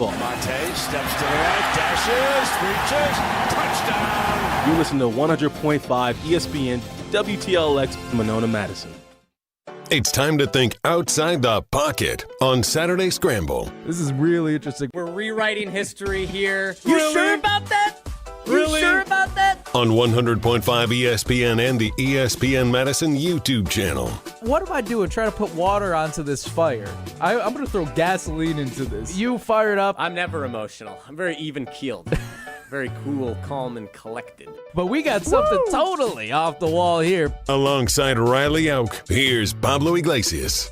basketball. Monte steps to the right, dashes, reaches, touchdown. You listen to 100.5 ESPN WTLX Monona, Madison. It's time to think outside the pocket on Saturday Scramble. This is really interesting. We're rewriting history here. Really? You sure about that? Really? You sure about that? On 100.5 ESPN and the ESPN Madison YouTube channel. What am I doing? Trying to put water onto this fire. I'm going to throw gasoline into this. You fired up. I'm never emotional. I'm very even-keeled. Very cool, calm, and collected. But we got something totally off the wall here. Alongside Riley Jauch, here's Pablo Iglesias.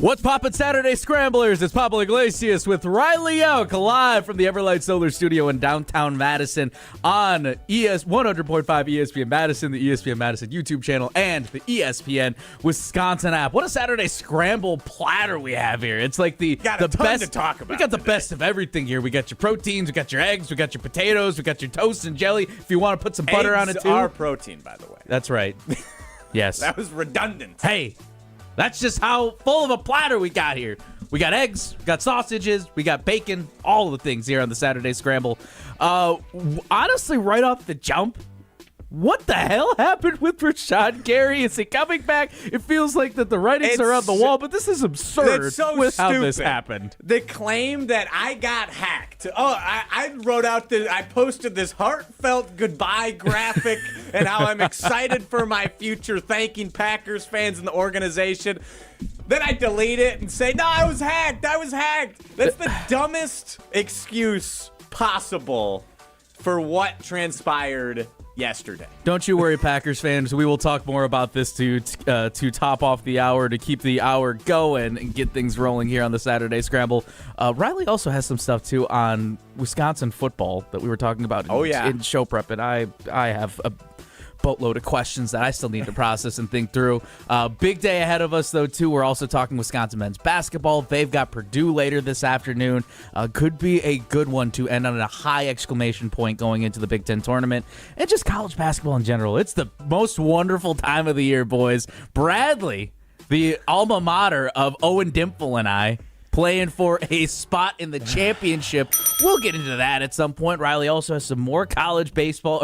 What's poppin', Saturday Scramblers? It's Pablo Iglesias with Riley Jauch live from the Everlight Solar Studio in downtown Madison on 100.5 ESPN Madison, the ESPN Madison YouTube channel, and the ESPN Wisconsin app. What a Saturday Scramble platter we have here. It's like the best to talk about. We got the best of everything here. We got your proteins, we got your eggs, we got your potatoes, we got your toast and jelly. If you want to put some butter on it too. Eggs are protein, by the way. That's right. Yes. That was redundant. Hey, that's just how full of a platter we got here. We got eggs, we got sausages, we got bacon, all the things here on the Saturday Scramble. Honestly, right off the jump, what the hell happened with Rashan Gary? Is he coming back? It feels like that the writings are on the wall, but this is absurd with how this happened. The claim that I got hacked. I posted this heartfelt goodbye graphic and how I'm excited for my future, thanking Packers fans and the organization. Then I delete it and say, no, I was hacked. That's the dumbest excuse possible for what transpired yesterday. Don't you worry, Packers fans. We will talk more about this to top off the hour, to keep the hour going and get things rolling here on the Saturday Scramble. Riley also has some stuff, too, on Wisconsin football that we were talking about in show prep, and I have a boatload of questions that I still need to process and think through. Big day ahead of us, though, too. We're also talking Wisconsin men's basketball. They've got Purdue later this afternoon. Could be a good one to end on a high exclamation point going into the Big Ten tournament. And just college basketball in general. It's the most wonderful time of the year, boys. Bradley, the alma mater of Owen Dimple and I, playing for a spot in the championship. We'll get into that at some point. Riley also has some more college football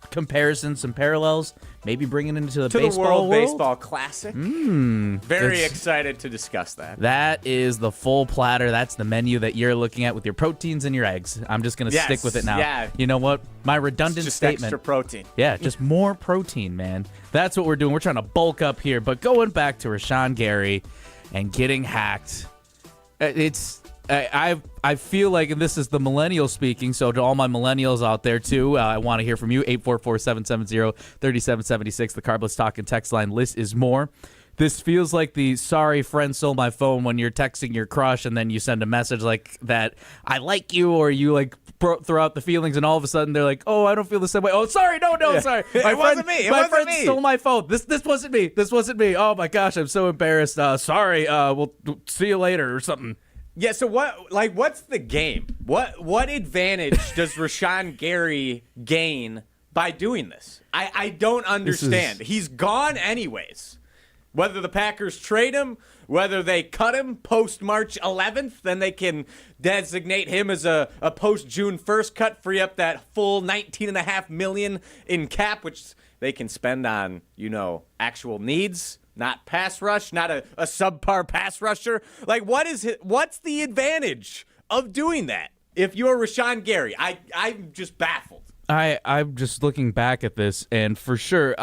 comparisons, some parallels, maybe bringing it into the baseball World Baseball Classic. Very excited to discuss that. That is the full platter. That's the menu that you're looking at with your proteins and your eggs. I'm just going to stick with it now. Yeah. You know what? My redundant just statement. Extra protein. Yeah, just more protein, man. That's what we're doing. We're trying to bulk up here. But going back to Rashan Gary and getting hacked, I feel like, and this is the millennial speaking, so to all my millennials out there, too, I want to hear from you. 844-770-3776, the Carbless Talk and Text line. List is more. This feels like the sorry friend stole my phone when you're texting your crush and then you send a message like that, I like you, or you like throw out the feelings, and all of a sudden they're like, oh, I don't feel the same way. Oh, sorry, no, sorry. It wasn't me. My friend stole my phone. This wasn't me. This wasn't me. Oh, my gosh, I'm so embarrassed. Sorry, we'll see you later or something. Yeah, so what's the game? What advantage does Rashan Gary gain by doing this? I don't understand. He's gone anyways. Whether the Packers trade him, whether they cut him post-March 11th, then they can designate him as a post-June 1st cut, free up that full $19.5 million in cap, which they can spend on, actual needs. Not pass rush, not a subpar pass rusher. Like, what's the advantage of doing that? If you're Rashan Gary, I'm just baffled. I'm just looking back at this, and for sure,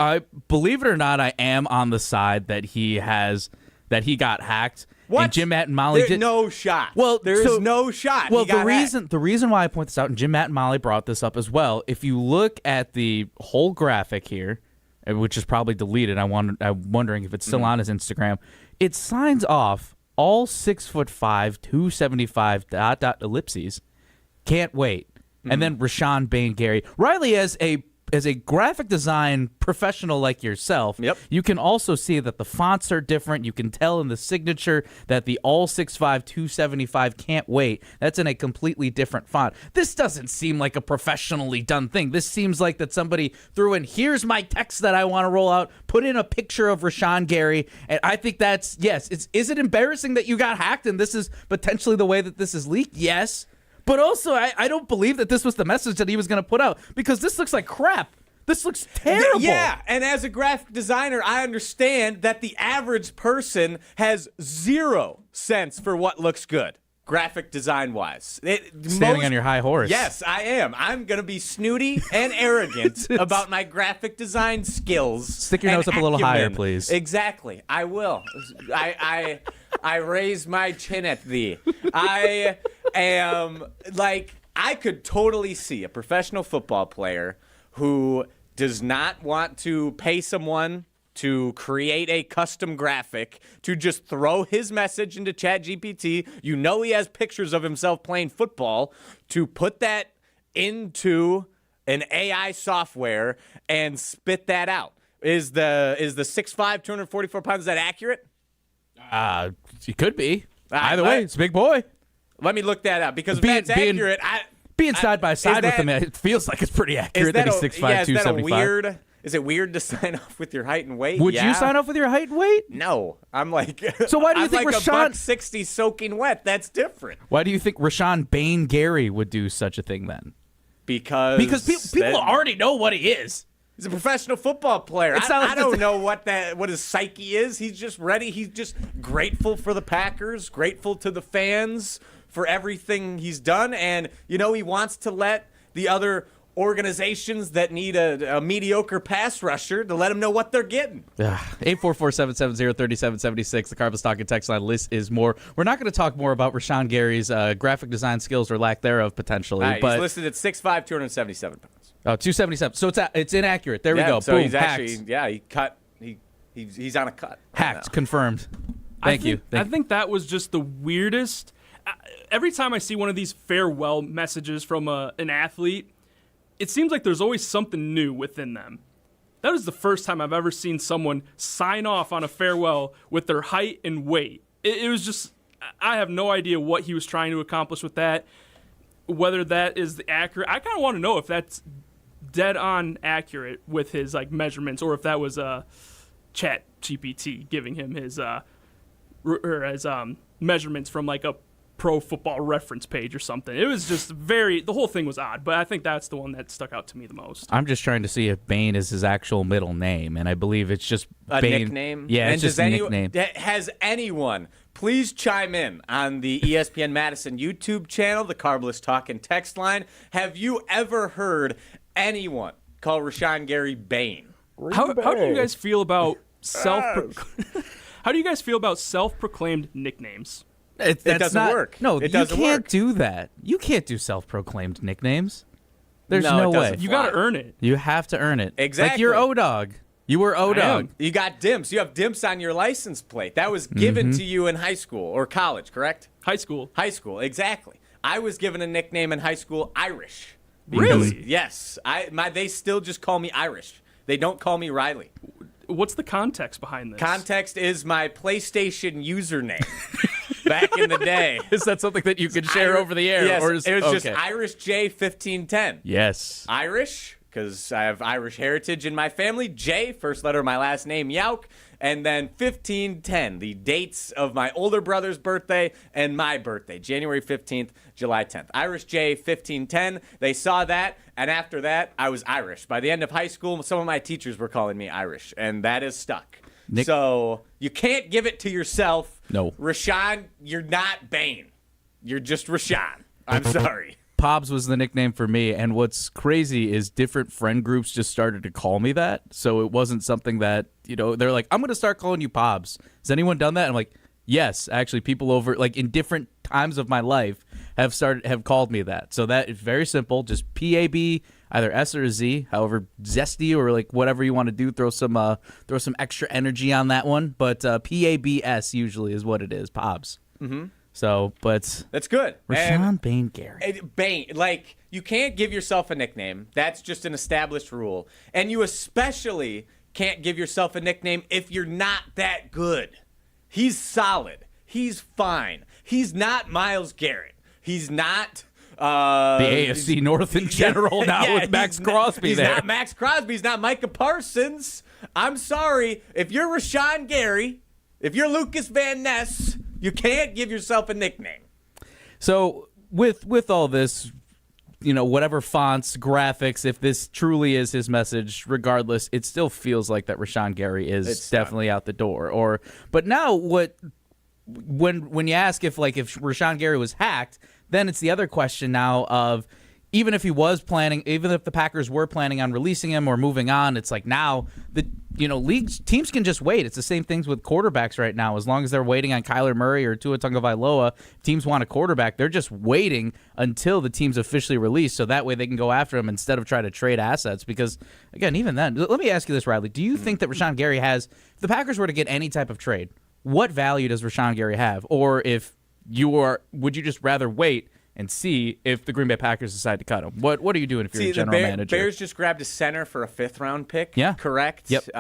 believe it or not, I am on the side that he got hacked. What? And Jim Matt and Molly did no shot. Well, there's no shot. Well, the reason why I point this out, and Jim Matt and Molly brought this up as well. If you look at the whole graphic here, which is probably deleted, I'm wondering if it's still on his Instagram. It signs off all 6'5", 275 ... ellipses. Can't wait. And then Rashan Gary. Riley has a graphic design professional like yourself, Yep. you can also see that the fonts are different. You can tell in the signature that the all 6'5", 275 can't wait. That's in a completely different font. This doesn't seem like a professionally done thing. This seems like that somebody threw in, here's my text that I want to roll out, put in a picture of Rashan Gary, and I think that's, yes. Is it embarrassing that you got hacked and this is potentially the way that this is leaked? Yes. But also, I don't believe that this was the message that he was going to put out, because this looks like crap. This looks terrible. Yeah, and as a graphic designer, I understand that the average person has 0 sense for what looks good, graphic design-wise. Standing on your high horse. Yes, I am. I'm going to be snooty and arrogant about my graphic design skills. Stick your and nose up a little higher, acumen. please. Exactly. I will. I raise my chin at thee. I am, like, I could totally see a professional football player who does not want to pay someone to create a custom graphic to just throw his message into ChatGPT. You know he has pictures of himself playing football, to put that into an AI software and spit that out. Is the 6'5", 244 pounds, is that accurate? It could be. Ah, Either way, it's a big boy. Let me look that up, because if that's accurate, Being side by side with him, it feels like it's pretty accurate that he's 6'5", 275. Is it weird to sign off with your height and weight? Would you sign off with your height and weight? No. I'm like, so why do you I'm think like Rashan... $160 soaking wet? That's different. Why do you think Rashan Bain Gary would do such a thing then? Because people already know what he is. He's a professional football player. It's not like I don't know what his psyche is. He's just ready. He's just grateful for the Packers, grateful to the fans for everything he's done, and he wants to let the other organizations that need a mediocre pass rusher to let them know what they're getting. 844-770-3776, the Carbon Stock and Text line. List is more. We're not going to talk more about Rashan Gary's graphic design skills or lack thereof, potentially. Right, but he's listed at 6'5", 277 pounds. Oh, 277. So it's inaccurate. There we go. So Boom, he's hacked. actually, he's on a cut. Hacked. Confirmed. Thank you. I think that was just the weirdest. Every time I see one of these farewell messages from an athlete, it seems like there's always something new within them. That was the first time I've ever seen someone sign off on a farewell with their height and weight. It was just, I have no idea what he was trying to accomplish with that, whether that is the accurate. I kind of want to know if that's dead on accurate with his measurements, or if that was Chat GPT giving him his measurements from a Pro Football Reference page or something. It was just the whole thing was odd, but I think that's the one that stuck out to me the most. I'm just trying to see if Bain is his actual middle name, and I believe it's just a Bain. nickname. Yeah, and it's just a nickname. Has anyone, please chime in on the ESPN Madison YouTube channel, the Carbless Talk and Text line. Have you ever heard anyone call Rashan Gary Bain? How do you guys feel about How do you guys feel about self-proclaimed nicknames? It doesn't work. No, it doesn't you can't work. do that. You can't do self-proclaimed nicknames. There's No, no it way. doesn't. You got to earn it. You have to earn it. Exactly. Like you're O-Dog. You were O-Dog. You got dimps. You have dimps on your license plate. That was given to you in high school or college, correct? High school. High school, exactly. I was given a nickname in high school, Irish. Really? Yes. They still just call me Irish. They don't call me Riley. What's the context behind this? Context is my PlayStation username back in the day. Is that something that you can share over the air? Yes, or it was just Irish J 1510. Yes. Irish, because I have Irish heritage in my family. J, first letter of my last name, Jauch. And then 1510, the dates of my older brother's birthday and my birthday, January 15th, July 10th. Irish J 1510. They saw that, and after that, I was Irish. By the end of high school, some of my teachers were calling me Irish, and that is stuck. So you can't give it to yourself. No. Rashan, you're not Bain. You're just Rashan. I'm sorry. Pobs was the nickname for me, and what's crazy is different friend groups just started to call me that, so it wasn't something that, they're like, I'm going to start calling you Pobs. Has anyone done that? I'm like, yes, actually, people over, in different times of my life have called me that. So that is very simple, just P-A-B, either S or a Z, however zesty or whatever you want to do, throw some extra energy on that one, but P-A-B-S usually is what it is, Pobs. Mm-hmm. So, but That's good. Rashan Bane Gary. Bane, like, you can't give yourself a nickname. That's just an established rule. And you especially can't give yourself a nickname if you're not that good. He's solid. He's fine. He's not Myles Garrett. He's not The AFC North in general with Max Crosby there. He's not Max Crosby. He's not Micah Parsons. I'm sorry. If you're Rashan Gary, if you're Lucas Van Ness, you can't give yourself a nickname. So with all this, whatever fonts, graphics, if this truly is his message, regardless, it still feels like that Rashan Gary is definitely out the door. But now when you ask if Rashan Gary was hacked, then it's the other question now of even if the Packers were planning on releasing him or moving on, it's like now the teams can just wait. It's the same things with quarterbacks right now. As long as they're waiting on Kyler Murray or Tua Tagovailoa, teams want a quarterback. They're just waiting until the team's officially released, so that way they can go after him instead of try to trade assets. Because again, even then, let me ask you this, Riley: do you think that Rashan Gary has? If the Packers were to get any type of trade, what value does Rashan Gary have? Or would you just rather wait and see if the Green Bay Packers decide to cut him? What are you doing if you're a general manager? Bears just grabbed a center for a 5th-round pick. Yeah. Correct? Yep.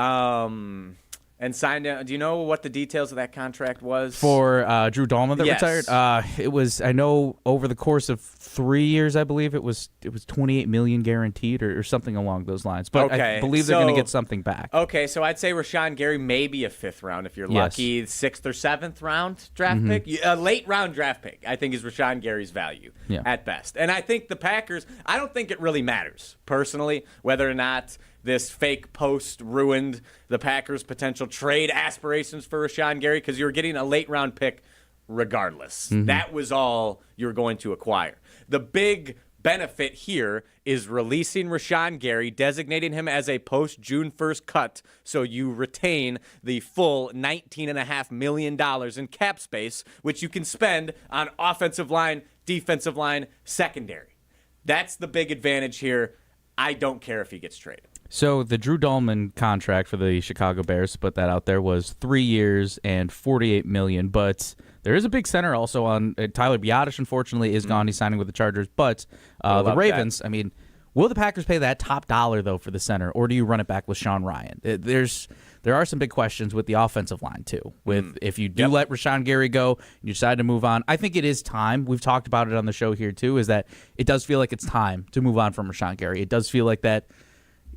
And signed him. Do you know what the details of that contract was? For Drew Dalman that Yes. retired? It was, I know, over the course of 3 years, I believe it was $28 million guaranteed or something along those lines. But Okay, I believe they're going to get something back. Okay, so I'd say Rashan Gary may be a 5th round if you're Yes. lucky. 6th or 7th round draft pick. A late round draft pick, I think, is Rashan Gary's value at best. And I think the Packers, I don't think it really matters, personally, whether or not this fake post ruined the Packers' potential trade aspirations for Rashan Gary, because you're getting a late round pick regardless. That was all you're going to acquire. The big benefit here is releasing Rashan Gary, designating him as a post-June 1st cut, so you retain the full $19.5 million in cap space, which you can spend on offensive line, defensive line, secondary. That's the big advantage here. I don't care if he gets traded. So the Drew Dalman contract for the Chicago Bears, to put that out there, was 3 years and $48 million. But there is a big center also on Tyler Biadasz. Unfortunately, is gone. He's signing with the Chargers. But the Ravens, I mean, will the Packers pay that top dollar though for the center, or do you run it back with Sean Ryan? There are some big questions with the offensive line too. With if you do let Rashan Gary go, and you decide to move on, I think it is time. We've talked about it on the show here too. Is that it does feel like it's time to move on from Rashan Gary. It does feel like that.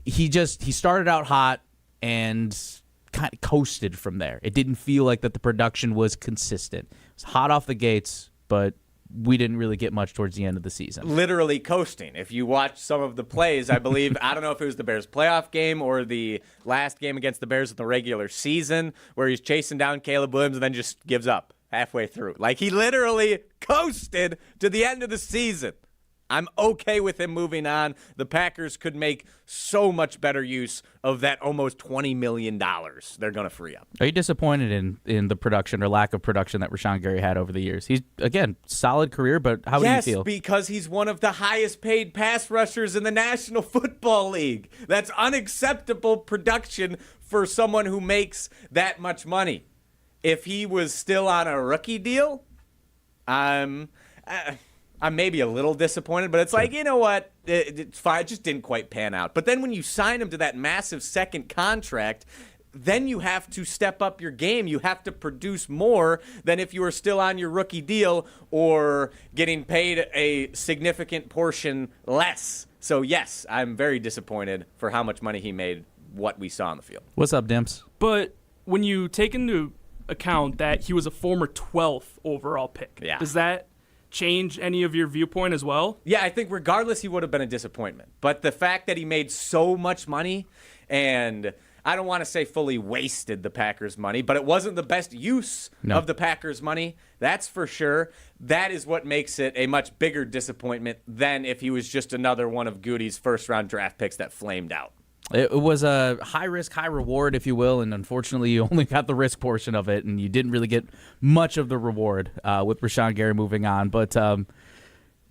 He started out hot and kind of coasted from there. It didn't feel like that the production was consistent. It was hot off the gates, but we didn't really get much towards the end of the season. Literally coasting. If you watch some of the plays, I believe, I don't know if it was the Bears playoff game or the last game against the Bears in the regular season, where he's chasing down Caleb Williams and then just gives up halfway through. Like, he literally coasted to the end of the season. I'm okay with him moving on. The Packers could make so much better use of that almost $20 million they're going to free up. Are you disappointed in the production or lack of production that Rashan Gary had over the years? He's, again, solid career, but how do you feel? Yes, because he's one of the highest paid pass rushers in the National Football League. That's unacceptable production for someone who makes that much money. If he was still on a rookie deal, I'm maybe a little disappointed, but it's like, you know what? It's fine. It just didn't quite pan out. But then when you sign him to that massive second contract, then you have to step up your game. You have to produce more than if you were still on your rookie deal or getting paid a significant portion less. So, yes, I'm very disappointed for how much money he made, what we saw on the field. What's up, Dimps? But when you take into account that he was a former 12th overall pick, does that change any of your viewpoint as well? Yeah, I think regardless, he would have been a disappointment. But the fact that he made so much money, and I don't want to say fully wasted the Packers' money, but it wasn't the best use of the Packers' money, that's for sure. That is what makes it a much bigger disappointment than if he was just another one of Goody's first-round draft picks that flamed out. It was a high risk, high reward, if you will, and unfortunately you only got the risk portion of it, and you didn't really get much of the reward with Rashan Gary moving on. But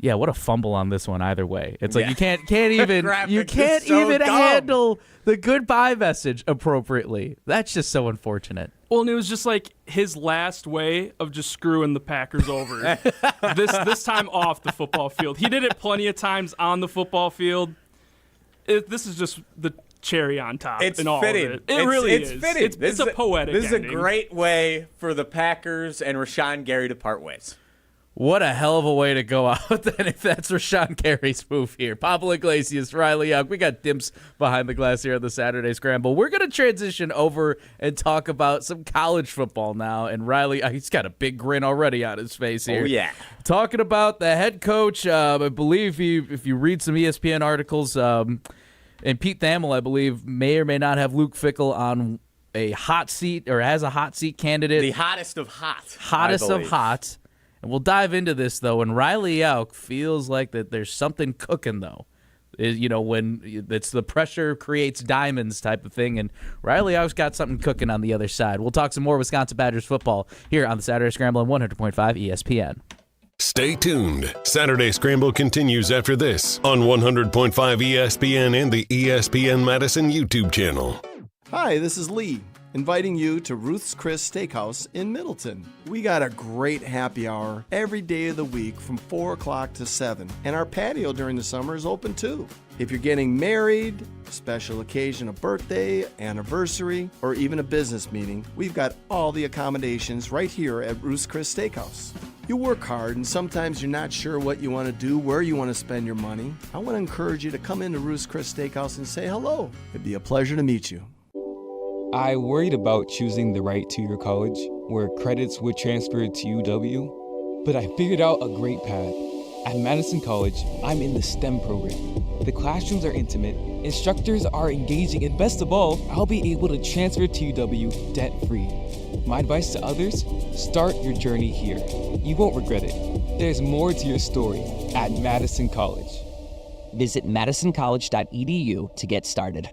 Yeah, what a fumble on this one either way. It's like you can't even dumb. handle the goodbye message appropriately. That's just so unfortunate. Well, and it was just like his last way of just screwing the Packers over. this time off the football field. He did it plenty of times on the football field. This is just the cherry on top. It's in all fitting. Of it. It really is. It's fitting. It's a poetic This ending. is a great way for the Packers and Rashan Gary to part ways. What a hell of a way to go out then if that's Rashan Gary's move here. Pablo Iglesias, Riley Jauch. We got Dimps behind the glass here on the Saturday Scramble. We're going to transition over and talk about some college football now. And Riley, he's got a big grin already on his face here. Oh, yeah. Talking about the head coach, I believe if you read some ESPN articles, and Pete Thamel, I believe, may or may not have Luke Fickell on a hot seat or as a hot seat candidate. The hottest of hot. Hottest of hot. And we'll dive into this, though, and Riley Jauch feels like that there's something cooking, though. When it's the pressure creates diamonds type of thing, and Riley Jauch's got something cooking on the other side. We'll talk some more Wisconsin Badgers football here on the Saturday Scramble on 100.5 ESPN. Stay tuned. Saturday Scramble continues after this on 100.5 ESPN and the ESPN Madison YouTube channel. Hi, this is Lee, inviting you to Ruth's Chris Steakhouse in Middleton. We got a great happy hour every day of the week from 4 o'clock to 7, and our patio during the summer is open too. If you're getting married, special occasion, a birthday, anniversary, or even a business meeting, we've got all the accommodations right here at Ruth's Chris Steakhouse. You work hard and sometimes you're not sure what you want to do, where you want to spend your money. I want to encourage you to come into Ruth's Chris Steakhouse and say hello. It'd be a pleasure to meet you. I worried about choosing the right two-year college where credits would transfer to UW, but I figured out a great path. At Madison College, I'm in the STEM program. The classrooms are intimate, instructors are engaging, and best of all, I'll be able to transfer to UW debt-free. My advice to others, start your journey here. You won't regret it. There's more to your story at Madison College. Visit madisoncollege.edu to get started.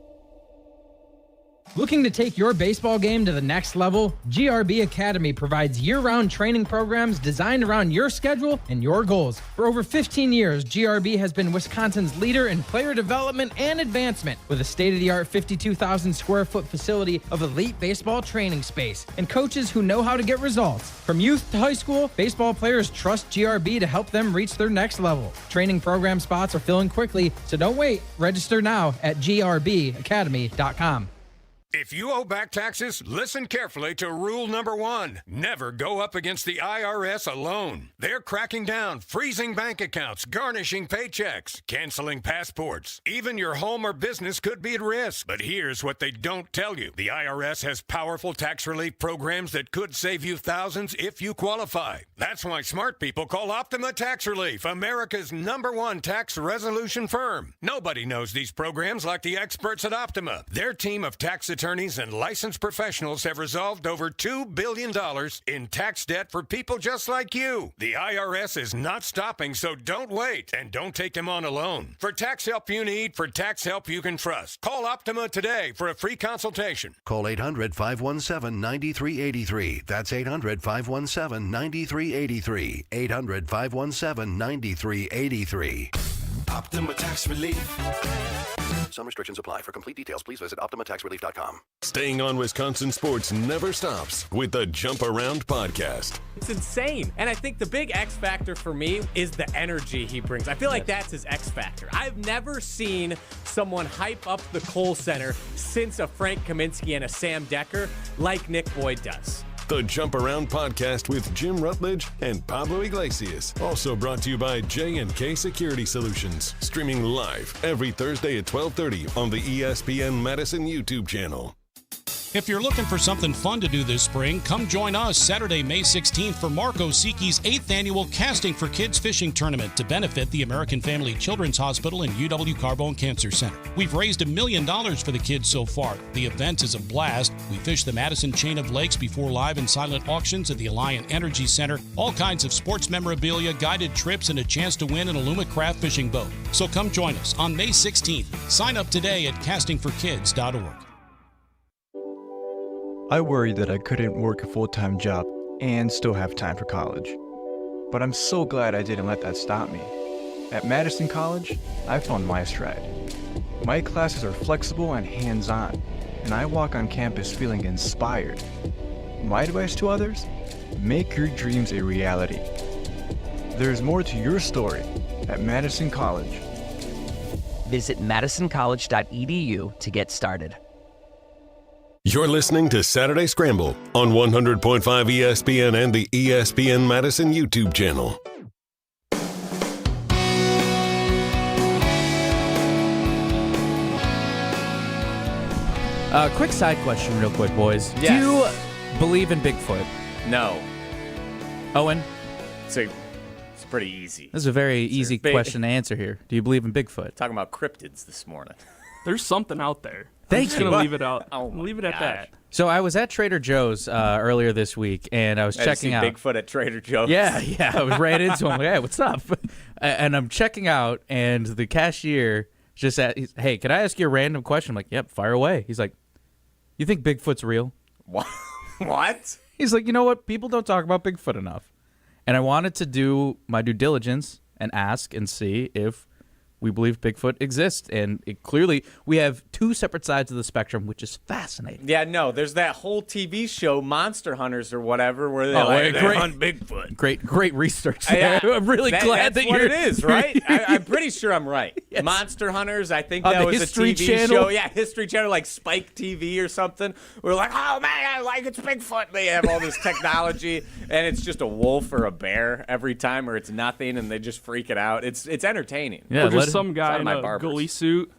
Looking to take your baseball game to the next level? GRB Academy provides year-round training programs designed around your schedule and your goals. For over 15 years, GRB has been Wisconsin's leader in player development and advancement with a state-of-the-art 52,000 square foot facility of elite baseball training space and coaches who know how to get results. From youth to high school, baseball players trust GRB to help them reach their next level. Training program spots are filling quickly, so don't wait. Register now at grbacademy.com. If you owe back taxes, listen carefully to rule number 1. Never go up against the IRS alone. They're cracking down, freezing bank accounts, garnishing paychecks, canceling passports. Even your home or business could be at risk. But here's what they don't tell you. The IRS has powerful tax relief programs that could save you thousands if you qualify. That's why smart people call Optima Tax Relief, America's #1 tax resolution firm. Nobody knows these programs like the experts at Optima. Their team of tax attorneys and licensed professionals have resolved over $2 billion in tax debt for people just like you. The IRS is not stopping, so don't wait. And don't take them on alone. For tax help you need, for tax help you can trust, call Optima today for a free consultation. Call 800-517-9383. That's 800-517-9383. 800-517-9383. Optima Tax Relief. Some restrictions apply. For complete details, please visit OptimaTaxRelief.com. Staying on Wisconsin sports never stops with the Jump Around podcast. It's insane. And I think the big X factor for me is the energy he brings. I feel like that's his X factor. I've never seen someone hype up the Kohl Center since a Frank Kaminsky and a Sam Decker like Nick Boyd does. The Jump Around podcast with Jim Rutledge and Pablo Iglesias. Also brought to you by J&K Security Solutions. Streaming live every Thursday at 12:30 on the ESPN Madison YouTube channel. If you're looking for something fun to do this spring, come join us Saturday, May 16th for Mark Osiki's 8th annual Casting for Kids Fishing Tournament to benefit the American Family Children's Hospital and UW Carbone Cancer Center. We've raised $1 million for the kids so far. The event is a blast. We fish the Madison Chain of Lakes before live and silent auctions at the Alliant Energy Center. All kinds of sports memorabilia, guided trips, and a chance to win an Alumacraft fishing boat. So come join us on May 16th. Sign up today at castingforkids.org. I worried that I couldn't work a full-time job and still have time for college. But I'm so glad I didn't let that stop me. At Madison College, I found my stride. My classes are flexible and hands-on, and I walk on campus feeling inspired. My advice to others? Make your dreams a reality. There's more to your story at Madison College. Visit madisoncollege.edu to get started. You're listening to Saturday Scramble on 100.5 ESPN and the ESPN Madison YouTube channel. Quick side question real quick, boys. Yes. Do you believe in Bigfoot? No. Owen? It's pretty easy. This is a very easy question to answer here. Do you believe in Bigfoot? Talking about cryptids this morning. There's something out there. Thank I'm just you. going to leave it out. Oh leave it at that. So I was at Trader Joe's earlier this week, and I was checking out Bigfoot at Trader Joe's. Yeah, I was right into him. Like, hey, what's up? And I'm checking out, and the cashier just asked, hey, can I ask you a random question? I'm like, yep, fire away. He's like, you think Bigfoot's real? What? He's like, you know what? People don't talk about Bigfoot enough. And I wanted to do my due diligence and ask and see if we believe Bigfoot exists. And clearly, we have two separate sides of the spectrum, which is fascinating. Yeah, no, there's that whole TV show, Monster Hunters or whatever, where they hunt Bigfoot. Great research there. Yeah, I'm really glad that's that what you're... it is, right? I'm pretty sure I'm right. Yes. Monster Hunters, I think On that the was History a TV Channel? show. Yeah, History Channel, like Spike TV or something. We're like, oh, man, it's Bigfoot. They have all this technology, and it's just a wolf or a bear every time, or it's nothing, and they just freak it out. It's entertaining. Yeah, Or just some guy in a ghillie suit.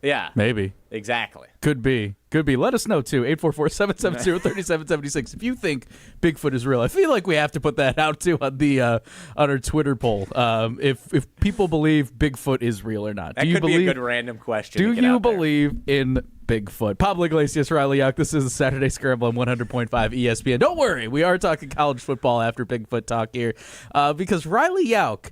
Yeah. Maybe. Exactly. Could be. Let us know, too. 844-770-3776. If you think Bigfoot is real, I feel like we have to put that out, too, on the on our Twitter poll. If people believe Bigfoot is real or not. That could be a good random question. Do you believe in Bigfoot? Pablo Iglesias, Riled Up. This is the Saturday Scramble on 100.5 ESPN. Don't worry. We are talking college football after Bigfoot talk here because Riley Jauch,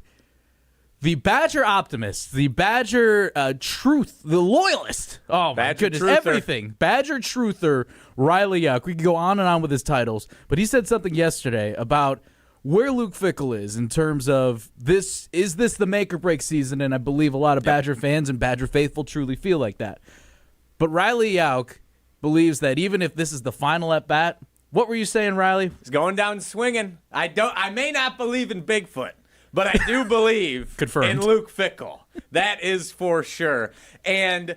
the Badger optimist, the Badger truth, the loyalist. Oh, my goodness. Truther. Everything. Badger truther, Riley Jauch. We can go on and on with his titles. But he said something yesterday about where Luke Fickell is in terms of this. Is this the make or break season? And I believe a lot of Badger fans and Badger faithful truly feel like that. But Riley Jauch believes that even if this is the final at bat, what were you saying, Riley? He's going down swinging. I may not believe in Bigfoot, but I do believe in Luke Fickell. That is for sure. And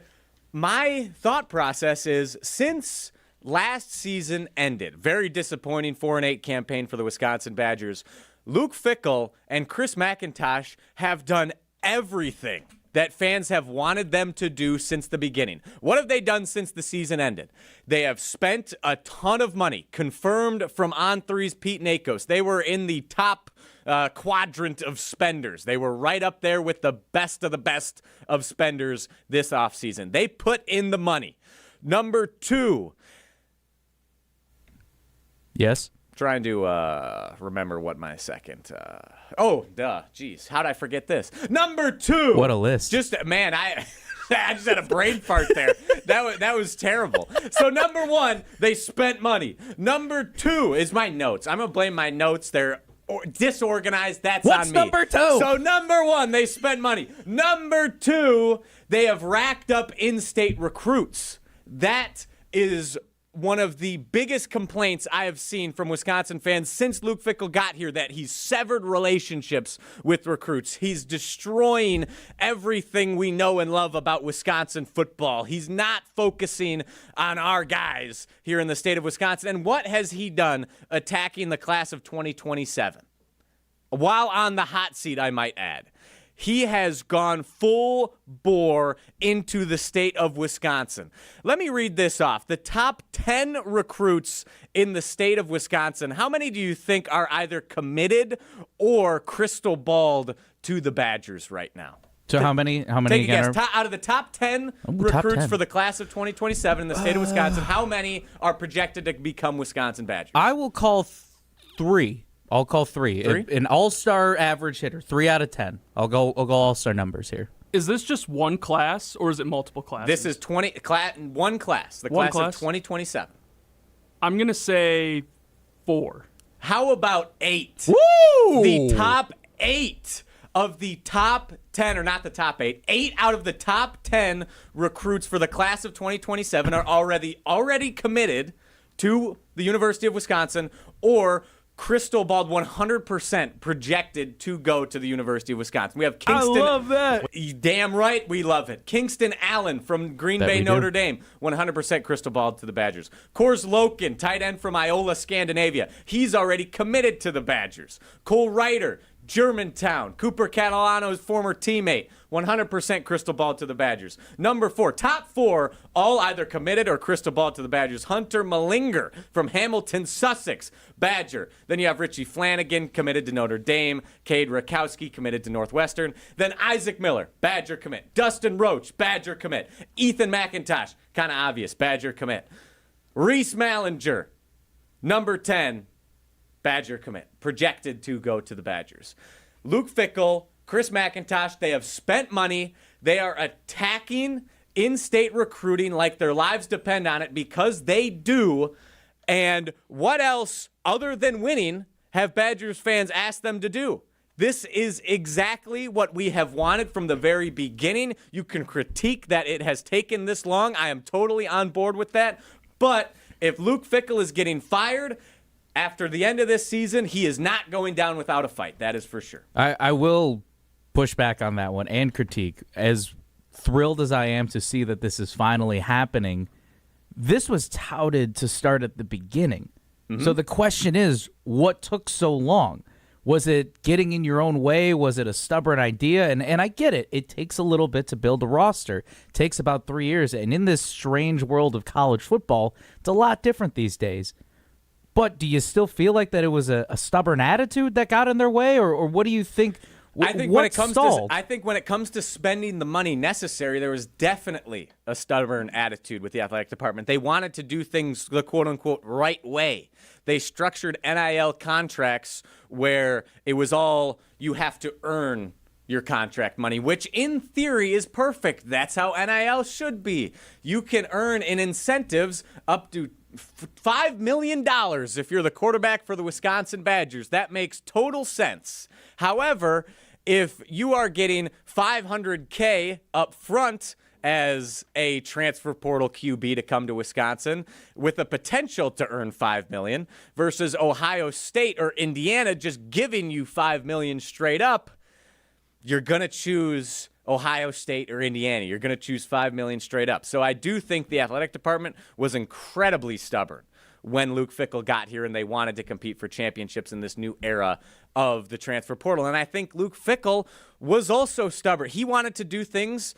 my thought process is, since last season ended, very disappointing 4-8 campaign for the Wisconsin Badgers, Luke Fickell and Chris McIntosh have done everything that fans have wanted them to do since the beginning. What have they done since the season ended? They have spent a ton of money, confirmed from On3's Pete Nakos. They were in the top quadrant of spenders. They were right up there with the best of spenders this offseason. They put in the money. Number two. Yes? Trying to remember what my second. Jeez, how'd I forget this? Number two. What a list! Man, I just had a brain fart there. That was terrible. So number one, they spent money. Number two is my notes. I'm gonna blame my notes. They're disorganized. That's What's on me. number two? So number one, they spent money. Number two, they have racked up in-state recruits. That is one of the biggest complaints I have seen from Wisconsin fans since Luke Fickell got here, that he's severed relationships with recruits. He's destroying everything we know and love about Wisconsin football. He's not focusing on our guys here in the state of Wisconsin. And what has he done attacking the class of 2027? While on the hot seat, I might add. He has gone full bore into the state of Wisconsin. Let me read this off. The top 10 recruits in the state of Wisconsin, how many do you think are either committed or crystal balled to the Badgers right now? So how many Take again? a guess. Out of the top 10 recruits for the class of 2027 in the state of Wisconsin, how many are projected to become Wisconsin Badgers? I will call three. I'll call three. An all-star average hitter, 3 out of 10. I'll go all-star numbers here. Is this just one class or is it multiple classes? This is one class, the class of 2027. I'm going to say 4. How about 8? Woo! The top 8 of the top 10, or not the top 8, 8 out of the top 10 recruits for the class of 2027 are already committed to the University of Wisconsin or crystal balled 100% projected to go to the University of Wisconsin. We have Kingston. I love that. Damn right we love it. Kingston Allen from Green Bay, Notre Dame, 100% crystal balled to the Badgers. Kors Loken, tight end from Iola, Scandinavia. He's already committed to the Badgers. Cole Ryder, Germantown, Cooper Catalano's former teammate, 100% crystal ball to the Badgers. Number 4, top 4, all either committed or crystal ball to the Badgers. Hunter Mallinger from Hamilton, Sussex, Badger. Then you have Richie Flanagan, committed to Notre Dame. Cade Rakowski, committed to Northwestern. Then Isaac Miller, Badger commit. Dustin Roach, Badger commit. Ethan McIntosh, kind of obvious, Badger commit. Reese Mallinger, number 10, Badger commit, projected to go to the Badgers. Luke Fickell, Chris McIntosh, they have spent money. They are attacking in-state recruiting like their lives depend on it, because they do. And what else other than winning have Badgers fans asked them to do? This is exactly what we have wanted from the very beginning. You can critique that it has taken this long. I am totally on board with that. But if Luke Fickell is getting fired after the end of this season, he is not going down without a fight. That is for sure. I will push back on that one and critique. As thrilled as I am to see that this is finally happening, this was touted to start at the beginning. So the question is, what took so long? Was it getting in your own way? Was it a stubborn idea? And I get it. It takes a little bit to build a roster. It takes about 3 years. And in this strange world of college football, it's a lot different these days. But do you still feel like that it was a stubborn attitude that got in their way? Or what do you think? I think when it comes to spending the money necessary, there was definitely a stubborn attitude with the athletic department. They wanted to do things the quote-unquote right way. They structured NIL contracts where it was all you have to earn your contract money, which in theory is perfect. That's how NIL should be. You can earn in incentives up to $5 million if you're the quarterback for the Wisconsin Badgers. That makes total sense. However, if you are getting $500K up front as a transfer portal QB to come to Wisconsin with the potential to earn $5 million versus Ohio State or Indiana just giving you $5 million straight up, you're going to choose Ohio State or Indiana. You're going to choose $5 million straight up. So I do think the athletic department was incredibly stubborn when Luke Fickell got here and they wanted to compete for championships in this new era of the transfer portal. And I think Luke Fickell was also stubborn. He wanted to do things,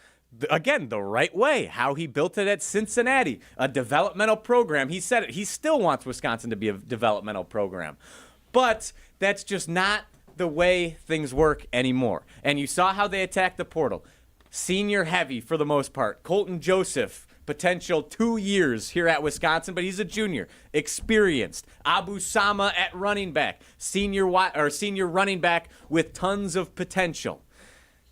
again, the right way, how he built it at Cincinnati, a developmental program. He said it. He still wants Wisconsin to be a developmental program. But that's just not the way things work anymore. And you saw how they attacked the portal. Senior heavy for the most part. Colton Joseph, potential 2 years here at Wisconsin, but he's a junior, experienced. Abu Sama at running back, senior running back with tons of potential.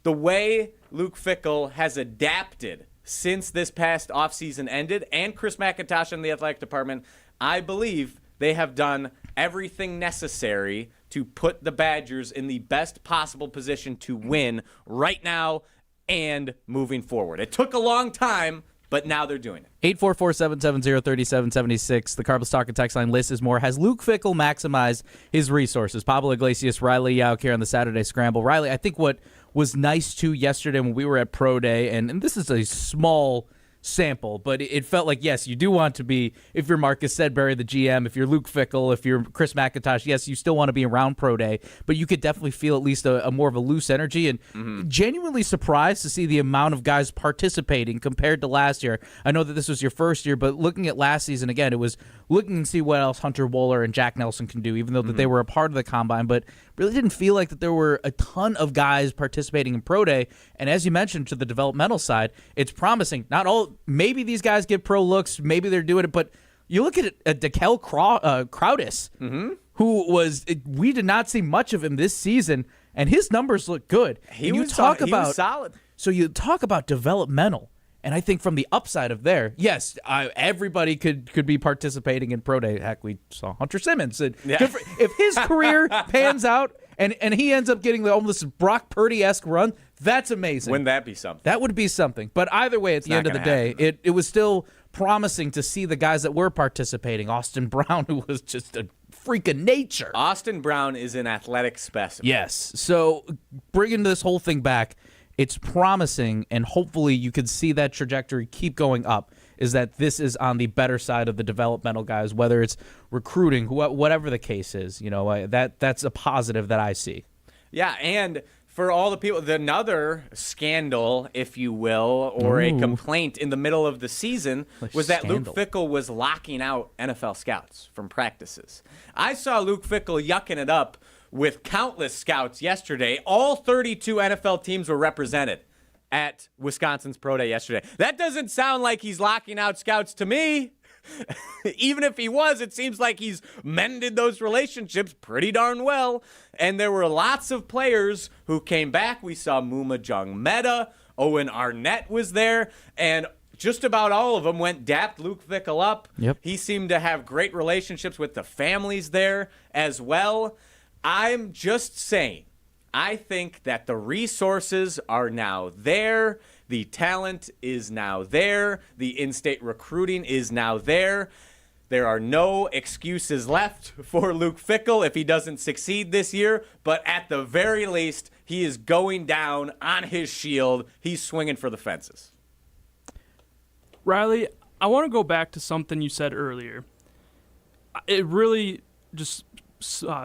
The way Luke Fickell has adapted since this past offseason ended, and Chris McIntosh and the athletic department, I believe they have done everything necessary to put the Badgers in the best possible position to win right now and moving forward. It took a long time, but now they're doing it. 844-770-3776. The Carbos Talk and Text line list is more. Has Luke Fickell maximized his resources? Pablo Iglesias, Riley Jauch here on the Saturday Scramble. Riley, I think what was nice, too, yesterday when we were at Pro Day, and this is a small sample, but it felt like, yes, you do want to be, if you're Marcus Sedbury, the GM, if you're Luke Fickell, if you're Chris McIntosh, yes, you still want to be around Pro Day, but you could definitely feel at least a more of a loose energy, and genuinely surprised to see the amount of guys participating compared to last year. I know that this was your first year, but looking at last season, again, it was looking to see what else Hunter Wohler and Jack Nelson can do, even though that they were a part of the combine, but really didn't feel like that there were a ton of guys participating in Pro Day. And as you mentioned, to the developmental side, it's promising. Not all, maybe these guys get pro looks, maybe they're doing it, but you look at Dekel Crowdis, who was, we did not see much of him this season, and his numbers look good. He was solid. So you talk about developmental. And I think from the upside of there, yes, everybody could be participating in Pro Day. Heck, we saw Hunter Simmons. And if his career pans out and he ends up getting almost Brock Purdy-esque run. That's amazing. Wouldn't that be something? That would be something. But either way, at the end of the day, it was still promising to see the guys that were participating. Austin Brown, who was just a freak of nature. Austin Brown is an athletic specimen. Yes. So bringing this whole thing back, it's promising, and hopefully you can see that trajectory keep going up, is that this is on the better side of the developmental guys, whether it's recruiting, whatever the case is. That's a positive that I see. Yeah, and for all the people, another scandal, if you will, or a complaint in the middle of the season was that Luke Fickell was locking out NFL scouts from practices. I saw Luke Fickell yucking it up with countless scouts yesterday. All 32 NFL teams were represented at Wisconsin's Pro Day yesterday. That doesn't sound like he's locking out scouts to me. Even if he was, it seems like he's mended those relationships pretty darn well. And there were lots of players who came back. We saw Muma Jung-Meta, Owen Arnett was there, and just about all of them dapped Luke Fickell up. Yep. He seemed to have great relationships with the families there as well. I'm just saying, I think that the resources are now there. The talent is now there. The in-state recruiting is now there. There are no excuses left for Luke Fickell if he doesn't succeed this year. But at the very least, he is going down on his shield. He's swinging for the fences. Riley, I want to go back to something you said earlier. It really just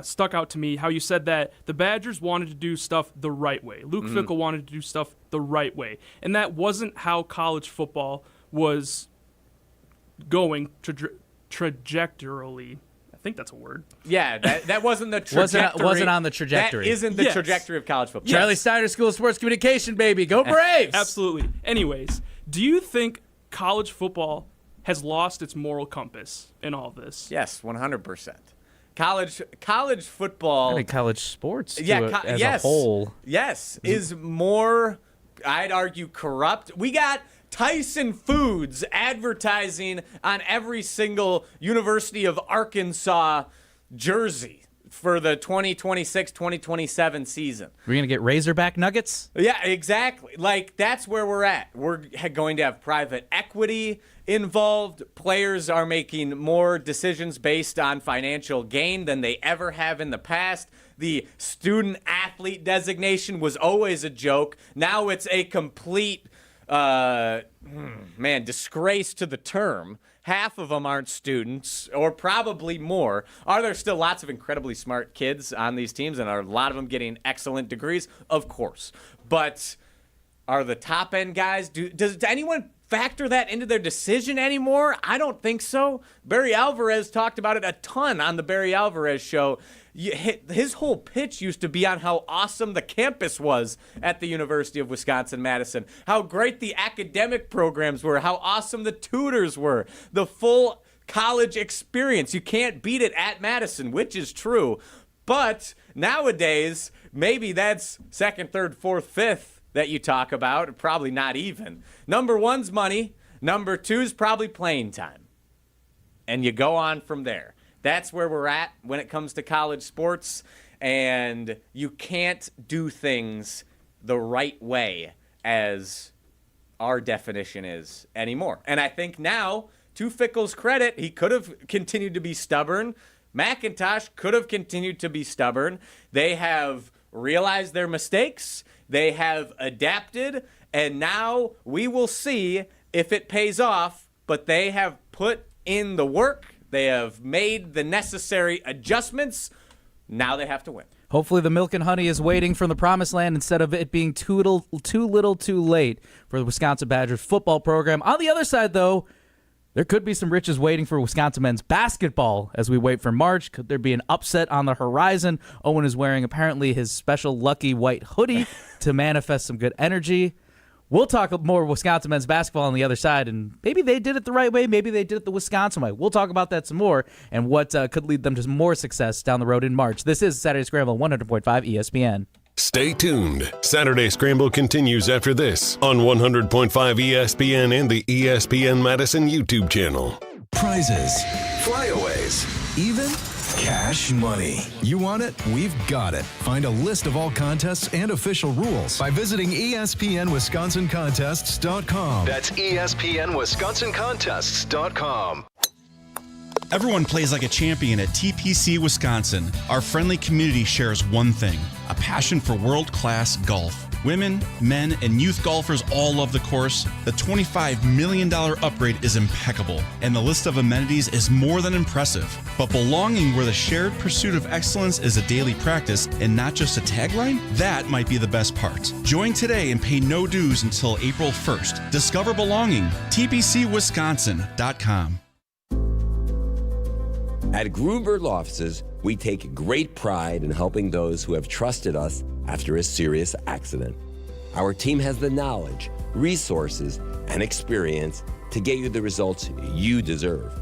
stuck out to me how you said that the Badgers wanted to do stuff the right way. Luke Fickell wanted to do stuff the right way. And that wasn't how college football was going trajectorily. I think that's a word. Yeah, that wasn't the trajectory. wasn't on the trajectory. That isn't the trajectory of college football. Charlie Steiner School of Sports Communication, baby. Go Braves! Absolutely. Anyways, do you think college football has lost its moral compass in all this? Yes, 100%. College football. I mean, college sports as a whole. Yes, is more, I'd argue, corrupt. We got Tyson Foods advertising on every single University of Arkansas jersey for the 2026-2027 season. We're going to get Razorback Nuggets? Yeah, exactly. Like, that's where we're at. We're going to have private equity involved. Players are making more decisions based on financial gain than they ever have in the past. The student athlete designation was always a joke. Now it's a complete, disgrace to the term. Half of them aren't students, or probably more. Are there still lots of incredibly smart kids on these teams, and are a lot of them getting excellent degrees? Of course. But are the top-end guys, does anyone factor that into their decision anymore? I don't think so. Barry Alvarez talked about it a ton on the Barry Alvarez show. His whole pitch used to be on how awesome the campus was at the University of Wisconsin-Madison, how great the academic programs were, how awesome the tutors were, the full college experience. You can't beat it at Madison, which is true. But nowadays, maybe that's second, third, fourth, fifth that you talk about, probably not even. Number one's money. Number two's probably playing time. And you go on from there. That's where we're at when it comes to college sports, and you can't do things the right way as our definition is anymore. And I think now, to Fickell's credit, he could have continued to be stubborn. McIntosh could have continued to be stubborn. They have realized their mistakes. They have adapted, and now we will see if it pays off, but they have put in the work. They have made the necessary adjustments. Now they have to win. Hopefully the milk and honey is waiting from the promised land instead of it being too little too late for the Wisconsin Badgers football program. On the other side, though, there could be some riches waiting for Wisconsin men's basketball as we wait for March. Could there be an upset on the horizon? Owen is wearing apparently his special lucky white hoodie to manifest some good energy. We'll talk more Wisconsin men's basketball on the other side, and maybe they did it the right way, maybe they did it the Wisconsin way. We'll talk about that some more and what could lead them to more success down the road in March. This is Saturday Scramble, 100.5 ESPN. Stay tuned. Saturday Scramble continues after this on 100.5 ESPN and the ESPN Madison YouTube channel. Prizes, flyaways, even Cash money. You want it? We've got it. Find a list of all contests and official rules by visiting ESPNWisconsinContests.com. That's ESPNWisconsinContests.com. Everyone plays like a champion at TPC Wisconsin. Our friendly community shares one thing: a passion for world-class golf. Women, men, and youth golfers all love the course. The $25 million upgrade is impeccable, and the list of amenities is more than impressive. But belonging where the shared pursuit of excellence is a daily practice and not just a tagline? That might be the best part. Join today and pay no dues until April 1st. Discover belonging. TPCWisconsin.com. At Gruber Law Offices, we take great pride in helping those who have trusted us after a serious accident. Our team has the knowledge, resources, and experience to get you the results you deserve.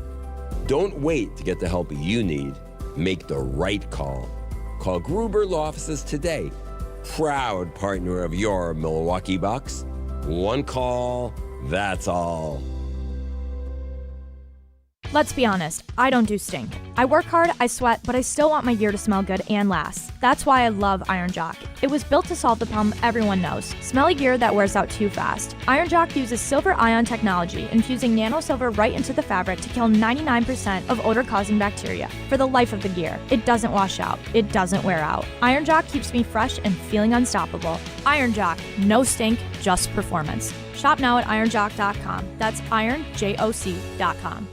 Don't wait to get the help you need. Make the right call. Call Gruber Law Offices today. Proud partner of your Milwaukee Bucks. One call, that's all. Let's be honest, I don't do stink. I work hard, I sweat, but I still want my gear to smell good and last. That's why I love Iron Jauch. It was built to solve the problem everyone knows: smelly gear that wears out too fast. Iron Jauch uses silver ion technology, infusing nano silver right into the fabric to kill 99% of odor-causing bacteria. For the life of the gear, it doesn't wash out, it doesn't wear out. Iron Jauch keeps me fresh and feeling unstoppable. Iron Jauch, no stink, just performance. Shop now at ironjock.com. That's ironjoc.com.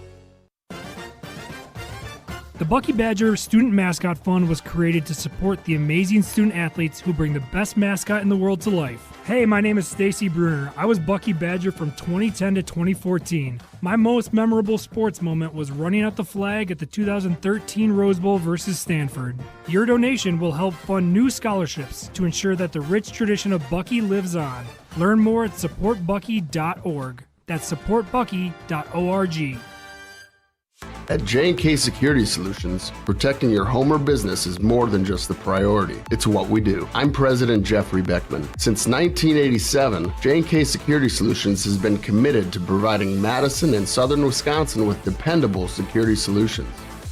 The Bucky Badger Student Mascot Fund was created to support the amazing student athletes who bring the best mascot in the world to life. Hey, my name is Stacy Bruner. I was Bucky Badger from 2010 to 2014. My most memorable sports moment was running out the flag at the 2013 Rose Bowl versus Stanford. Your donation will help fund new scholarships to ensure that the rich tradition of Bucky lives on. Learn more at supportbucky.org. That's supportbucky.org. At J&K Security Solutions, protecting your home or business is more than just the priority. It's what we do. I'm President Jeffrey Beckman. Since 1987, J&K Security Solutions has been committed to providing Madison and Southern Wisconsin with dependable security solutions.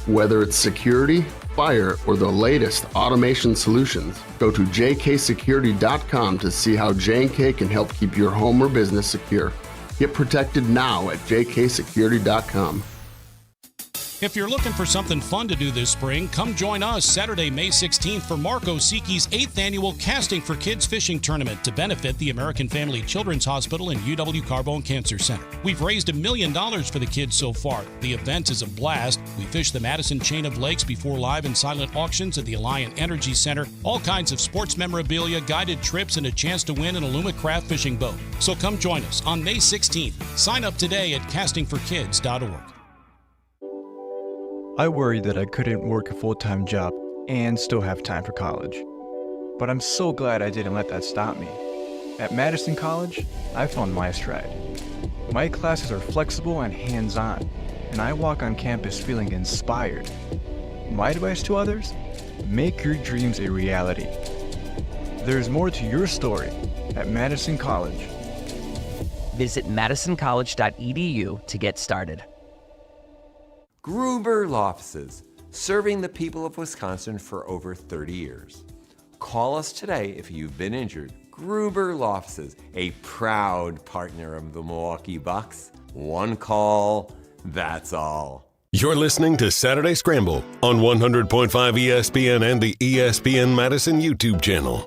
Whether it's security, fire, or the latest automation solutions, go to jksecurity.com to see how J&K can help keep your home or business secure. Get protected now at jksecurity.com. If you're looking for something fun to do this spring, come join us Saturday, May 16th for Marco Siki's 8th annual Casting for Kids Fishing Tournament to benefit the American Family Children's Hospital and UW Carbone Cancer Center. We've raised $1 million for the kids so far. The event is a blast. We fish the Madison Chain of Lakes before live and silent auctions at the Alliant Energy Center. All kinds of sports memorabilia, guided trips, and a chance to win an Alumacraft fishing boat. So come join us on May 16th. Sign up today at castingforkids.org. I worried that I couldn't work a full-time job and still have time for college. But I'm so glad I didn't let that stop me. At Madison College, I found my stride. My classes are flexible and hands-on, and I walk on campus feeling inspired. My advice to others? Make your dreams a reality. There's more to your story at Madison College. Visit madisoncollege.edu to get started. Gruber Law Offices, serving the people of Wisconsin for over 30 years. Call us today if you've been injured. Gruber Law Offices, a proud partner of the Milwaukee Bucks. One call, that's all. You're listening to Saturday Scramble on 100.5 ESPN and the ESPN Madison YouTube channel.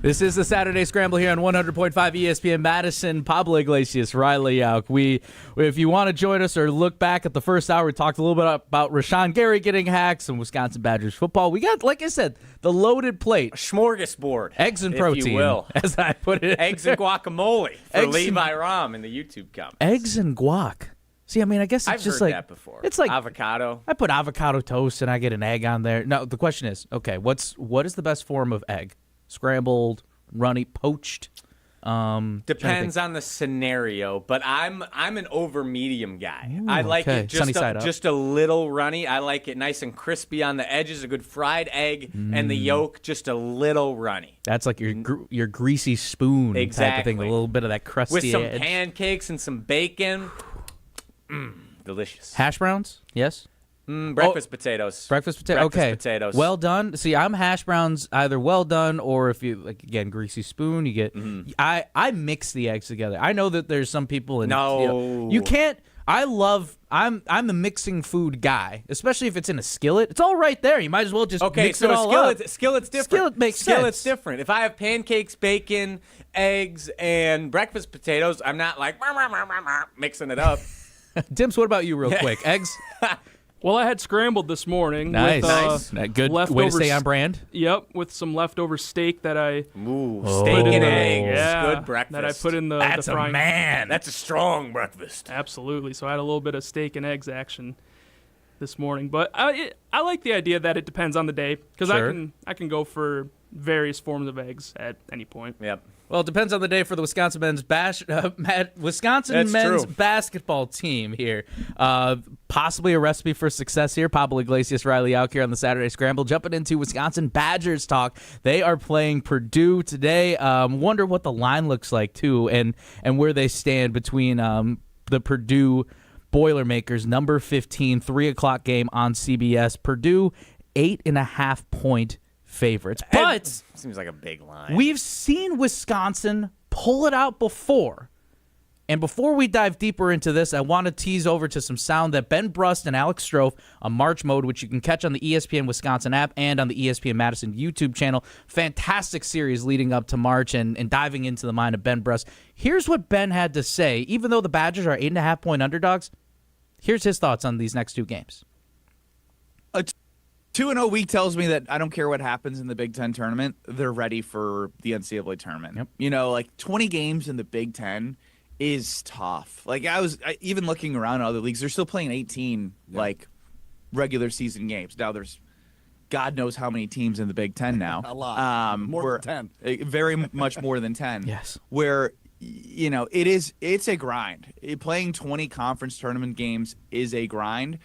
This is the Saturday Scramble here on 100.5 ESPN Madison. Pablo Iglesias, Riled Up. If you want to join us or look back at the first hour, we talked a little bit about Rashan Gary getting hacked, some Wisconsin Badgers football. We got, like I said, the loaded plate. A smorgasbord. Eggs and protein, if you will. as I put it. Eggs and guacamole for Levi Rom in the YouTube comments. Eggs and guac. See, I mean, I guess it's I've just heard like that before. It's like avocado. I put avocado toast and I get an egg on there. No, the question is, okay, what is the best form of egg? Scrambled, runny, poached. Depends on the scenario, but I'm an over medium guy. I like okay. it Sunny side up. just a little runny. I like it nice and crispy on the edges, a good fried egg, and the yolk just a little runny. That's like your greasy spoon type of thing, a little bit of that crusty with some edge. pancakes and some bacon. Delicious. Hash browns? Yes. Breakfast potatoes. Breakfast potatoes. Okay. Potatoes. Well done. See, I'm hash browns either well done or if you like again greasy spoon, you get. I mix the eggs together. I know that there's some people in. You can't. I'm the mixing food guy, especially if it's in a skillet. It's all right there. You might as well just mix it all up. Skillet's different. Skillet makes sense. Skillet's different. If I have pancakes, bacon, eggs, and breakfast potatoes, I'm not like mixing it up. Dims, what about you, real quick? Eggs. Well, I had scrambled this morning. Nice. With, good way to stay on brand. Yep, with some leftover steak that I steak and eggs. Yeah, good breakfast. That I put in the That's frying. a man. That's a strong breakfast. Absolutely. So I had a little bit of steak and eggs action this morning, but I like the idea that it depends on the day because I can go for various forms of eggs at any point. Yep. Well, it depends on the day for the Wisconsin men's basketball team here. Possibly a recipe for success here. Pablo Iglesias, Riley out here on the Saturday Scramble. Jumping into Wisconsin Badgers talk. They are playing Purdue today. Wonder what the line looks like, too, and where they stand between the Purdue Boilermakers, number 15, 3 o'clock game on CBS. Purdue, 8.5-point favorites. But seems like a big line. We've seen Wisconsin pull it out before. And before we dive deeper into this, I want to tease over to some sound that Ben Brust and Alex Strofe on March Mode, which you can catch on the ESPN Wisconsin app and on the ESPN Madison YouTube channel. Fantastic series leading up to March and diving into the mind of Ben Brust. Here's what Ben had to say. Even though the Badgers are 8.5-point underdogs, here's his thoughts on these next two games. 2-0 week tells me that I don't care what happens in the Big Ten tournament. They're ready for the NCAA tournament. Yep. You know, like 20 games in the Big Ten is tough. Like even looking around other leagues, they're still playing 18 like regular season games. Now there's God knows how many teams in the Big Ten now. A lot. More than 10. Very much more than 10. Yes. Where it's a grind. Playing 20 conference tournament games is a grind.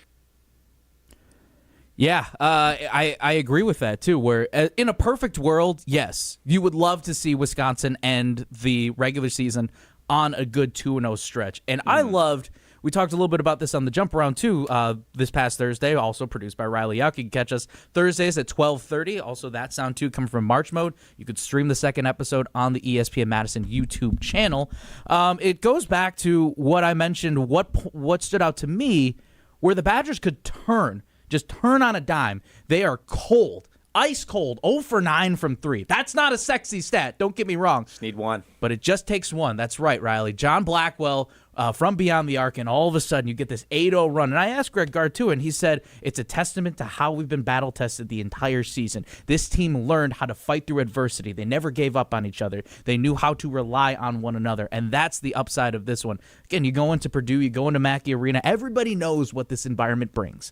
Yeah, I agree with that, too, where in a perfect world, yes, you would love to see Wisconsin end the regular season on a good 2-0 stretch. And I loved, we talked a little bit about this on the Jump Around, too, this past Thursday, also produced by Riley Jauch. You can catch us Thursdays at 12:30. Also, that sound, too, coming from March Mode. You could stream the second episode on the ESPN Madison YouTube channel. It goes back to what I mentioned, what stood out to me, where the Badgers could just turn on a dime. They are cold, ice cold, 0 for 9 from 3. That's not a sexy stat, don't get me wrong. Just need one. But it just takes one. That's right, Riley. John Blackwell from Beyond the Arc, and all of a sudden you get this 8-0 run. And I asked Greg Gard, too, and he said it's a testament to how we've been battle-tested the entire season. This team learned how to fight through adversity. They never gave up on each other. They knew how to rely on one another, and that's the upside of this one. Again, you go into Purdue, you go into Mackey Arena, everybody knows what this environment brings.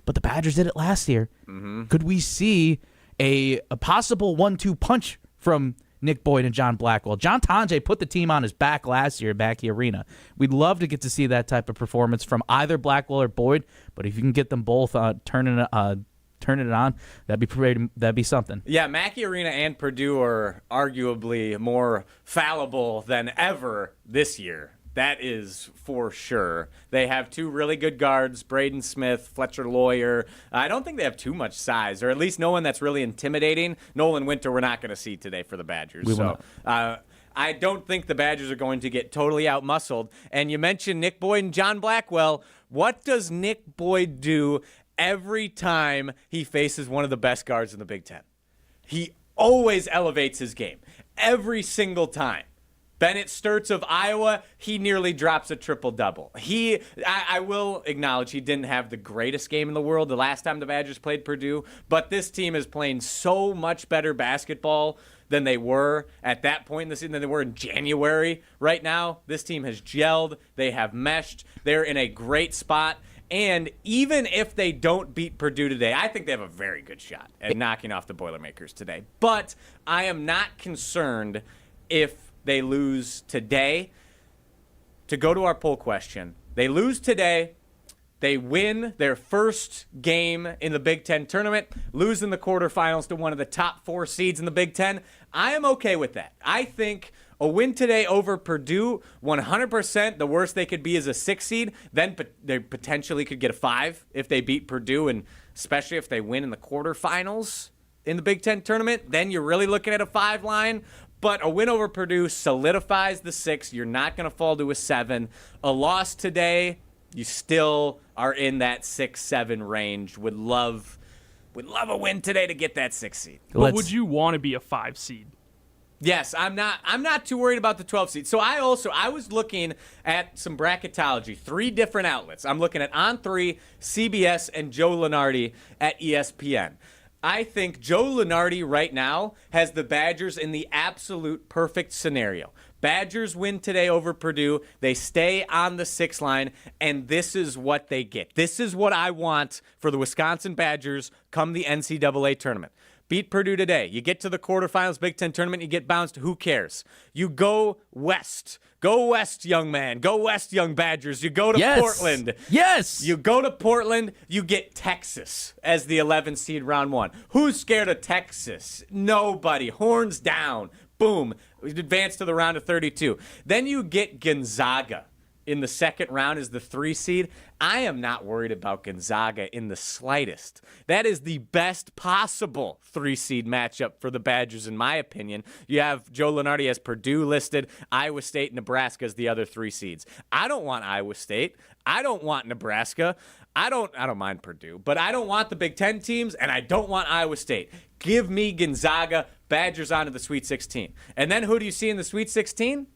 But the Badgers did it last year. Mm-hmm. Could we see a possible 1-2 punch from Nick Boyd and John Blackwell? John Tonje put the team on his back last year at Mackey Arena. We'd love to get to see that type of performance from either Blackwell or Boyd, but if you can get them both turning it on, that'd be something. Yeah, Mackey Arena and Purdue are arguably more fallible than ever this year. That is for sure. They have two really good guards, Braden Smith, Fletcher Lawyer. I don't think they have too much size, or at least no one that's really intimidating. Nolan Winter we're not going to see today for the Badgers. I don't think the Badgers are going to get totally out-muscled. And you mentioned Nick Boyd and John Blackwell. What does Nick Boyd do every time he faces one of the best guards in the Big Ten? He always elevates his game. Every single time. Bennett Sturtz of Iowa, he nearly drops a triple-double. I will acknowledge he didn't have the greatest game in the world the last time the Badgers played Purdue, but this team is playing so much better basketball than they were at that point in the season, than they were in January. Right now, this team has gelled. They have meshed. They're in a great spot. And even if they don't beat Purdue today, I think they have a very good shot at knocking off the Boilermakers today. But I am not concerned if they lose today, to go to our poll question, they lose today, they win their first game in the Big Ten tournament, lose in the quarterfinals to one of the top 4 seeds in the Big Ten, I am okay with that. I think a win today over Purdue, 100%. The worst they could be is a 6 seed. Then they potentially could get a 5 if they beat Purdue, and especially if they win in the quarterfinals in the Big Ten tournament. Then you're really looking at a 5 line. But a win over Purdue solidifies the 6. You're not going to fall to a 7. A loss today, you still are in that 6-7 range. Would love a win today to get that 6 seed. But would you want to be a 5 seed? Yes, I'm not too worried about the 12 seed. So I was looking at some bracketology, 3 different outlets. I'm looking at On3, CBS, and Joe Lunardi at ESPN. I think Joe Lunardi right now has the Badgers in the absolute perfect scenario. Badgers win today over Purdue. They stay on the 6 line, and this is what they get. This is what I want for the Wisconsin Badgers come the NCAA tournament. Beat Purdue today. You get to the quarterfinals, Big Ten tournament, you get bounced. Who cares? You go west. Go west, young man. Go west, young Badgers. You go to Portland. Yes. You go to Portland. You get Texas as the 11th seed round 1. Who's scared of Texas? Nobody. Horns down. Boom. Advance to the round of 32. Then you get Gonzaga in the second round as the 3 seed. I am not worried about Gonzaga in the slightest. That is the best possible 3 seed matchup for the Badgers, in my opinion. You have Joe Lunardi as Purdue listed, Iowa State, Nebraska as the other 3 seeds. I don't want Iowa State. I don't want Nebraska. I don't mind Purdue, but I don't want the Big Ten teams, and I don't want Iowa State. Give me Gonzaga, Badgers on to the Sweet 16. And then who do you see in the Sweet 16?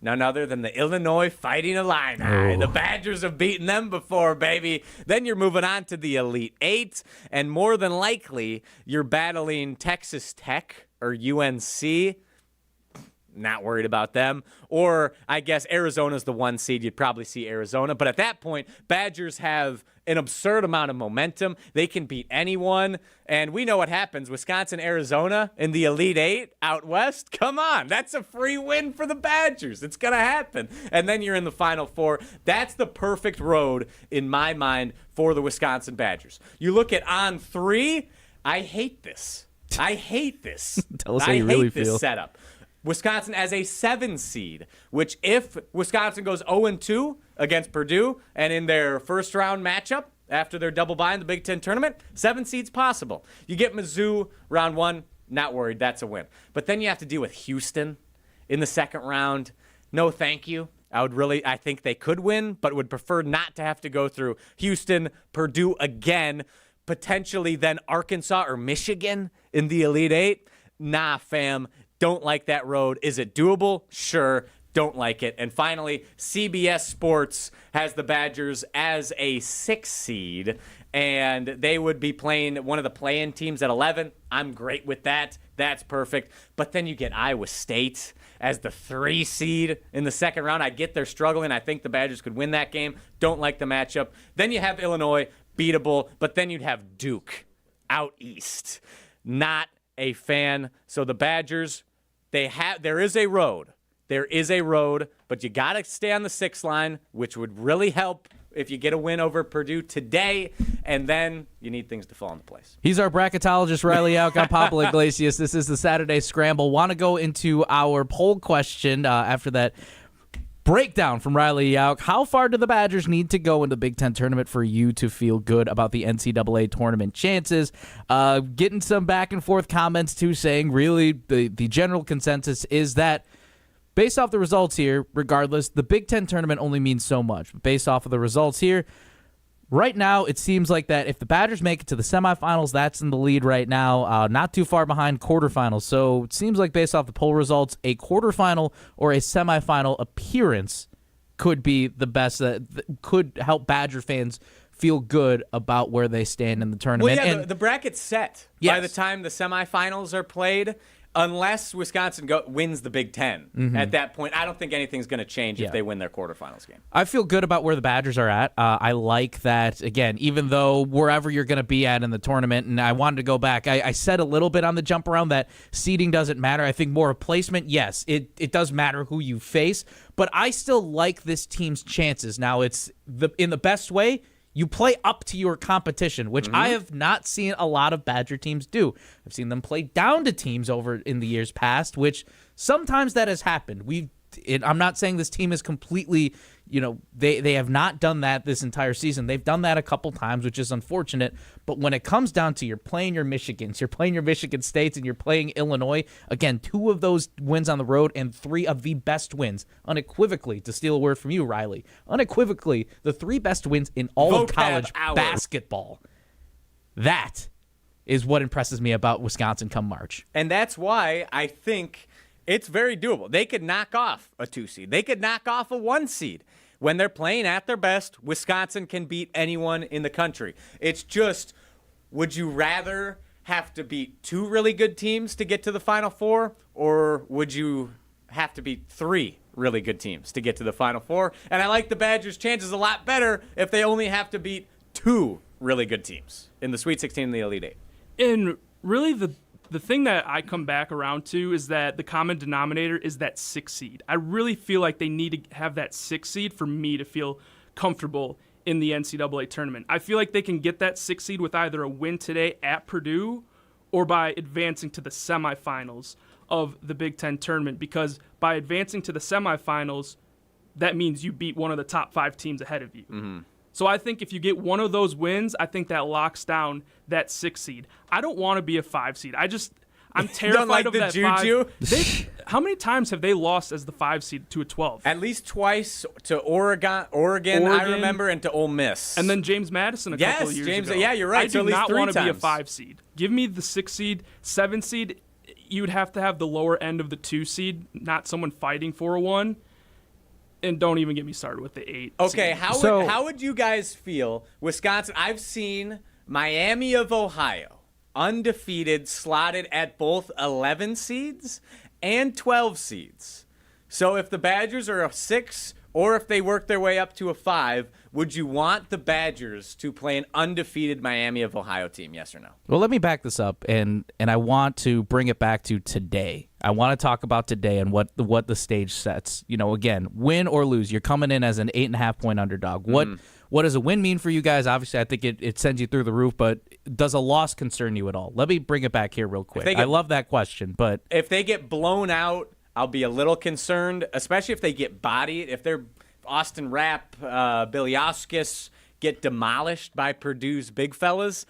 None other than the Illinois Fighting Illini. Oh. The Badgers have beaten them before, baby. Then you're moving on to the Elite 8, and more than likely, you're battling Texas Tech or UNC. Not worried about them. Or I guess Arizona's the 1 seed. You'd probably see Arizona. But at that point, Badgers have an absurd amount of momentum. They can beat anyone. And we know what happens. Wisconsin, Arizona in the Elite 8 out west. Come on. That's a free win for the Badgers. It's going to happen. And then you're in the Final 4. That's the perfect road, in my mind, for the Wisconsin Badgers. You look at On3. I hate this. I hate this. Tell us how you really feel. I hate this setup. Wisconsin as a 7 seed, which if Wisconsin goes 0-2 against Purdue and in their first round matchup after their double bye in the Big Ten tournament, 7 seeds possible. You get Mizzou round 1, not worried, that's a win. But then you have to deal with Houston in the second round. No, thank you. I think they could win, but would prefer not to have to go through Houston, Purdue again, potentially then Arkansas or Michigan in the Elite 8. Nah, fam. Don't like that road. Is it doable? Sure. Don't like it. And finally, CBS Sports has the Badgers as a 6 seed, and they would be playing one of the play-in teams at 11. I'm great with that. That's perfect. But then you get Iowa State as the 3 seed in the second round. I get they're struggling. I think the Badgers could win that game. Don't like the matchup. Then you have Illinois, beatable, but then you'd have Duke out east. Not a fan. So the Badgers, there is a road. There is a road, but you got to stay on the 6 line, which would really help if you get a win over Purdue today, and then you need things to fall into place. He's our bracketologist, Riley Jauch. I'm Pablo Iglesias. This is the Saturday Scramble. Want to go into our poll question after that breakdown from Riley Jauch. How far do the Badgers need to go in the Big Ten tournament for you to feel good about the NCAA tournament chances? Getting some back and forth comments too, saying really the general consensus is that based off the results here, regardless, the Big Ten tournament only means so much. But based off of the results here, right now it seems like that if the Badgers make it to the semifinals, that's in the lead right now, not too far behind quarterfinals. So it seems like based off the poll results, a quarterfinal or a semifinal appearance could be the best that could help Badger fans feel good about where they stand in the tournament. Well, yeah, the bracket's set by the time the semifinals are played. unless Wisconsin wins the Big Ten. Mm-hmm. At that point, I don't think anything's going to change if they win their quarterfinals game. I feel good about where the Badgers are at. I like that, again, even though wherever you're going to be at in the tournament, and I wanted to go back, I said a little bit on the jump around that seeding doesn't matter. I think more of placement, yes, it does matter who you face, but I still like this team's chances. Now, it's in the best way. You play up to your competition, which I have not seen a lot of Badger teams do. I've seen them play down to teams over in the years past, which sometimes that has happened. I'm not saying this team is completely, they have not done that this entire season. They've done that a couple times, which is unfortunate. But when it comes down to you're playing your Michigans, you're playing your Michigan States, and you're playing Illinois, again, 2 of those wins on the road and 3 of the best wins, unequivocally, to steal a word from you, Riley, unequivocally, the 3 best wins in all of college basketball. That is what impresses me about Wisconsin come March. And that's why I think it's very doable. They could knock off a 2 seed. They could knock off a 1 seed. When they're playing at their best, Wisconsin can beat anyone in the country. It's just, would you rather have to beat 2 really good teams to get to the Final Four, or would you have to beat 3 really good teams to get to the Final Four? And I like the Badgers' chances a lot better if they only have to beat 2 really good teams in the Sweet 16 and the Elite 8. And really the thing that I come back around to is that the common denominator is that 6 seed. I really feel like they need to have that 6 seed for me to feel comfortable in the NCAA tournament. I feel like they can get that 6 seed with either a win today at Purdue or by advancing to the semifinals of the Big Ten tournament, because by advancing to the semifinals, that means you beat one of the top 5 teams ahead of you. Mm-hmm. So I think if you get one of those wins, I think that locks down that 6 seed. I don't want to be a 5 seed. I'm terrified of that juju? 5. How many times have they lost as the 5 seed to a 12? At least twice to Oregon, I remember, and to Ole Miss. And then James Madison a couple of years ago. Yeah, you're right. I do at least not 3 want to be a times. 5 seed. Give me the 6 seed, 7 seed. You would have to have the lower end of the 2 seed, not someone fighting for a 1. And don't even get me started with the 8. Okay, how would you guys feel? Wisconsin, I've seen Miami of Ohio, undefeated, slotted at both 11 seeds and 12 seeds. So if the Badgers are a 6 or if they work their way up to a 5, would you want the Badgers to play an undefeated Miami of Ohio team, yes or no? Well, let me back this up, and I want to bring it back to today. I want to talk about today and what the stage sets. Again, win or lose, you're coming in as an 8.5-point underdog. What does a win mean for you guys? Obviously, I think it sends you through the roof, but does a loss concern you at all? Let me bring it back here real quick. I love that question, but if they get blown out, I'll be a little concerned, especially if they get bodied. If they're Austin Rapp, Iglesias get demolished by Purdue's big fellas,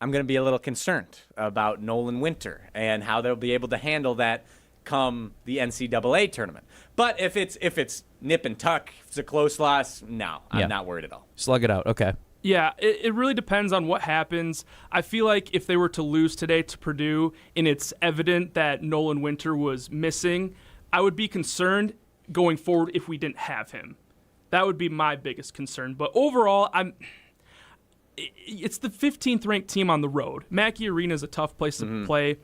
I'm going to be a little concerned about Nolan Winter and how they'll be able to handle that come the NCAA tournament. But if it's nip and tuck, if it's a close loss, no, I'm not worried at all. Slug it out. Okay. Yeah, it really depends on what happens. I feel like if they were to lose today to Purdue and it's evident that Nolan Winter was missing, I would be concerned going forward if we didn't have him. That would be my biggest concern. But overall, it's the 15th ranked team on the road. Mackey Arena is a tough place to play.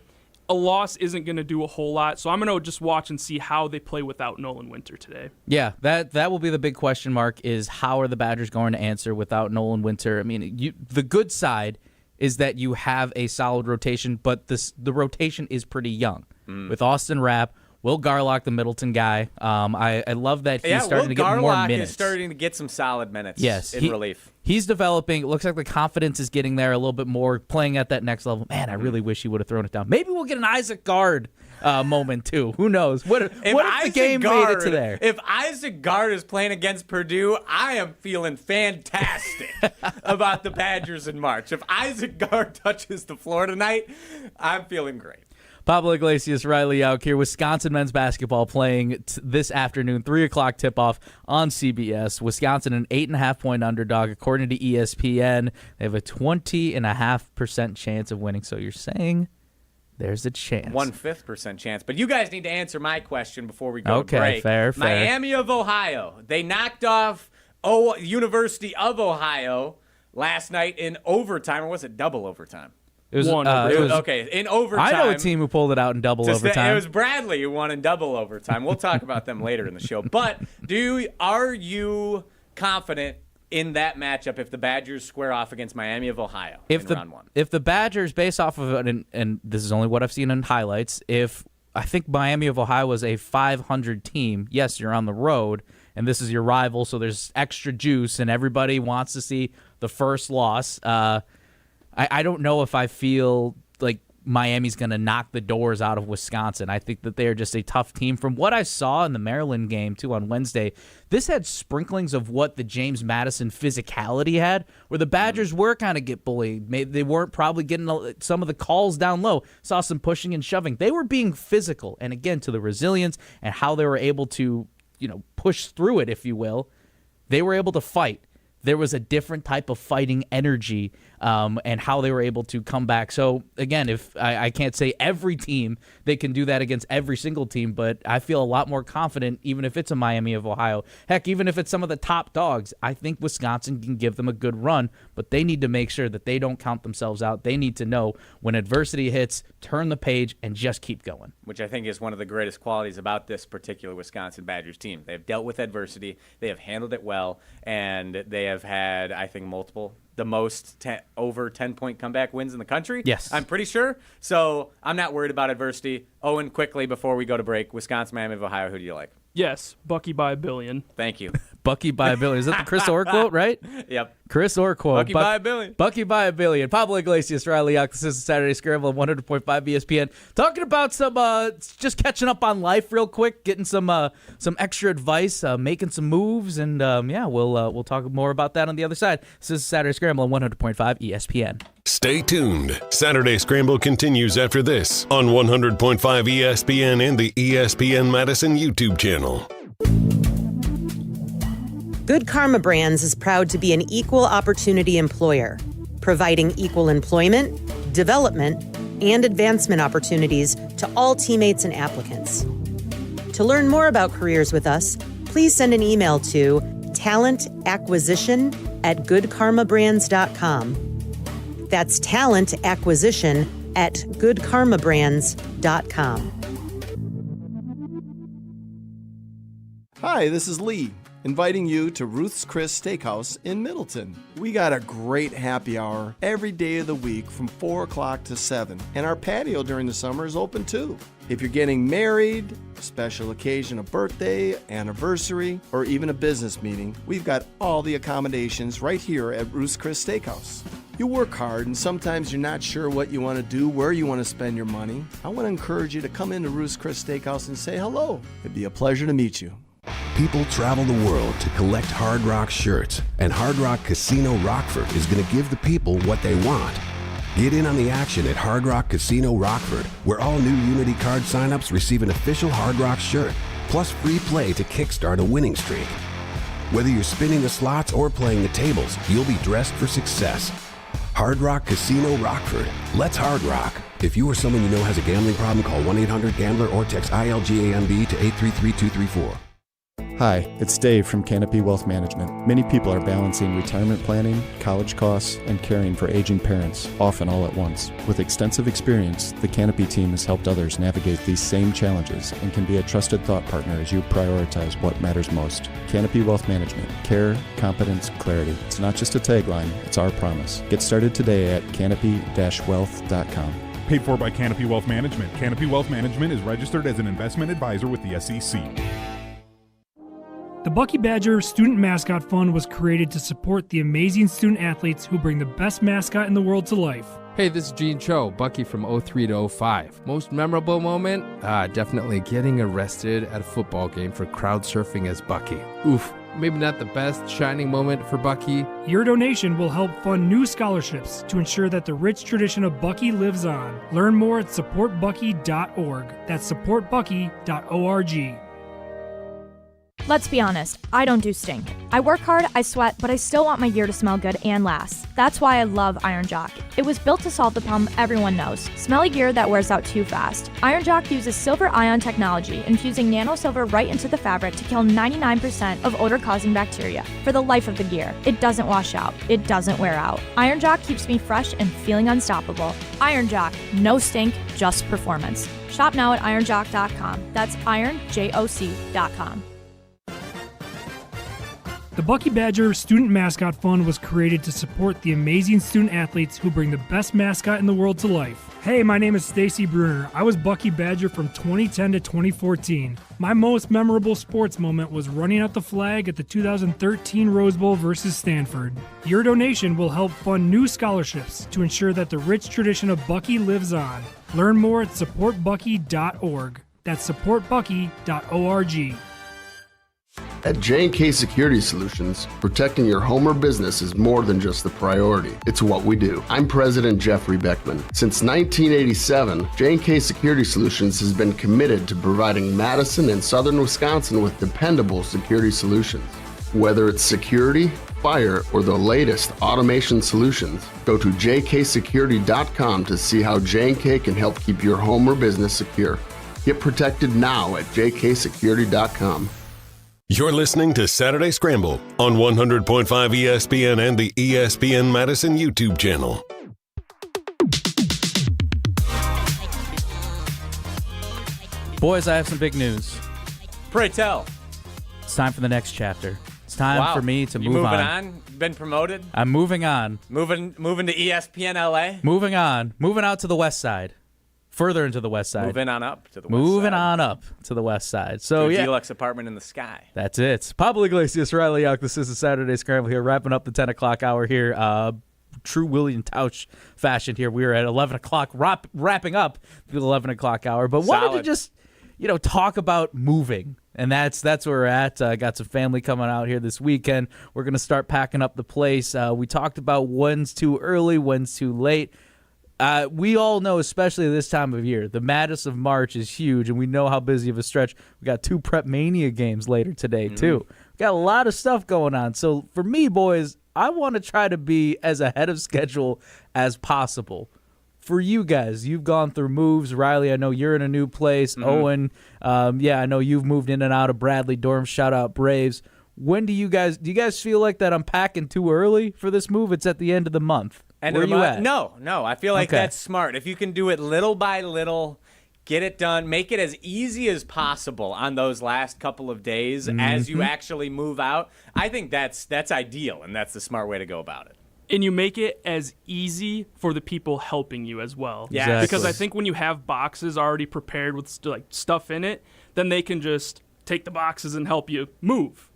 A loss isn't going to do a whole lot, so I'm going to just watch and see how they play without Nolan Winter today. Yeah, that will be the big question mark, is how are the Badgers going to answer without Nolan Winter? I mean, the good side is that you have a solid rotation, but the rotation is pretty young. With Austin Rapp, Will Garlock, the Middleton guy, I love that he's starting to get more minutes. Will Garlock is starting to get some solid minutes in relief. He's developing. It looks like the confidence is getting there a little bit more, playing at that next level. Man, I really wish he would have thrown it down. Maybe we'll get an Isaac Gard moment, too. Who knows? What if the game made it to there? If Isaac Gard is playing against Purdue, I am feeling fantastic about the Badgers in March. If Isaac Gard touches the floor tonight, I'm feeling great. Pablo Iglesias, Riley Jauch here. Wisconsin men's basketball playing this afternoon, 3 o'clock tip-off on CBS. Wisconsin an 8.5-point underdog. According to ESPN, they have a 20.5% chance of winning. So you're saying there's a chance. 1/5% chance. But you guys need to answer my question before we go to break. Okay, fair. Miami of Ohio. They knocked off University of Ohio last night in overtime. Or was it double overtime? It was Won okay, in overtime. I know a team who pulled it out in double overtime. It was Bradley who won in double overtime. We'll talk about them later in the show. But are you confident in that matchup if the Badgers square off against Miami of Ohio in round one? If the Badgers, based off of it, and this is only what I've seen in highlights, if I think Miami of Ohio was a 500 team, yes, you're on the road, and this is your rival, so there's extra juice, and everybody wants to see the first loss. I don't know if I feel like Miami's going to knock the doors out of Wisconsin. I think that they are just a tough team. From what I saw in the Maryland game, too, on Wednesday, this had sprinklings of what the James Madison physicality had, where the Badgers were kind of get bullied. Maybe they weren't probably getting some of the calls down low. Saw some pushing and shoving. They were being physical. And again, to the resilience and how they were able to, push through it, if you will, they were able to fight. There was a different type of fighting energy and how they were able to come back. So, again, if I can't say every team, they can do that against every single team, but I feel a lot more confident even if it's a Miami of Ohio. Heck, even if it's some of the top dogs, I think Wisconsin can give them a good run, but they need to make sure that they don't count themselves out. They need to know when adversity hits, turn the page, and just keep going. Which I think is one of the greatest qualities about this particular Wisconsin Badgers team. They've dealt with adversity, they have handled it well, and they have had, I think, the most over 10-point comeback wins in the country. Yes. I'm pretty sure. So I'm not worried about adversity. Owen, quickly before we go to break, Wisconsin, Miami of Ohio, who do you like? Yes, Bucky by a billion. Thank you. Bucky by a billion. Is that the Chris Orr quote, right? Yep. Chris Orr quote. Bucky by a billion. Bucky by a billion. Pablo Iglesias, Riled Up. This is the Saturday Scramble on 100.5 ESPN. Talking about some, just catching up on life real quick, getting some extra advice, making some moves, and we'll talk more about that on the other side. This is the Saturday Scramble on 100.5 ESPN. Stay tuned. Saturday Scramble continues after this on 100.5 ESPN and the ESPN Madison YouTube channel. Good Karma Brands is proud to be an equal opportunity employer, providing equal employment, development, and advancement opportunities to all teammates and applicants. To learn more about careers with us, please send an email to talentacquisition@goodkarmabrands.com. That's talentacquisition@goodkarmabrands.com. Hi, this is Lee, inviting you to Ruth's Chris Steakhouse in Middleton. We got a great happy hour every day of the week from 4 o'clock to 7, and our patio during the summer is open too. If you're getting married, a special occasion, a birthday, anniversary, or even a business meeting, we've got all the accommodations right here at Ruth's Chris Steakhouse. You work hard and sometimes you're not sure what you want to do, where you want to spend your money. I want to encourage you to come into Ruth's Chris Steakhouse and say hello. It'd be a pleasure to meet you. People travel the world to collect Hard Rock shirts, and Hard Rock Casino Rockford is going to give the people what they want. Get in on the action at Hard Rock Casino Rockford, where all new Unity card signups receive an official Hard Rock shirt, plus free play to kickstart a winning streak. Whether you're spinning the slots or playing the tables, you'll be dressed for success. Hard Rock Casino Rockford. Let's Hard Rock. If you or someone you know has a gambling problem, call 1-800-GAMBLER or text ILGAMB to 833-234. Hi, it's Dave from Canopy Wealth Management. Many people are balancing retirement planning, college costs, and caring for aging parents, often all at once. With extensive experience, the Canopy team has helped others navigate these same challenges and can be a trusted thought partner as you prioritize what matters most. Canopy Wealth Management. Care, competence, clarity. It's not just a tagline, it's our promise. Get started today at canopy-wealth.com. Paid for by Canopy Wealth Management. Canopy Wealth Management is registered as an investment advisor with the SEC. The Bucky Badger Student Mascot Fund was created to support the amazing student athletes who bring the best mascot in the world to life. Hey, this is Gene Cho, Bucky from 03 to 05. Most memorable moment? Definitely getting arrested at a football game for crowd surfing as Bucky. Oof, maybe not the best shining moment for Bucky. Your donation will help fund new scholarships to ensure that the rich tradition of Bucky lives on. Learn more at supportbucky.org. That's supportbucky.org. Let's be honest, I don't do stink. I work hard, I sweat, but I still want my gear to smell good and last. That's why I love Iron Jauch. It was built to solve the problem everyone knows, smelly gear that wears out too fast. Iron Jauch uses silver ion technology, infusing nano silver right into the fabric to kill 99% of odor-causing bacteria. For the life of the gear, it doesn't wash out, it doesn't wear out. Iron Jauch keeps me fresh and feeling unstoppable. Iron Jauch, no stink, just performance. Shop now at ironjock.com. That's ironjoc.com. The Bucky Badger Student Mascot Fund was created to support the amazing student athletes who bring the best mascot in the world to life. Hey, my name is Stacy Bruner. I was Bucky Badger from 2010 to 2014. My most memorable sports moment was running out the flag at the 2013 Rose Bowl versus Stanford. Your donation will help fund new scholarships to ensure that the rich tradition of Bucky lives on. Learn more at supportbucky.org. That's supportbucky.org. At J&K Security Solutions, protecting your home or business is more than just the priority. It's what we do. I'm President Jeffrey Beckman. Since 1987, J&K Security Solutions has been committed to providing Madison and Southern Wisconsin with dependable security solutions. Whether it's security, fire, or the latest automation solutions, go to jksecurity.com to see how J&K can help keep your home or business secure. Get protected now at jksecurity.com. You're listening to Saturday Scramble on 100.5 ESPN and the ESPN Madison YouTube channel. Boys, I have some big news. Pray tell. It's time for the next chapter. It's time for me to move on. You moving on? Been promoted? I'm moving on. Moving to ESPN LA? Moving on. Moving out to the west side. Further into the west side. Moving on up to the west side. Moving on up to the west side. So, to a yeah. deluxe apartment in the sky. That's it. Pablo Iglesias, Riled Up. This is the Saturday Scramble here, wrapping up the 10 o'clock hour here. True William Jauch fashion here. We are at 11 o'clock, wrapping up the 11 o'clock hour. But wanted to just, talk about moving. And that's where we're at. Got some family coming out here this weekend. We're going to start packing up the place. We talked about when's too early, when's too late. We all know, especially this time of year, the madness of March is huge, and we know how busy of a stretch. We got 2 Prep Mania games later today, too. We got a lot of stuff going on. So for me, boys, I want to try to be as ahead of schedule as possible. For you guys, you've gone through moves. Riley, I know you're in a new place. Owen, I know you've moved in and out of Bradley dorm. Shout out Braves. When do you guys feel like that I'm packing too early for this move? It's at the end of the month. And where are you at? No. I feel like that's smart. If you can do it little by little, get it done, make it as easy as possible on those last couple of days as you actually move out. I think that's ideal, and that's the smart way to go about it. And you make it as easy for the people helping you as well. Yeah, exactly. Because I think when you have boxes already prepared with stuff in it, then they can just take the boxes and help you move.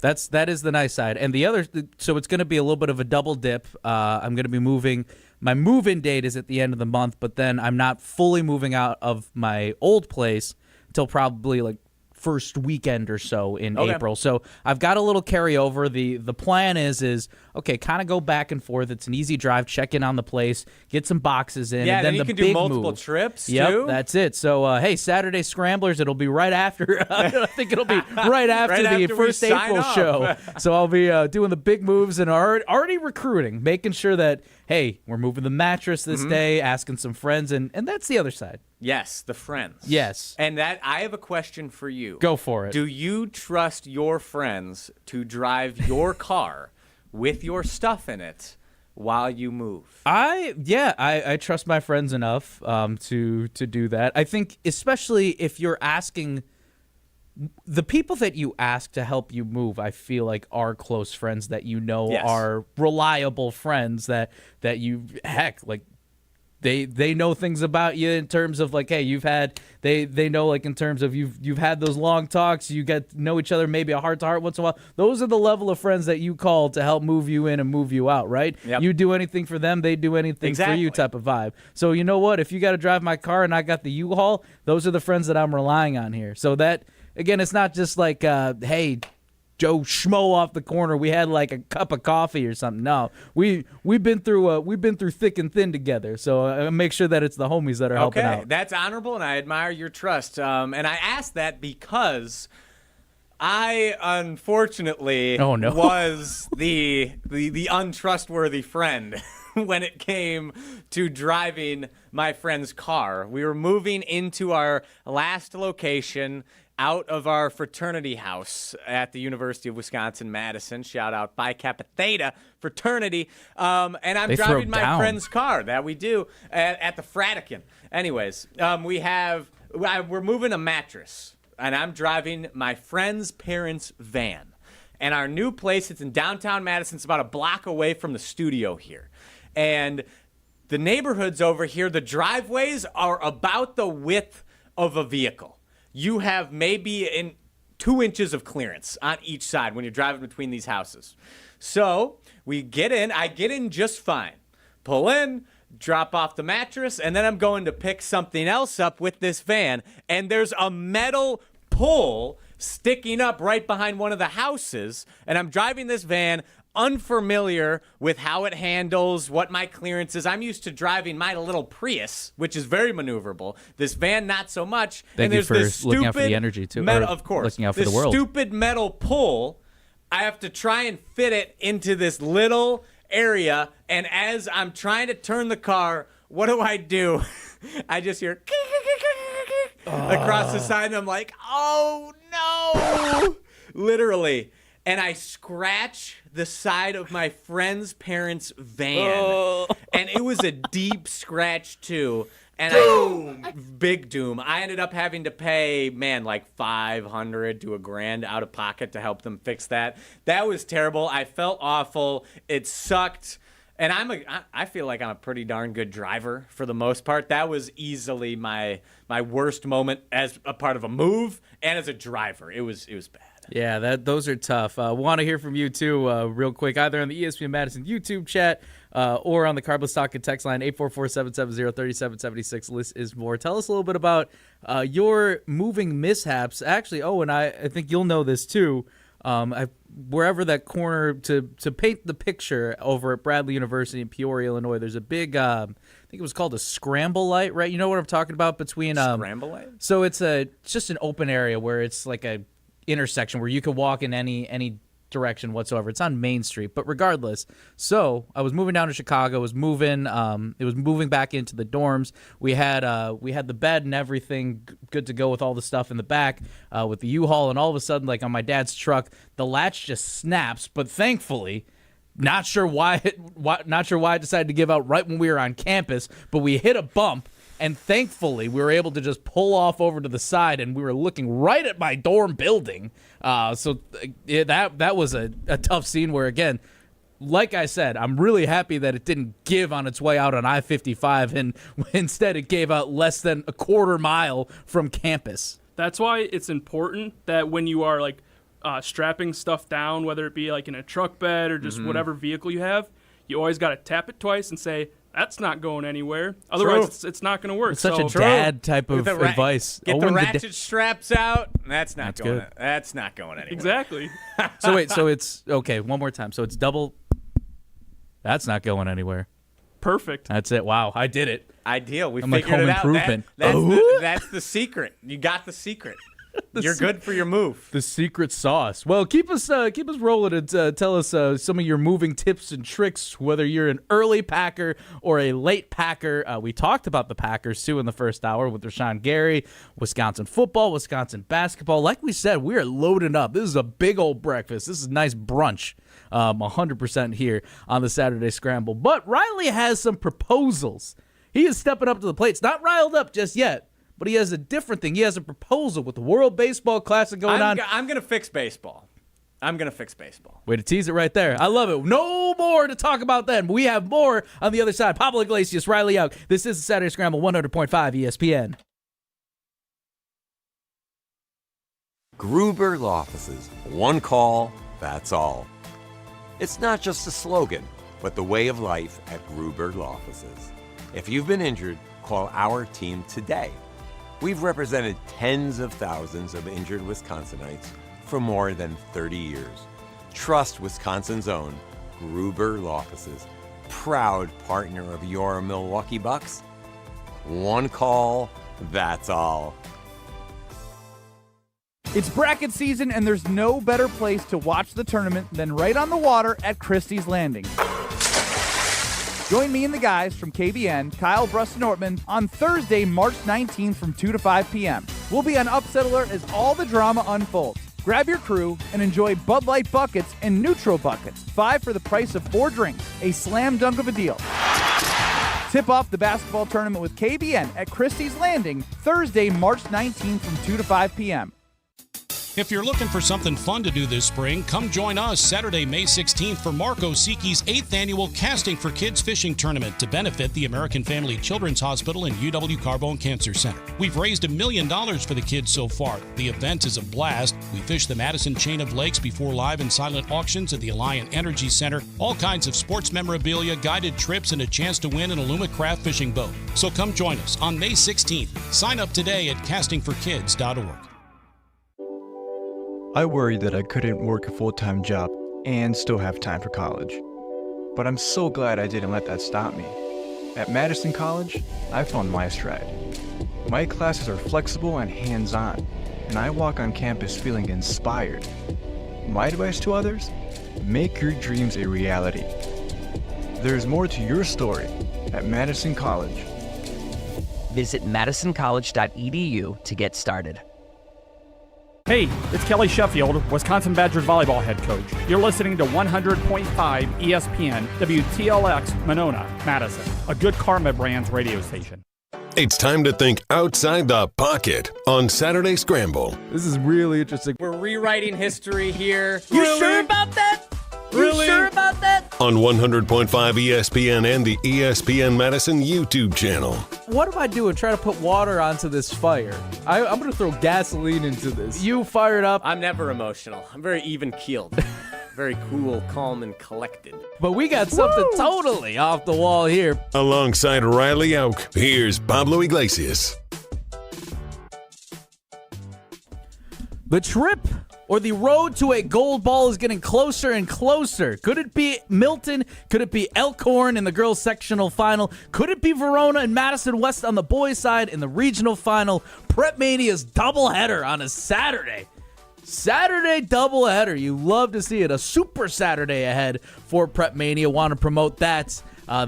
That is the nice side. And the other, so it's going to be a little bit of a double dip. I'm going to be moving. My move-in date is at the end of the month, but then I'm not fully moving out of my old place until probably like first weekend or so in April. So I've got a little carryover. The plan is okay, kind of go back and forth. It's an easy drive, check in on the place, get some boxes in, and then you the can big do multiple move. trips Yep, too. that's it. So hey, Saturday Scramblers, it'll be right after I think it'll be right after the first April show. So I'll be doing the big moves and already recruiting, making sure that hey, we're moving the mattress this day, asking some friends, and that's the other side. Yes, the friends. Yes. And that I have a question for you. Go for it. Do you trust your friends to drive your car with your stuff in it while you move? I trust my friends enough to do that. I think especially if you're asking the people that you ask to help you move, I feel like are close friends that are reliable friends that you They know things about you in terms of like, hey, they know like in terms of you've had those long talks, you get to know each other, maybe a heart to heart once in a while. Those are the level of friends that you call to help move you in and move you out, right? Yep. You do anything for them, they do anything for you type of vibe. So you know what? If you got to drive my car and I got the U-Haul, those are the friends that I'm relying on here. So that, again, it's not just like, hey, Joe Schmo off the corner, we had like a cup of coffee or something. No, we've been through thick and thin together. So I make sure that it's the homies that are helping out. That's honorable, and I admire your trust. And I ask that because I unfortunately no. was the untrustworthy friend when it came to driving my friend's car. We were moving into our last location out of our fraternity house at the University of Wisconsin-Madison. Shout out Phi Kappa Theta fraternity. And I'm They driving throw my down. friend's car. That we do at the Fratican. Anyways, we're moving a mattress, and I'm driving my friend's parents' van. And our new place, it's in downtown Madison. It's about a block away from the studio here. And the neighborhoods over here, the driveways are about the width of a vehicle. You have maybe 2 inches of clearance on each side when you're driving between these houses. So we get in. I get in just fine. Pull in, drop off the mattress, and then I'm going to pick something else up with this van. And there's a metal pole sticking up right behind one of the houses. And I'm driving this van unfamiliar with how it handles, what my clearance is. I'm used to driving my little Prius, which is very maneuverable. This van, not so much. Thank and you there's for this looking stupid out for the energy, too. Metal, or of course. looking out for this the world. Stupid metal pole. I have to try and fit it into this little area. And as I'm trying to turn the car, what do? I just hear across the side, and I'm like, oh no! Literally. And I scratch the side of my friend's parents' van. And it was a deep scratch, too. And big doom. I ended up having to pay, like $500 to $1,000 out of pocket to help them fix that. That was terrible. I felt awful. It sucked. And I feel like I'm a pretty darn good driver for the most part. That was easily my worst moment as a part of a move and as a driver. It was bad. Yeah, those are tough. Want to hear from you, too, real quick, either on the ESPN Madison YouTube chat or on the Carbless Talk and text line, 844-770-3776. List is more. Tell us a little bit about your moving mishaps. Actually, and I think you'll know this, too. Wherever that corner, to paint the picture over at Bradley University in Peoria, Illinois, there's a big, I think it was called a scramble light, right? You know what I'm talking about? Between Scramble light? So it's just an open area where it's like a intersection where you could walk in any direction whatsoever. It's on Main Street, but regardless. So I was moving down to Chicago. It was moving back into the dorms. We had the bed and everything good to go with all the stuff in the back with the U-Haul, and all of a sudden, like on my dad's truck, the latch just snaps. But thankfully, not sure why I decided to give out right when we were on campus, but we hit a bump. And thankfully, we were able to just pull off over to the side, and we were looking right at my dorm building. So that was a tough scene where, again, like I said, I'm really happy that it didn't give on its way out on I-55, and instead it gave out less than a quarter mile from campus. That's why it's important that when you are strapping stuff down, whether it be like in a truck bed or just whatever vehicle you have, you always got to tap it twice and say, that's not going anywhere. Otherwise, it's not going to work. It's such a dad type of advice. Get the ratchet straps out. That's not going anywhere. Exactly. So it's okay. One more time. So it's double. That's not going anywhere. Perfect. That's it. Wow, I did it. Ideal. We I'm figured like it Home out. Improvement. That's the secret. You got the secret. You're good for your move. The secret sauce. Well, keep us rolling and tell us some of your moving tips and tricks, whether you're an early packer or a late packer. We talked about the Packers, too, in the first hour with Rashan Gary, Wisconsin football, Wisconsin basketball. Like we said, we are loading up. This is a big old breakfast. This is a nice brunch, 100% here on the Saturday Scramble. But Riley has some proposals. He is stepping up to the plate. It's not riled up just yet. But he has a different thing. He has a proposal with the World Baseball Classic going on. I'm going to fix baseball. Way to tease it right there. I love it. No more to talk about then. We have more on the other side. Pablo Iglesias, Riley Jauch. This is the Saturday Scramble, 100.5 ESPN. Gruber Law Offices. One call, that's all. It's not just a slogan, but the way of life at Gruber Law Offices. If you've been injured, call our team today. We've represented tens of thousands of injured Wisconsinites for more than 30 years. Trust Wisconsin's own Gruber Law Offices, proud partner of your Milwaukee Bucks. One call, that's all. It's bracket season, and there's no better place to watch the tournament than right on the water at Christie's Landing. Join me and the guys from KBN, Kyle, Brust, and Ortman, on Thursday, March 19th from 2 to 5 p.m. We'll be on upset alert as all the drama unfolds. Grab your crew and enjoy Bud Light buckets and Neutral buckets, 5 for the price of 4 drinks. A slam dunk of a deal. Tip off the basketball tournament with KBN at Christie's Landing, Thursday, March 19th from 2 to 5 p.m. If you're looking for something fun to do this spring, come join us Saturday, May 16th for Marco Siki's 8th annual Casting for Kids Fishing Tournament to benefit the American Family Children's Hospital and UW Carbone Cancer Center. We've raised $1 million for the kids so far. The event is a blast. We fish the Madison Chain of Lakes before live and silent auctions at the Alliant Energy Center. All kinds of sports memorabilia, guided trips, and a chance to win an Alumacraft fishing boat. So come join us on May 16th. Sign up today at castingforkids.org. I worried that I couldn't work a full-time job and still have time for college. But I'm so glad I didn't let that stop me. At Madison College, I found my stride. My classes are flexible and hands-on, and I walk on campus feeling inspired. My advice to others? Make your dreams a reality. There's more to your story at Madison College. Visit madisoncollege.edu to get started. Hey, it's Kelly Sheffield, Wisconsin Badgers volleyball head coach. You're listening to 100.5 ESPN, WTLX, Monona, Madison, a good Karma Brands radio station. It's time to think outside the pocket on Saturday Scramble. This is really interesting. We're rewriting history here. You sure about that? Really? You sure about that? On 100.5 ESPN and the ESPN Madison YouTube channel. What am I doing? Trying to put water onto this fire. I'm going to throw gasoline into this. You fired up. I'm never emotional. I'm very even-keeled. Very cool, calm, and collected. But we got something totally off the wall here. Alongside Riley Jauch, here's Pablo Iglesias. The trip or the road to a gold ball is getting closer and closer. Could it be Milton? Could it be Elkhorn in the girls' sectional final? Could it be Verona and Madison West on the boys' side in the regional final? Prep Mania's doubleheader on a Saturday. Saturday doubleheader. You love to see it. A super Saturday ahead for Prep Mania. Want to promote that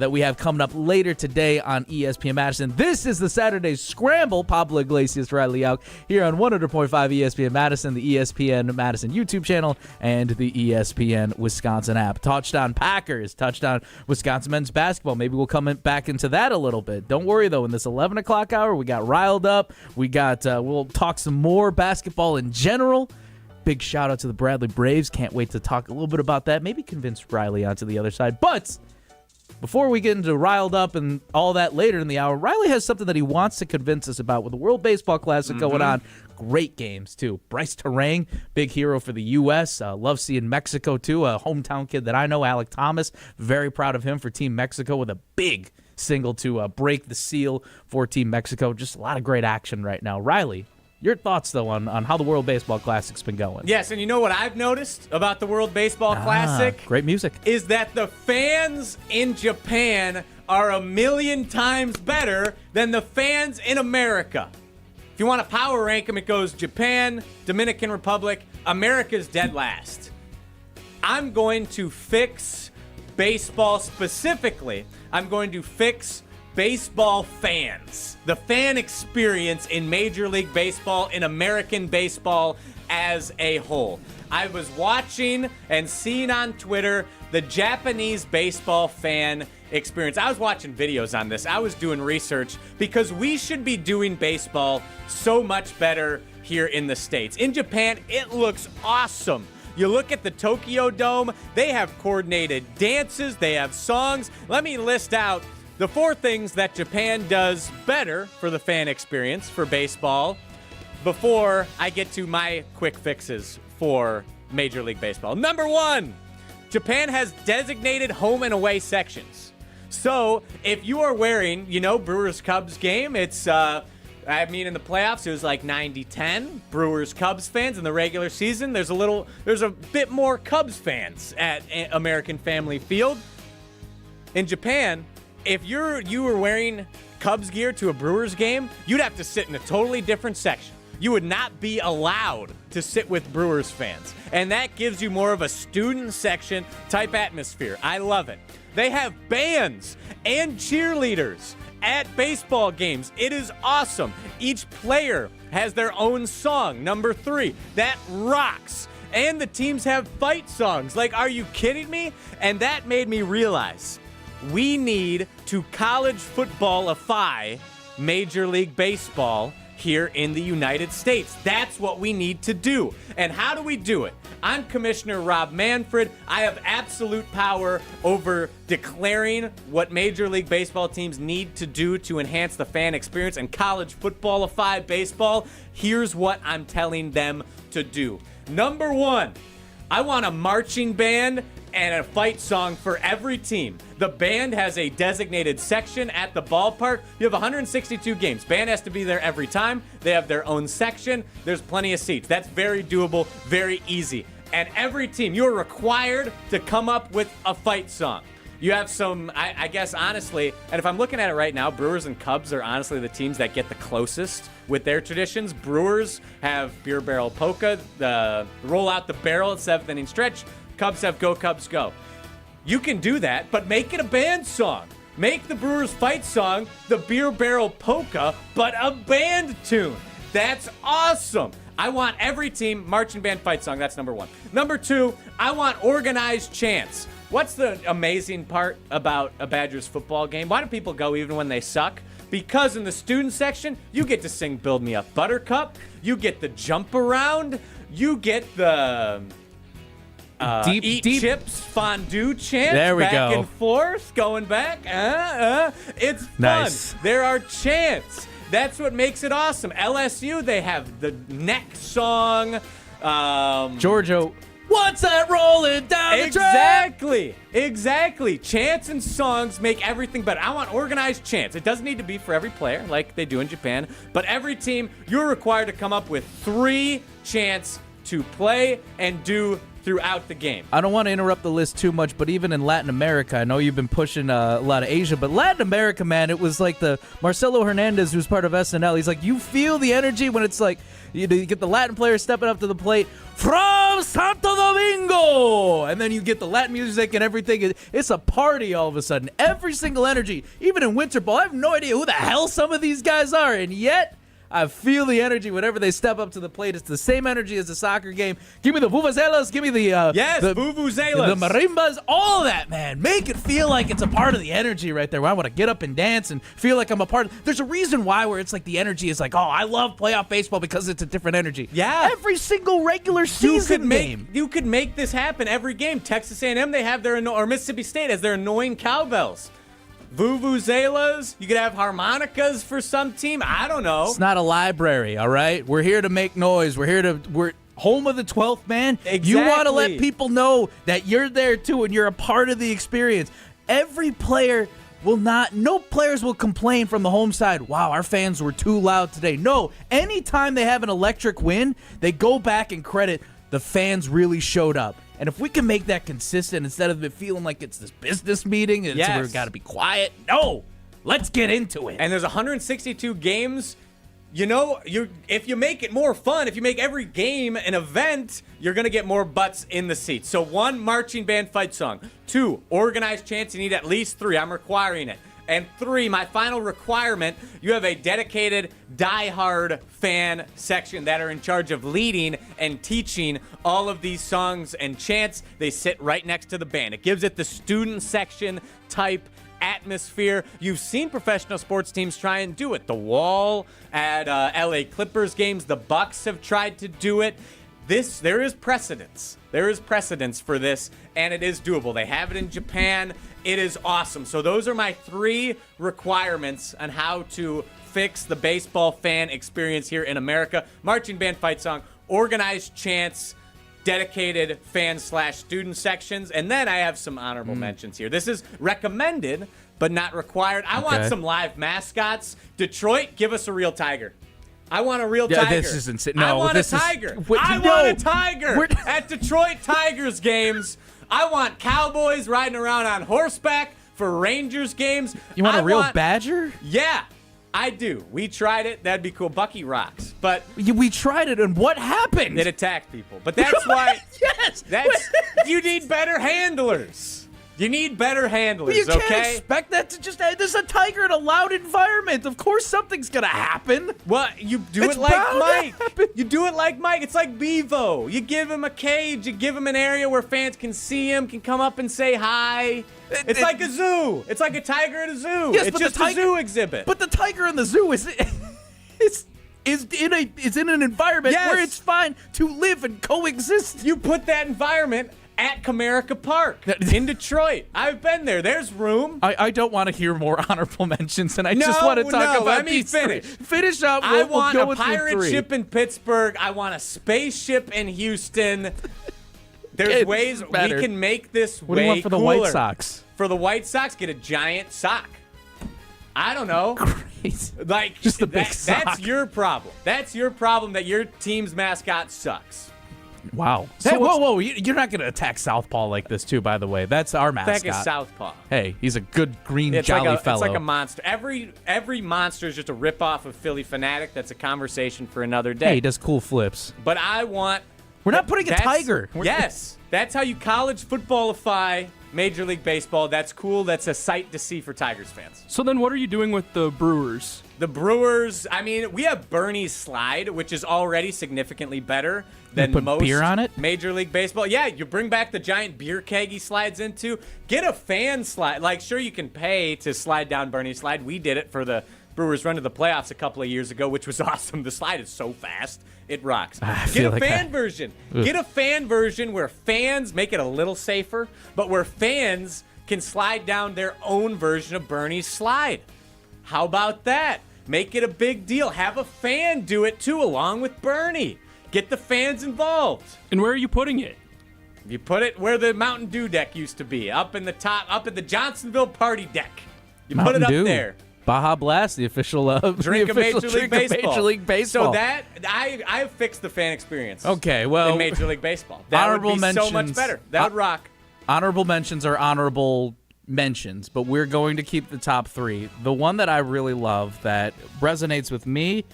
we have coming up later today on ESPN Madison. This is the Saturday Scramble. Pablo Iglesias, Riled Up, here on 100.5 ESPN Madison, the ESPN Madison YouTube channel, and the ESPN Wisconsin app. Touchdown Packers, touchdown Wisconsin men's basketball. Maybe we'll come back into that a little bit. Don't worry, though. In this 11 o'clock hour, we got Riled Up. We'll talk some more basketball in general. Big shout out to the Bradley Braves. Can't wait to talk a little bit about that. Maybe convince Riley onto the other side. But before we get into Riled Up and all that later in the hour, Riley has something that he wants to convince us about with the World Baseball Classic going on. Great games, too. Bryce Terang, big hero for the U.S. Love seeing Mexico, too. A hometown kid that I know, Alec Thomas. Very proud of him for Team Mexico with a big single to break the seal for Team Mexico. Just a lot of great action right now. Riley, your thoughts, though, on how the World Baseball Classic's been going. Yes, and you know what I've noticed about the World Baseball Classic? Great music. Is that the fans in Japan are 1,000,000 times better than the fans in America. If you want to power rank them, it goes Japan, Dominican Republic, America's dead last. I'm going to fix baseball specifically. I'm going to fix baseball fans. The fan experience in Major League Baseball, in American baseball as a whole. I was watching and seeing on Twitter the Japanese baseball fan experience. I was watching videos on this. I was doing research because we should be doing baseball so much better here in the States. In Japan, it looks awesome. You look at the Tokyo Dome, they have coordinated dances, they have songs. Let me list out the 4 things that Japan does better for the fan experience for baseball before I get to my quick fixes for Major League Baseball. Number 1, Japan has designated home and away sections. So if you are wearing, Brewers-Cubs game, it's, in the playoffs, it was like 90-10 Brewers-Cubs fans. In the regular season, there's a bit more Cubs fans at American Family Field. In Japan, if you were wearing Cubs gear to a Brewers game, you'd have to sit in a totally different section. you would not be allowed to sit with Brewers fans. And that gives you more of a student section type atmosphere. I love it. They have bands and cheerleaders at baseball games. It is awesome. Each player has their own song, number 3. That rocks. And the teams have fight songs. Like, are you kidding me? And that made me realize we need to college football-ify Major League Baseball here in the United States. That's what we need to do. And how do we do it? I'm Commissioner Rob Manfred. I have absolute power over declaring what Major League Baseball teams need to do to enhance the fan experience and college football-ify baseball. Here's what I'm telling them to do. Number 1, I want a marching band and a fight song for every team. The band has a designated section at the ballpark. You have 162 games. Band has to be there every time. They have their own section. There's plenty of seats. That's very doable, very easy. And every team, you're required to come up with a fight song. You have some, I guess, honestly, and if I'm looking at it right now, Brewers and Cubs are honestly the teams that get the closest with their traditions. Brewers have Beer Barrel Polka, the Roll Out the Barrel at 7th inning stretch. Cubs have Go Cubs Go. You can do that, but make it a band song. Make the Brewers fight song the Beer Barrel Polka, but a band tune. That's awesome. I want every team marching band fight song. That's number 1. Number 2, I want organized chants. What's the amazing part about a Badgers football game? Why do people go even when they suck? Because in the student section, you get to sing Build Me Up Buttercup. You get the jump around. You get the deep chips fondue chant. There we back go. And forth, going back. It's fun. Nice. There are chants. That's what makes it awesome. LSU, they have the neck song. Georgia, what's that rolling down the track? Exactly. Chants and songs make everything better. I want organized chants. It doesn't need to be for every player like they do in Japan, but every team, you're required to come up with 3 chants to play and do throughout the game. I don't want to interrupt the list too much, but even in Latin America, I know you've been pushing a lot of Asia, but Latin America, man, it was like the Marcelo Hernandez, who's part of SNL. He's like, you feel the energy when it's like, you get the Latin players stepping up to the plate from Santo Domingo, and then you get the Latin music and everything. It's a party all of a sudden. Every single energy, even in winter ball. I have no idea who the hell some of these guys are, and yet I feel the energy whenever they step up to the plate. It's the same energy as the soccer game. Give me the vuvuzelas. Give me the vuvuzelas, the marimbas, all of that, man. Make it feel like it's a part of the energy right there. Where I want to get up and dance and feel like I'm a part of. There's a reason why where it's like the energy is like, oh, I love playoff baseball because it's a different energy. Yeah, every single regular season game. You could make this happen every game. Texas A&M, they have their or Mississippi State has their annoying cowbells. Vuvuzelas, you could have harmonicas for some team. I don't know. It's not a library, all right? We're here to make noise. We're home of the 12th man. Exactly. You want to let people know that you're there too and you're a part of the experience. Every player no players will complain from the home side, wow, our fans were too loud today. No, anytime they have an electric win, they go back and credit the fans really showed up. And if we can make that consistent instead of it feeling like it's this business meeting and we've got to be quiet, no, let's get into it. And there's 162 games. You know, if you make it more fun, if you make every game an event, you're going to get more butts in the seats. So 1, marching band fight song. 2, organized chants. You need at least 3. I'm requiring it. And 3, my final requirement, you have a dedicated diehard fan section that are in charge of leading and teaching all of these songs and chants. They sit right next to the band. It gives it the student section type atmosphere. You've seen professional sports teams try and do it. The Wall at LA Clippers games, the Bucks have tried to do it. There is precedence. There is precedence for this, and it is doable. They have it in Japan. It is awesome. So those are my 3 requirements on how to fix the baseball fan experience here in America. Marching band fight song, organized chants, dedicated fan/student sections, and then I have some honorable mentions here. This is recommended, but not required. I want some live mascots. Detroit, give us a real tiger. I want a real tiger. This is insane. No, I want a tiger. I want a tiger at Detroit Tigers games. I want cowboys riding around on horseback for Rangers games. You want a real badger? Yeah. I do. We tried it. That'd be cool. Bucky rocks. But we tried it, and what happened? It attacked people. But that's why. Yes. You need better handlers. You need better handlers, You can't okay? expect that to just... There's a tiger in a loud environment. Of course something's going to happen. Well, you do It's it like bound to Mike. You do it like Mike. It's like Bevo. You give him a cage. You give him an area where fans can see him, can come up and say hi. It's like a zoo. It's like a tiger at a zoo. Yes, it's but just the tiger, a zoo exhibit. But the tiger in the zoo is in an environment where it's fine to live and coexist. You put that environment at Comerica Park in Detroit. I've been there. There's room. I don't want to hear more honorable mentions, and I just want to talk about let me these three. finish. Finish up. I We'll want go a with the pirate three. ship in Pittsburgh. I want a spaceship in Houston. There's It's ways better. we can make this What way do you want for the cooler. White Sox? For the White Sox, get a giant sock. I don't know. Great. Like Just a big sock. That's your problem. That's your problem that your team's mascot sucks. Wow. So Hey, whoa. You're not going to attack Southpaw like this, too, by the way. That's our mascot. That is Southpaw. Hey, he's a good, green, It's jolly like fellow. It's like a monster. Every monster is just a ripoff of Philly Fanatic. That's a conversation for another day. Hey, he does cool flips. But I want... We're not putting a that's- tiger. Yes. That's how you college footballify Major League Baseball. That's cool. That's a sight to see for Tigers fans. So then what are you doing with the Brewers? The Brewers, I mean, we have Bernie's Slide, which is already significantly better than put most beer on it? Major League Baseball. Yeah, you bring back the giant beer keg he slides into. Get a fan slide. Like, sure, you can pay to slide down Bernie's Slide. We did it for the Brewers' run to the playoffs a couple of years ago, which was awesome. The slide is so fast. It rocks. Get a fan version. Get a fan version where fans make it a little safer, but where fans can slide down their own version of Bernie's Slide. How about that? Make it a big deal. Have a fan do it, too, along with Bernie. Get the fans involved. And where are you putting it? You put it where the Mountain Dew deck used to be, up in the top, up at the Johnsonville party deck. You put it up there. Baja Blast, the official Drink of Major League Baseball. Major League Baseball. So that I fixed the fan experience. Okay, well, in Major League Baseball, that would be so much better. That would rock. Honorable mentions are honorable mentions, but we're going to keep the top three. The one that I really love that resonates with me,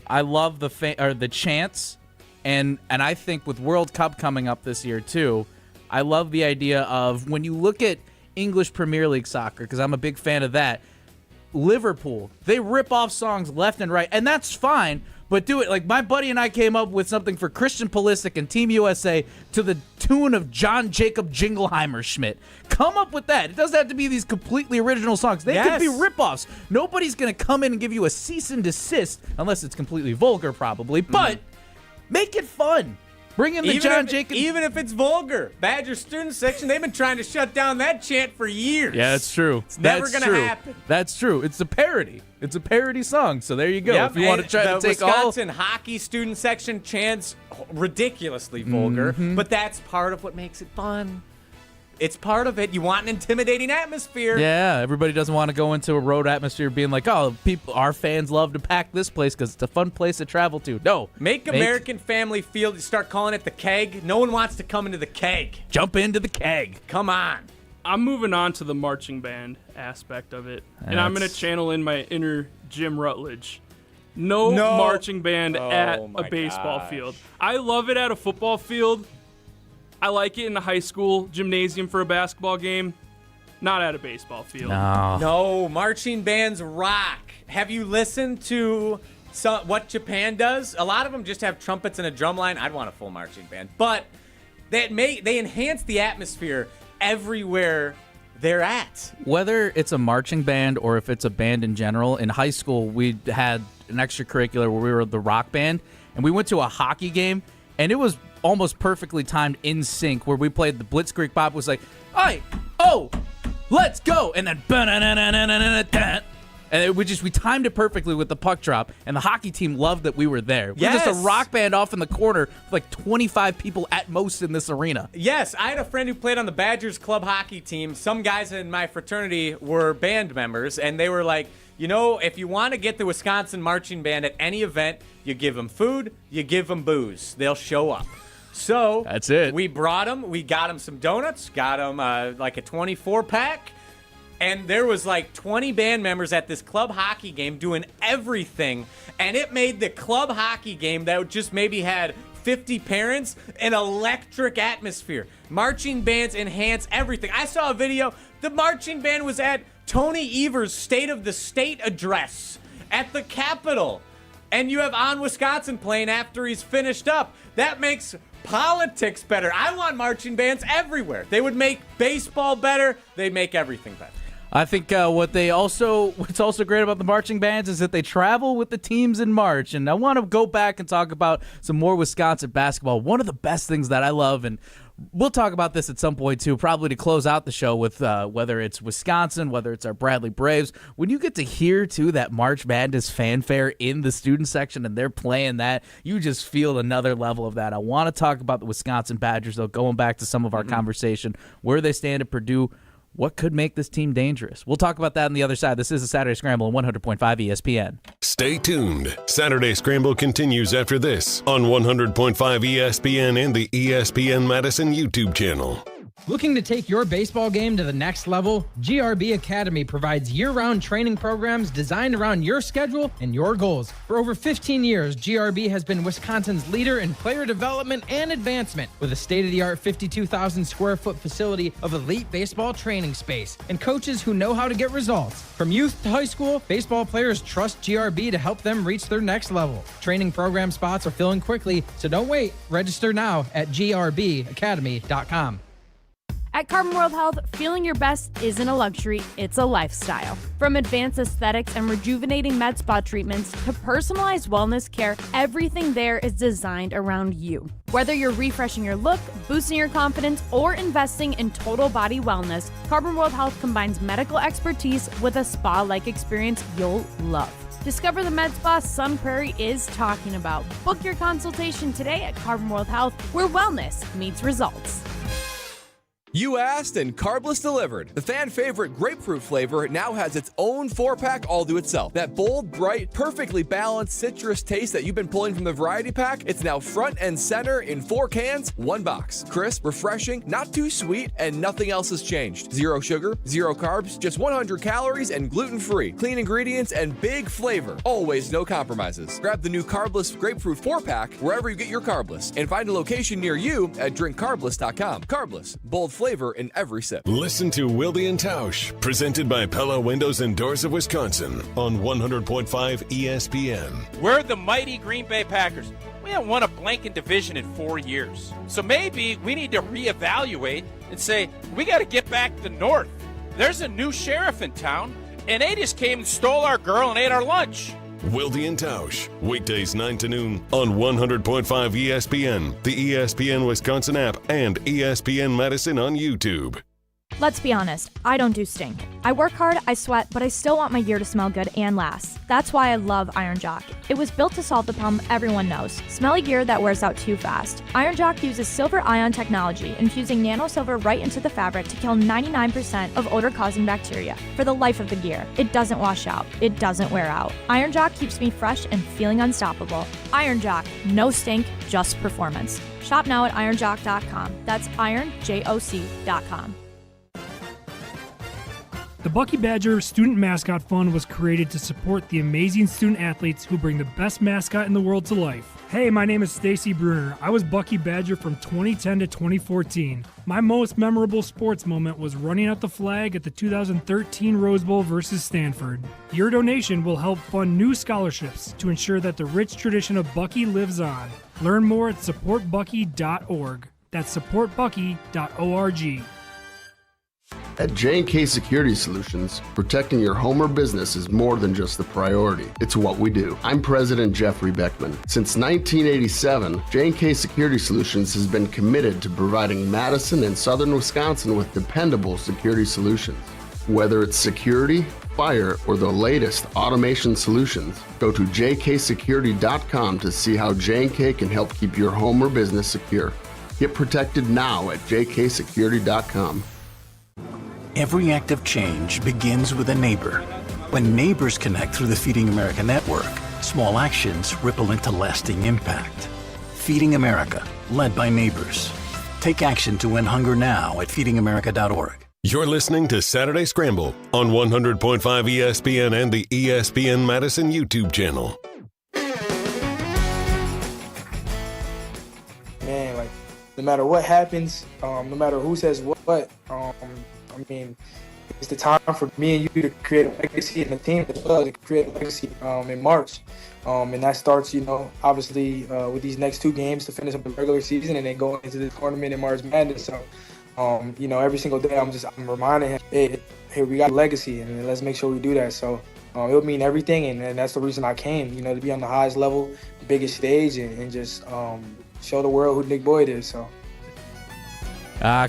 I love the chants, and I think with World Cup coming up this year too, I love the idea of when you look at English Premier League soccer, because I'm a big fan of that. Liverpool, they rip off songs left and right, and that's fine, but do it. Like, my buddy and I came up with something for Christian Pulisic and Team USA to the tune of John Jacob Jingleheimer Schmidt. Come up with that. It doesn't have to be these completely original songs. They could be rip-offs. Nobody's going to come in and give you a cease and desist, unless it's completely vulgar, probably, but make it fun. Bring in the John Jacob. Even if it's vulgar. Badger student section, they've been trying to shut down that chant for years. Yeah, that's true. It's never going to happen. That's true. It's a parody. It's a parody song. So there you go. Yep, if you want to try to take the Wisconsin hockey student section chants ridiculously vulgar, but that's part of what makes it fun. It's part of it. You want an intimidating atmosphere. Yeah, everybody doesn't want to go into a road atmosphere being like, oh, our fans love to pack this place because it's a fun place to travel to. No. Make American Family Field, start calling it the Keg. No one wants to come into the Keg. Jump into the Keg. Come on. I'm moving on to the marching band aspect of it, and I'm going to channel in my inner Jim Rutledge. No marching band at a baseball field. I love it at a football field. I like it in the high school gymnasium for a basketball game. Not at a baseball field. No, marching bands rock. Have you listened to what Japan does? A lot of them just have trumpets and a drum line. I'd want a full marching band. But they enhance the atmosphere everywhere they're at. Whether it's a marching band or if it's a band in general, in high school we had an extracurricular where we were the rock band, and we went to a hockey game, and it was almost perfectly timed in sync where we played the Blitzkrieg Bop. Was like, let's go, and then and we timed it perfectly with the puck drop, and the hockey team loved that we were there. We were just a rock band off in the corner with like 25 people at most in this arena. Yes, I had a friend who played on the Badgers club hockey team. Some guys in my fraternity were band members, and they were like, you know, if you want to get the Wisconsin marching band at any event, you give them food, you give them booze. They'll show up. So that's it. We brought them. We got them some donuts, got them like a 24-pack. and there was like 20 band members at this club hockey game doing everything, and it made the club hockey game that just maybe had 50 parents an electric atmosphere. Marching bands enhance everything. I saw a video. The marching band was at Tony Evers' State of the State address at the Capitol, and you have On Wisconsin playing after he's finished up. That makes politics better. I want marching bands everywhere. They would make baseball better. They'd make everything better. I think what's also great about the marching bands is that they travel with the teams in March. And I want to go back and talk about some more Wisconsin basketball. One of the best things that I love, and we'll talk about this at some point too, probably to close out the show with whether it's Wisconsin, whether it's our Bradley Braves. When you get to hear too that March Madness fanfare in the student section and they're playing that, you just feel another level of that. I want to talk about the Wisconsin Badgers though, going back to some of our conversation, where they stand at Purdue. What could make this team dangerous? We'll talk about that on the other side. This is the Saturday Scramble on 100.5 ESPN. Stay tuned. Saturday Scramble continues after this on 100.5 ESPN and the ESPN Madison YouTube channel. Looking to take your baseball game to the next level? GRB Academy provides year-round training programs designed around your schedule and your goals. For over 15 years, GRB has been Wisconsin's leader in player development and advancement, with a state-of-the-art 52,000 square foot facility of elite baseball training space and coaches who know how to get results. From youth to high school, baseball players trust GRB to help them reach their next level. Training program spots are filling quickly, so don't wait. Register now at grbacademy.com. At Carbon World Health, feeling your best isn't a luxury, it's a lifestyle. From advanced aesthetics and rejuvenating med spa treatments to personalized wellness care, everything there is designed around you. Whether you're refreshing your look, boosting your confidence, or investing in total body wellness, Carbon World Health combines medical expertise with a spa-like experience you'll love. Discover the med spa Sun Prairie is talking about. Book your consultation today at Carbon World Health, where wellness meets results. You asked and Carbless delivered. The fan favorite grapefruit flavor now has its own 4-pack all to itself. That bold, bright, perfectly balanced citrus taste that you've been pulling from the variety pack, it's now front and center in 4 cans, 1 box. Crisp, refreshing, not too sweet, and nothing else has changed. 0 sugar, 0 carbs, just 100 calories and gluten-free. Clean ingredients and big flavor. Always no compromises. Grab the new Carbless grapefruit 4-pack wherever you get your Carbless and find a location near you at drinkcarbless.com. Carbless, bold flavor in every sip. Listen to Wilde and Tausch, presented by Pella Windows and Doors of Wisconsin on 100.5 ESPN. We're the mighty Green Bay Packers. We haven't won a blanket division in 4 years. So maybe we need to reevaluate and say, we got to get back to north. There's a new sheriff in town, and they just came and stole our girl and ate our lunch. Wilde and Tausch, weekdays 9 to noon on 100.5 ESPN, the ESPN Wisconsin app, and ESPN Madison on YouTube. Let's be honest, I don't do stink. I work hard, I sweat, but I still want my gear to smell good and last. That's why I love Iron Jauch. It was built to solve the problem everyone knows, smelly gear that wears out too fast. Iron Jauch uses silver ion technology, infusing nano silver right into the fabric to kill 99% of odor-causing bacteria for the life of the gear. It doesn't wash out, it doesn't wear out. Iron Jauch keeps me fresh and feeling unstoppable. Iron Jauch, no stink, just performance. Shop now at ironjock.com. That's ironjoc.com. The Bucky Badger Student Mascot Fund was created to support the amazing student athletes who bring the best mascot in the world to life. Hey, my name is Stacy Bruner. I was Bucky Badger from 2010 to 2014. My most memorable sports moment was running out the flag at the 2013 Rose Bowl versus Stanford. Your donation will help fund new scholarships to ensure that the rich tradition of Bucky lives on. Learn more at supportbucky.org. That's supportbucky.org. At J&K Security Solutions, protecting your home or business is more than just the priority. It's what we do. I'm President Jeffrey Beckman. Since 1987, J&K Security Solutions has been committed to providing Madison and southern Wisconsin with dependable security solutions. Whether it's security, fire, or the latest automation solutions, go to jksecurity.com to see how J&K can help keep your home or business secure. Get protected now at jksecurity.com. Every act of change begins with a neighbor. When neighbors connect through the Feeding America network, small actions ripple into lasting impact. Feeding America, led by neighbors. Take action to end hunger now at feedingamerica.org. You're listening to Saturday Scramble on 100.5 ESPN and the ESPN Madison YouTube channel. Man, like, no matter what happens, no matter who says what, I mean, it's the time for me and you to create a legacy, and the team as well to create a legacy in March. And that starts, obviously with these next 2 games to finish up the regular season and then going into the tournament in March Madness. So, every single day I'm reminding him, hey, we got a legacy, and let's make sure we do that. So it would mean everything, and that's the reason I came, to be on the highest level, the biggest stage, and just show the world who Nick Boyd is. So.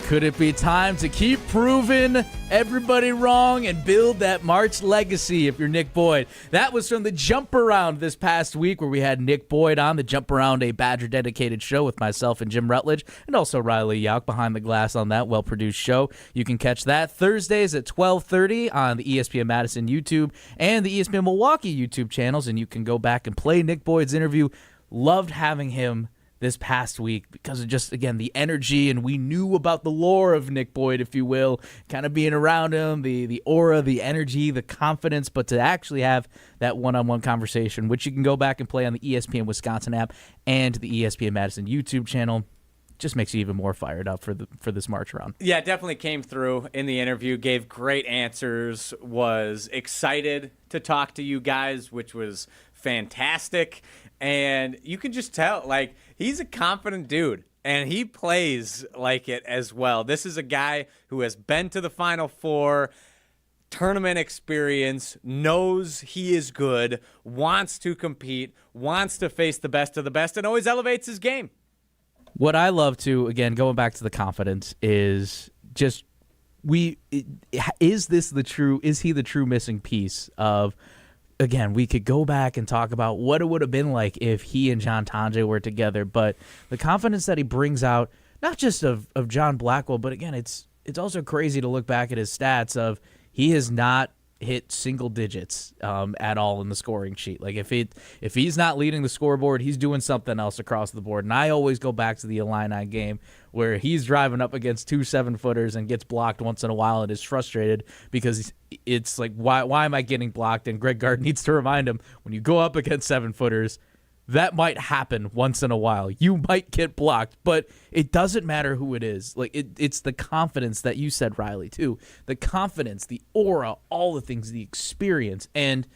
Could it be time to keep proving everybody wrong and build that March legacy if you're Nick Boyd? That was from the Jump Around this past week, where we had Nick Boyd on the Jump Around, a Badger-dedicated show with myself and Jim Rutledge, and also Riley Jauch behind the glass on that well-produced show. You can catch that Thursdays at 12:30 on the ESPN Madison YouTube and the ESPN Milwaukee YouTube channels, and you can go back and play Nick Boyd's interview. Loved having him this past week because of just, again, the energy, and we knew about the lore of Nick Boyd, if you will, kind of being around him, the aura, the energy, the confidence, but to actually have that one-on-one conversation, which you can go back and play on the ESPN Wisconsin app and the ESPN Madison YouTube channel, just makes you even more fired up for this March round. Yeah, definitely came through in the interview, gave great answers, was excited to talk to you guys, which was fantastic. And you can just tell, like, he's a confident dude, and he plays like it as well. This is a guy who has been to the Final Four, tournament experience, knows he is good, wants to compete, wants to face the best of the best, and always elevates his game. What I love to, again, going back to the confidence, is just is he the true missing piece of, again, we could go back and talk about what it would have been like if he and John Tonje were together, but the confidence that he brings out, not just of John Blackwell, but again, it's also crazy to look back at his stats of he has not hit single digits at all in the scoring sheet. Like if he's not leading the scoreboard, he's doing something else across the board. And I always go back to the Illini game where he's driving up against 2 7-footers and gets blocked once in a while and is frustrated because it's like, why am I getting blocked? And Greg Gard needs to remind him, when you go up against 7-footers, that might happen once in a while. You might get blocked, but it doesn't matter who it is. Like it's the confidence that you said, Riley, too. The confidence, the aura, all the things, the experience. And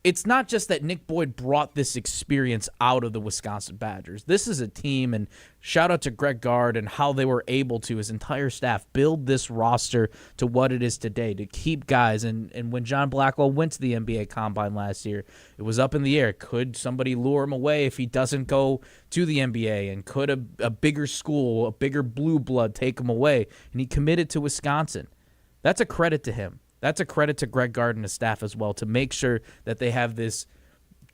it's not just that Nick Boyd brought this experience out of the Wisconsin Badgers. This is a team, and shout out to Greg Gard and how they were able to, his entire staff, build this roster to what it is today, to keep guys. And when John Blackwell went to the NBA Combine last year, it was up in the air. Could somebody lure him away if he doesn't go to the NBA? And could a bigger school, a bigger blue blood take him away? And he committed to Wisconsin. That's a credit to him. That's a credit to Greg Gard and his staff as well, to make sure that they have this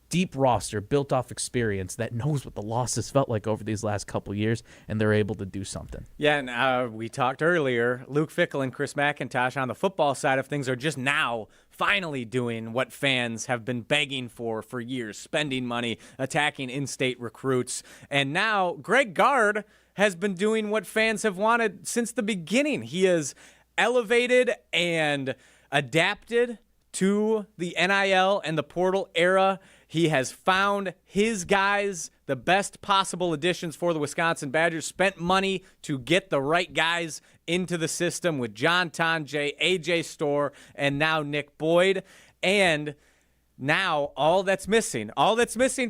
deep roster built off experience that knows what the losses felt like over these last couple years, and they're able to do something. Yeah, and we talked earlier, Luke Fickell and Chris McIntosh on the football side of things are just now finally doing what fans have been begging for years, spending money, attacking in-state recruits. And now Greg Gard has been doing what fans have wanted since the beginning. He has elevated and adapted to the NIL and the portal era. He has found his guys, the best possible additions for the Wisconsin Badgers, spent money to get the right guys into the system with John Tonje, AJ Storr, and now Nick Boyd. And now all that's missing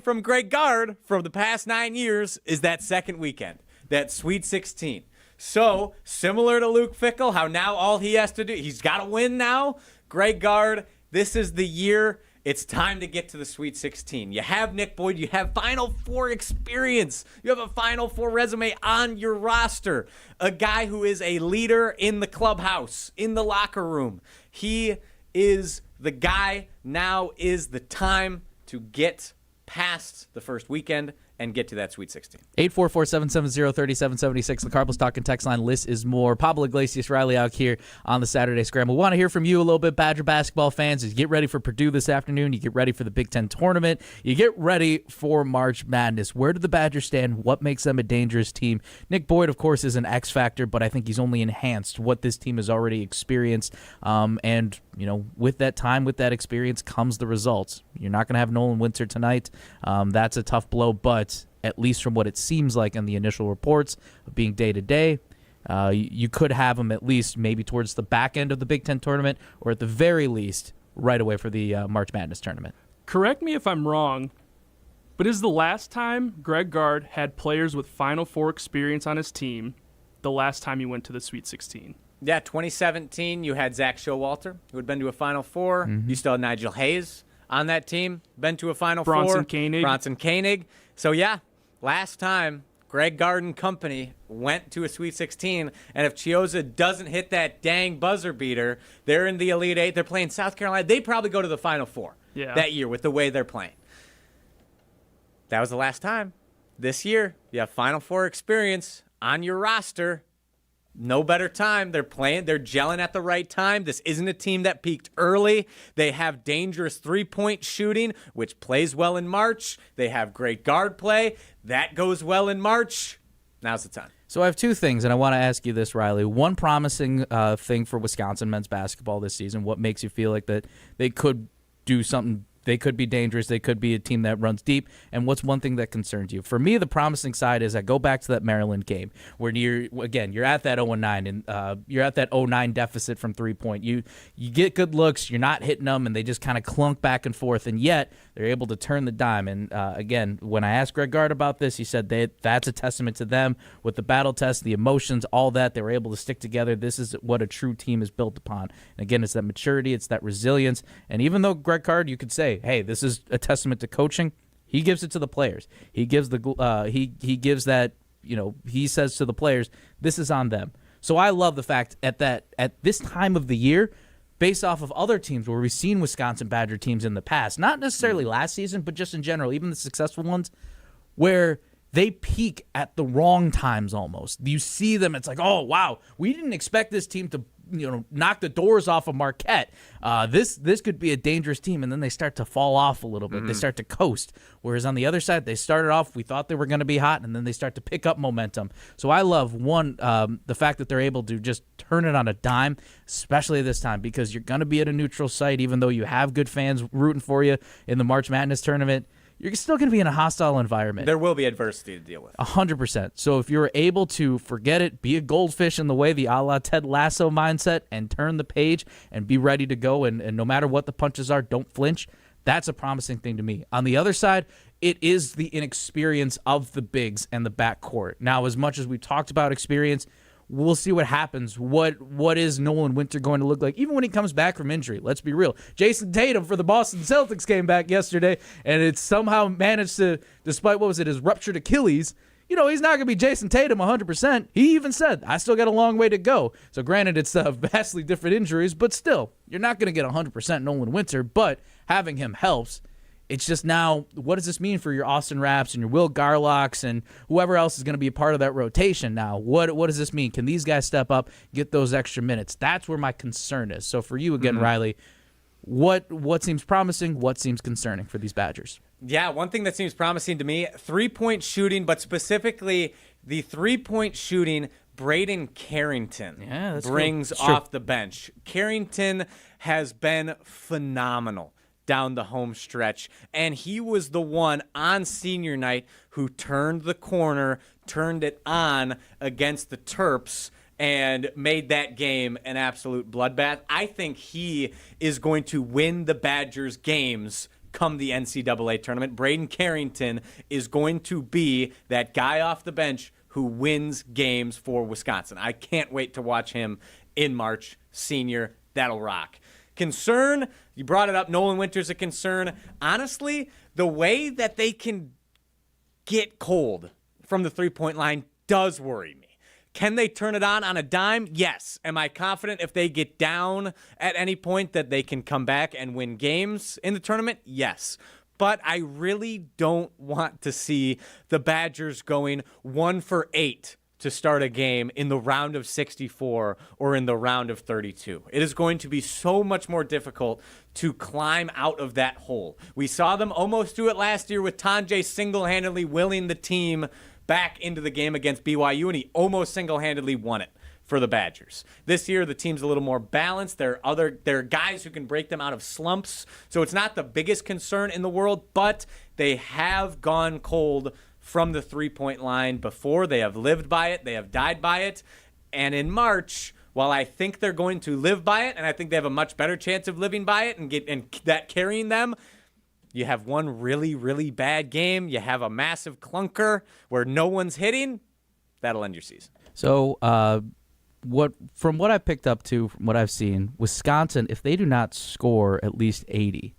from Greg Gard from the past 9 years is that second weekend, that Sweet 16. So, similar to Luke Fickell, how now all he has to do, he's got to win now. Greg Gard, this is the year. It's time to get to the Sweet 16. You have Nick Boyd. You have Final Four experience. You have a Final Four resume on your roster. A guy who is a leader in the clubhouse, in the locker room. He is the guy. Now is the time to get past the first weekend and get to that Sweet 16. 844-770-3776. The Cardinals Talking text line. List is more. Pablo Iglesias, Riley out here on the Saturday Scramble. We want to hear from you a little bit, Badger basketball fans. As you get ready for Purdue this afternoon, you get ready for the Big Ten tournament, you get ready for March Madness. Where do the Badgers stand? What makes them a dangerous team? Nick Boyd, of course, is an X factor, but I think he's only enhanced what this team has already experienced. And, with that time, with that experience comes the results. You're not going to have Nolan Winter tonight. That's a tough blow, but at least from what it seems like in the initial reports of being day-to-day, you could have him at least maybe towards the back end of the Big Ten tournament, or at the very least right away for the March Madness tournament. Correct me if I'm wrong, but is the last time Greg Gard had players with Final Four experience on his team the last time he went to the Sweet 16? Yeah, 2017, you had Zach Showalter, who had been to a Final Four. Mm-hmm. You still had Nigel Hayes on that team, been to a Final Four. Bronson Koenig. So, yeah, last time Greg Gard and company went to a Sweet 16, and if Chiozza doesn't hit that dang buzzer beater, they're in the Elite Eight. They're playing South Carolina. They probably go to the Final Four that year with the way they're playing. That was the last time. This year, you have Final Four experience on your roster. No better time. They're playing. They're gelling at the right time. This isn't a team that peaked early. They have dangerous three-point shooting, which plays well in March. They have great guard play. That goes well in March. Now's the time. So I have two things, and I want to ask you this, Riley. One promising thing for Wisconsin men's basketball this season. What makes you feel like that they could do something? They could be dangerous. They could be a team that runs deep. And what's one thing that concerns you? For me, the promising side is I go back to that Maryland game where you're at that 0-9 and you're at that 0-9 deficit from 3-point. You get good looks. You're not hitting them, and they just kind of clunk back and forth. And yet they're able to turn the dime. And again, when I asked Greg Gard about this, he said that's a testament to them with the battle test, the emotions, all that. They were able to stick together. This is what a true team is built upon. And again, it's that maturity. It's that resilience. And even though Greg Gard, you could say, hey, this is a testament to coaching, he gives it to the players. He gives he gives that, he says to the players, this is on them. So I love the fact at this time of the year, based off of other teams where we've seen Wisconsin Badger teams in the past, not necessarily last season, but just in general, even the successful ones, where they peak at the wrong times almost. You see them, it's like, oh, wow, we didn't expect this team to knock the doors off of Marquette. This could be a dangerous team, and then they start to fall off a little bit. They start to coast. Whereas on the other side, they started off, we thought they were going to be hot, and then they start to pick up momentum. So I love, the fact that they're able to just turn it on a dime, especially this time, because you're going to be at a neutral site, even though you have good fans rooting for you in the March Madness tournament. You're still going to be in a hostile environment. There will be adversity to deal with. 100%. So if you're able to forget it, be a goldfish in the way, the a la Ted Lasso mindset, and turn the page and be ready to go, and no matter what the punches are, don't flinch, that's a promising thing to me. On the other side, it is the inexperience of the bigs and the backcourt. Now, as much as we talked about experience, we'll see what happens. What is Nolan Winter going to look like, even when he comes back from injury? Let's be real. Jason Tatum for the Boston Celtics came back yesterday, and it somehow managed to, despite his ruptured Achilles, he's not going to be Jason Tatum 100%. He even said, I still got a long way to go. So granted, it's vastly different injuries, but still, you're not going to get 100% Nolan Winter, but having him helps. It's just now, what does this mean for your Austin Rapps and your Will Garlocks and whoever else is going to be a part of that rotation now? What does this mean? Can these guys step up, get those extra minutes? That's where my concern is. So for you again, Riley, what seems promising, what seems concerning for these Badgers? Yeah, one thing that seems promising to me, three-point shooting, but specifically the three-point shooting Braden Carrington brings off the bench. Carrington has been phenomenal down the home stretch, and he was the one on senior night who turned the corner, turned it on against the Terps, and made that game an absolute bloodbath. I think he is going to win the Badgers games come the NCAA tournament. Braden Carrington is going to be that guy off the bench who wins games for Wisconsin. I can't wait to watch him in March. Senior, that'll rock. Concern, you brought it up, Nolan Winter's a concern. Honestly, the way that they can get cold from the three-point line does worry me. Can they turn it on a dime? Yes. Am I confident if they get down at any point that they can come back and win games in the tournament? Yes. but I really don't want to see the Badgers going 1 for 8 to start a game in the round of 64 or in the round of 32. It is going to be so much more difficult to climb out of that hole. We saw them almost do it last year with Tanjay single-handedly willing the team back into the game against BYU, and he almost single-handedly won it for the Badgers. This year, the team's a little more balanced. There are guys who can break them out of slumps, so it's not the biggest concern in the world, but they have gone cold from the three-point line before. They have lived by it. They have died by it. And in March, while I think they're going to live by it, and I think they have a much better chance of living by it and that carrying them, you have one really, really bad game. You have a massive clunker where no one's hitting. That'll end your season. So from what I picked up to, from what I've seen, Wisconsin, if they do not score at least 80,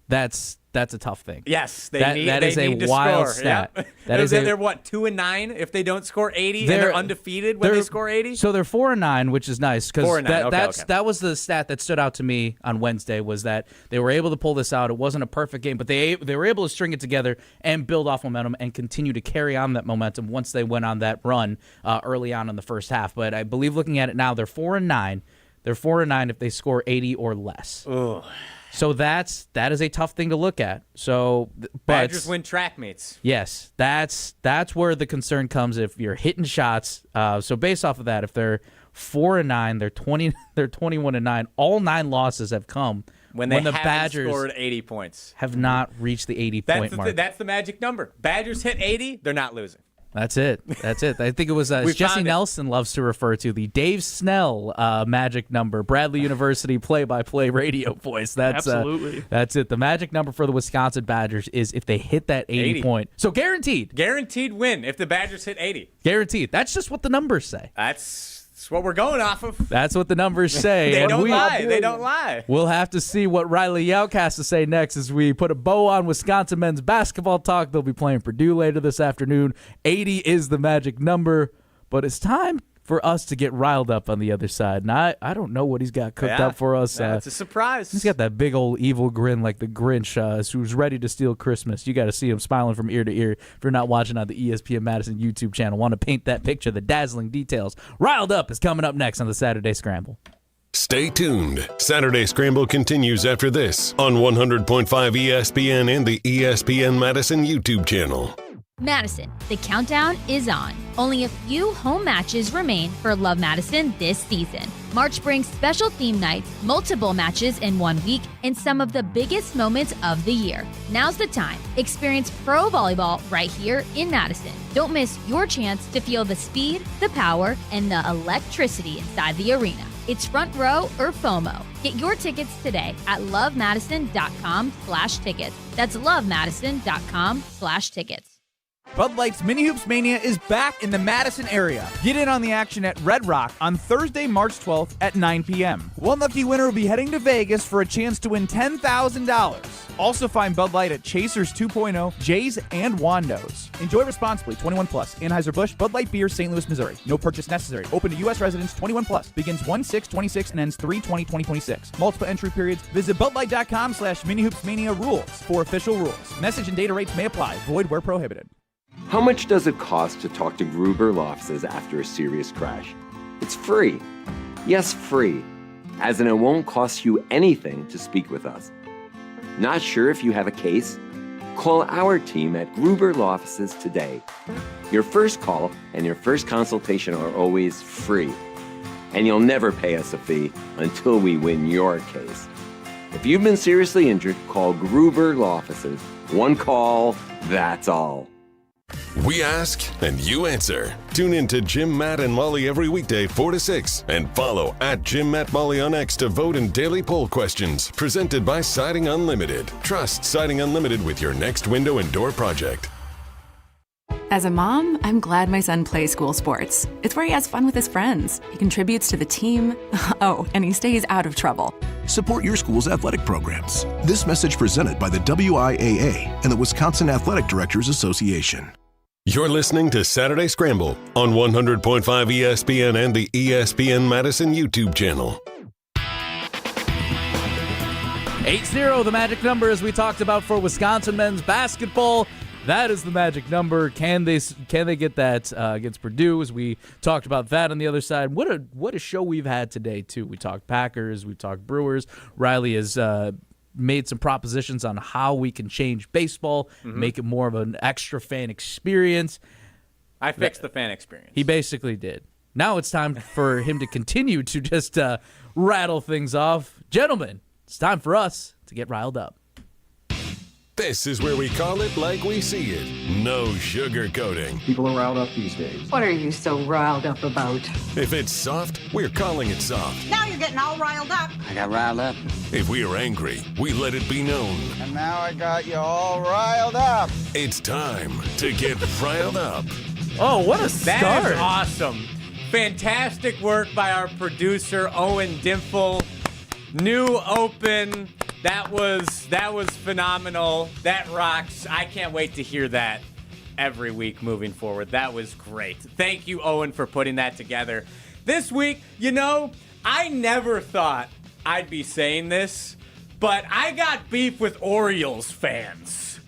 that's a tough thing. Yes, they need a to wild score. stat. Yep. They're what, 2-9 if they don't score 80, and they're undefeated when they score 80. So they're 4-9, which is nice because 4-9. That was the stat that stood out to me on Wednesday, was that they were able to pull this out. It wasn't a perfect game, but they were able to string it together and build off momentum and continue to carry on that momentum once they went on that run early on in the first half. But I believe looking at it now, they're 4-9. They're 4-9 if they score 80 or less. Ugh. So that is a tough thing to look at. So, but Badgers win track meets. Yes, that's where the concern comes if you're hitting shots. So based off of that, if they're 4-9, they're 21-9. All 9 losses have come when the Badgers scored 80 points. Have not reached the 80-point mark. That's the magic number. Badgers hit 80, they're not losing. That's it. I think it was Jesse Nelson loves to refer to the Dave Snell magic number, Bradley University play-by-play radio voice. Absolutely. That's it. The magic number for the Wisconsin Badgers is if they hit that 80 point. So guaranteed. Guaranteed win if the Badgers hit 80. Guaranteed. That's just what the numbers say. That's what we're going off of. That's what the numbers say. They don't lie. They don't lie. We'll have to see what Riley Jauch has to say next as we put a bow on Wisconsin men's basketball talk. They'll be playing Purdue later this afternoon. 80 is the magic number, but it's time for us to get riled up on the other side. And I don't know what he's got cooked up for us. It's a surprise. He's got that big old evil grin like the Grinch who's ready to steal Christmas. You got to see him smiling from ear to ear. If you're not watching on the ESPN Madison YouTube channel, want to paint that picture, the dazzling details. Riled Up is coming up next on the Saturday Scramble. Stay tuned. Saturday Scramble continues after this on 100.5 ESPN and the ESPN Madison YouTube channel. Madison, the countdown is on. Only a few home matches remain for Love Madison this season. March brings special theme nights, multiple matches in 1 week, and some of the biggest moments of the year. Now's the time. Experience pro volleyball right here in Madison. Don't miss your chance to feel the speed, the power, and the electricity inside the arena. It's front row or FOMO. Get your tickets today at lovemadison.com/tickets. That's lovemadison.com/tickets. Bud Light's Mini Hoops Mania is back in the Madison area. Get in on the action at Red Rock on Thursday, March 12th at 9 p.m. One lucky winner will be heading to Vegas for a chance to win $10,000. Also find Bud Light at Chasers 2.0, Jay's, and Wando's. Enjoy responsibly. 21 plus. Anheuser-Busch, Bud Light Beer, St. Louis, Missouri. No purchase necessary. Open to U.S. residents 21 plus. Begins 1/6/26 and ends 3/20/2026. Multiple entry periods. Visit BudLight.com/MiniHoopsMania rules for official rules. Message and data rates may apply. Void where prohibited. How much does it cost to talk to Gruber Law Offices after a serious crash? It's free. Yes, free. As in it won't cost you anything to speak with us. Not sure if you have a case? Call our team at Gruber Law Offices today. Your first call and your first consultation are always free. And you'll never pay us a fee until we win your case. If you've been seriously injured, call Gruber Law Offices. One call, that's all. We ask and you answer. Tune in to Jim, Matt, and Molly every weekday 4 to 6 and follow at Jim, Matt, Molly on X to vote in daily poll questions presented by Siding Unlimited. Trust Siding Unlimited with your next window and door project. As a mom, I'm glad my son plays school sports. It's where he has fun with his friends. He contributes to the team. Oh, and he stays out of trouble. Support your school's athletic programs. This message presented by the WIAA and the Wisconsin Athletic Directors Association. You're listening to Saturday Scramble on 100.5 ESPN and the ESPN Madison YouTube channel. 8-0, the magic number, as we talked about for Wisconsin men's basketball. That is the magic number. Can they get that against Purdue? As we talked about that on the other side. What a show we've had today too. We talked Packers, we talked Brewers. Riley has made some propositions on how we can change baseball, make it more of an extra fan experience. I fixed the fan experience. He basically did. Now it's time for him to continue to just rattle things off. Gentlemen, it's time for us to get riled up. This is where we call it like we see it. No sugarcoating. People are riled up these days. What are you so riled up about? If it's soft, we're calling it soft. Now you're getting all riled up. I got riled up. If we are angry, we let it be known. And now I got you all riled up. It's time to get riled up. Oh, what a start. That is awesome. Fantastic work by our producer, Owen Dimple. New open. That was phenomenal. That rocks. I can't wait to hear that every week moving forward. That was great. Thank you, Owen, for putting that together. This week, I never thought I'd be saying this, but I got beef with Orioles fans.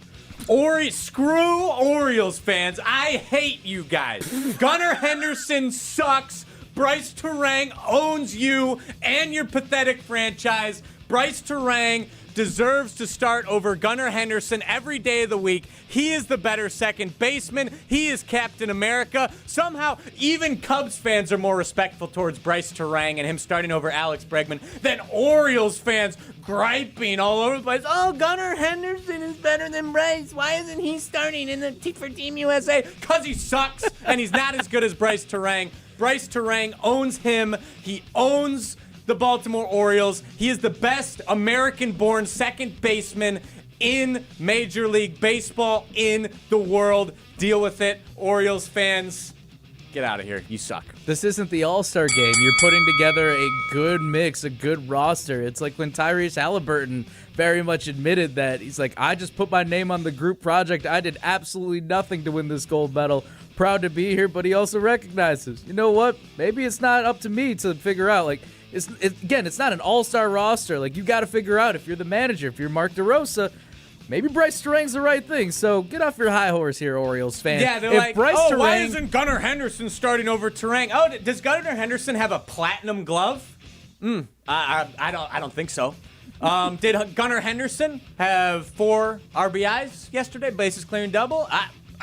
Screw Orioles fans. I hate you guys. Gunnar Henderson sucks. Bryce Turang owns you and your pathetic franchise. Bryce Turang deserves to start over Gunnar Henderson every day of the week. He is the better second baseman. He is Captain America. Somehow, even Cubs fans are more respectful towards Bryce Turang and him starting over Alex Bregman than Orioles fans griping all over the place. Oh, Gunnar Henderson is better than Bryce. Why isn't he starting for Team USA? Because he sucks, and he's not as good as Bryce Turang. Bryce Turang owns him. He owns the Baltimore Orioles. He is the best American-born second baseman in Major League Baseball in the world. Deal with it, Orioles fans. Get out of here. You suck. This isn't the All-Star game. You're putting together a good mix, a good roster. It's like when Tyrese Halliburton very much admitted that. He's like, I just put my name on the group project. I did absolutely nothing to win this gold medal. Proud to be here, but he also recognizes, you know what? Maybe it's not up to me to figure out, it's not an all-star roster. Like, you got to figure out if you're the manager, if you're Mark DeRosa, maybe Bryce Turang's the right thing. So get off your high horse here, Orioles fans. Yeah, they're why isn't Gunnar Henderson starting over Turang? Oh, does Gunnar Henderson have a platinum glove? I don't think so. Did Gunnar Henderson have 4 RBIs yesterday, bases clearing double?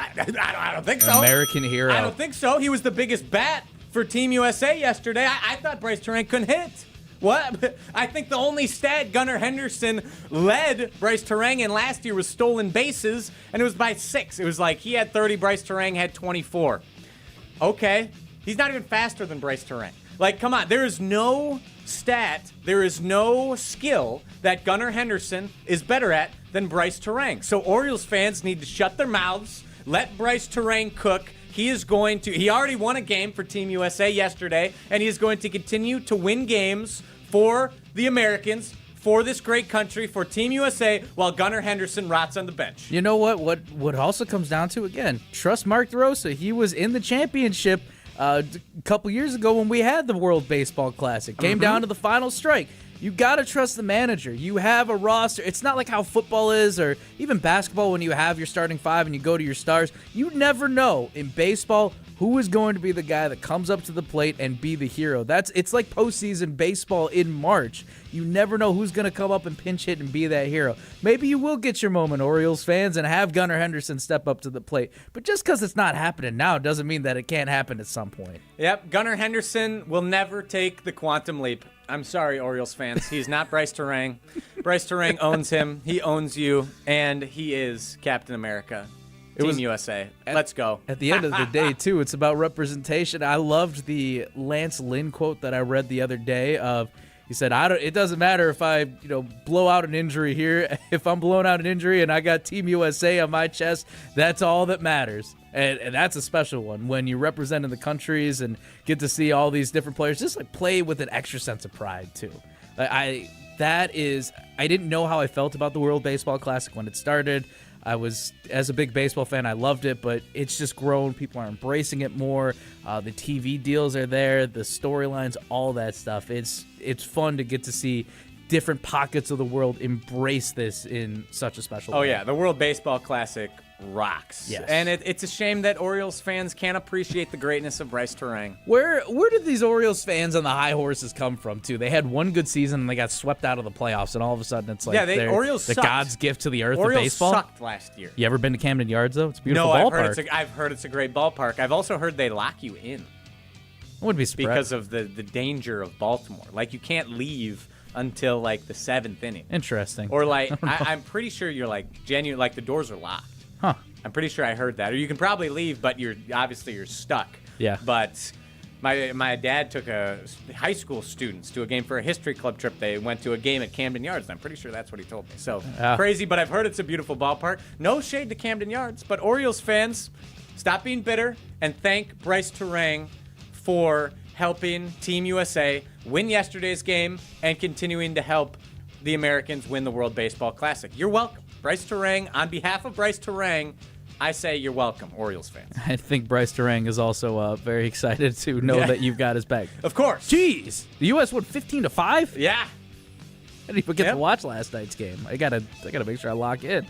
I don't think so. American hero. I don't think so. He was the biggest bat for Team USA yesterday. I thought Bryce Turang couldn't hit. What? I think the only stat Gunnar Henderson led Bryce Turang in last year was stolen bases, and it was by 6. It was like he had 30, Bryce Turang had 24. Okay. He's not even faster than Bryce Turang. Like, come on. There is no stat, there is no skill that Gunnar Henderson is better at than Bryce Turang. So Orioles fans need to shut their mouths, let Bryce Turang cook. He already won a game for Team USA yesterday, and he is going to continue to win games for the Americans, for this great country, for Team USA, while Gunnar Henderson rots on the bench. You know what also comes down to, again, trust Mark DeRosa. He was in the championship a couple years ago when we had the World Baseball Classic. Came down to the final strike. You got to trust the manager. You have a roster. It's not like how football is or even basketball when you have your starting 5 and you go to your stars. You never know in baseball who is going to be the guy that comes up to the plate and be the hero. It's like postseason baseball in March. You never know who's going to come up and pinch hit and be that hero. Maybe you will get your moment, Orioles fans, and have Gunnar Henderson step up to the plate. But just because it's not happening now doesn't mean that it can't happen at some point. Yep, Gunnar Henderson will never take the quantum leap. I'm sorry, Orioles fans. He's not Bryce Turang. Bryce Turang owns him. He owns you, and he is Captain America. Team USA. Let's go. At the end of the day, too, it's about representation. I loved the Lance Lynn quote that I read the other day of, he said, it doesn't matter if I, blow out an injury here. If I'm blowing out an injury and I got Team USA on my chest, that's all that matters. And that's a special one when you represent in the countries and get to see all these different players just play with an extra sense of pride too. I didn't know how I felt about the World Baseball Classic when it started. As a big baseball fan, I loved it, but it's just grown. People are embracing it more. The TV deals are there, the storylines, all that stuff. It's fun to get to see different pockets of the world embrace this in such a special way. Oh, yeah. The World Baseball Classic rocks. Yes. And it's a shame that Orioles fans can't appreciate the greatness of Bryce Terang. Where did these Orioles fans on the high horses come from, too? They had one good season, and they got swept out of the playoffs, and all of a sudden it's like Orioles the sucked. God's gift to the earth Orioles of baseball. Sucked last year. You ever been to Camden Yards, though? It's a beautiful No, ballpark. I've heard it's a great ballpark. I've also heard they lock you in. I wouldn't be surprised. Because of the danger of Baltimore. Like, you can't leave until, like, the 7th inning. Interesting. Or, like, I'm pretty sure you're, like, genuine. Like, the doors are locked. Huh. I'm pretty sure I heard that. Or you can probably leave, but you're stuck. Yeah. But my dad took high school students to a game for a history club trip. They went to a game at Camden Yards, and I'm pretty sure that's what he told me. So, crazy, but I've heard it's a beautiful ballpark. No shade to Camden Yards, but Orioles fans, stop being bitter and thank Bryce Terang for helping Team USA win yesterday's game and continuing to help the Americans win the World Baseball Classic. You're welcome. Bryce Terang, on behalf of Bryce Terang, I say you're welcome, Orioles fans. I think Bryce Terang is also very excited to know that you've got his back. Of course. Jeez. The U.S. won 15-5? Yeah. I didn't even get to watch last night's game. I gotta make sure I lock in.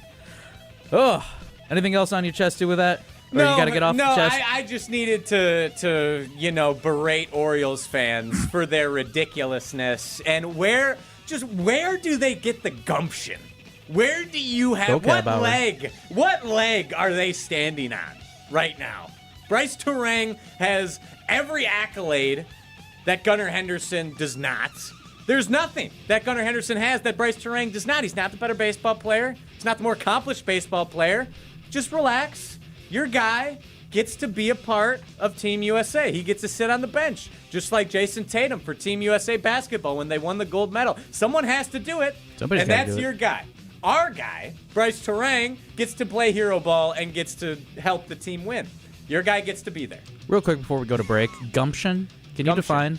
Oh, anything else on your chest too with that? Or you gotta get off your chest? I just needed to berate Orioles fans for their ridiculousness and where do they get the gumption? Where do you have what leg are they standing on right now? Bryce Terang has every accolade that Gunnar Henderson does not. There's nothing that Gunnar Henderson has that Bryce Terang does not. He's not the better baseball player. He's not the more accomplished baseball player. Just relax. Your guy gets to be a part of Team USA. He gets to sit on the bench, just like Jason Tatum for Team USA basketball when they won the gold medal. Someone has to do it, Somebody's and that's your guy. Our guy, Bryce Terang, gets to play hero ball and gets to help the team win. Your guy gets to be there. Real quick before we go to break, gumption. Can you define?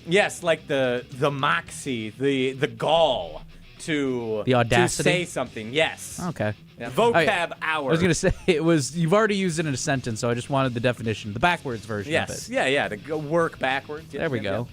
Yes, like the moxie, the gall to the audacity to say something. Yes. Okay. Yeah. Vocab hour. I was gonna say you've already used it in a sentence, so I just wanted the definition, the backwards version of it. Yeah, to go work backwards. There we go.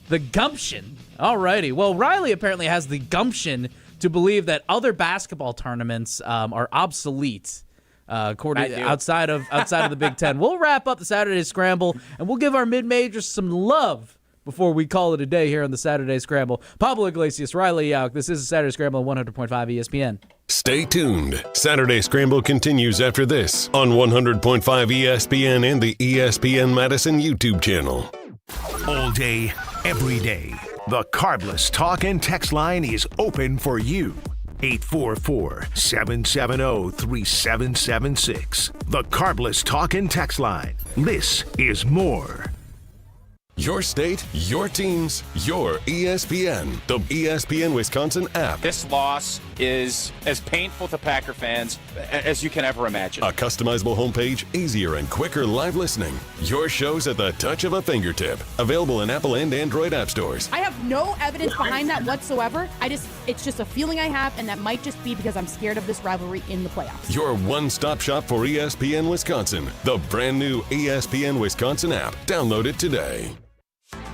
The gumption. Alrighty. Well, Riley apparently has the gumption to believe that other basketball tournaments are obsolete. Outside of the Big Ten. We'll wrap up the Saturday Scramble, and we'll give our mid-majors some love before we call it a day here on the Saturday Scramble. Pablo Iglesias, Riley Jauch. This is the Saturday Scramble on 100.5 ESPN. Stay tuned. Saturday Scramble continues after this on 100.5 ESPN and the ESPN Madison YouTube channel. All day, every day, the Carbless Talk and Text line is open for you. 844-770-3776. The Carbless Talk and Text line. This is more. Your state, your teams, your ESPN. The ESPN Wisconsin app. This loss is as painful to Packer fans as you can ever imagine. A customizable homepage, easier and quicker live listening. Your shows at the touch of a fingertip. Available in Apple and Android app stores. I have no evidence behind that whatsoever. It's just a feeling I have, and that might just be because I'm scared of this rivalry in the playoffs. Your one-stop shop for ESPN Wisconsin. The brand new ESPN Wisconsin app. Download it today.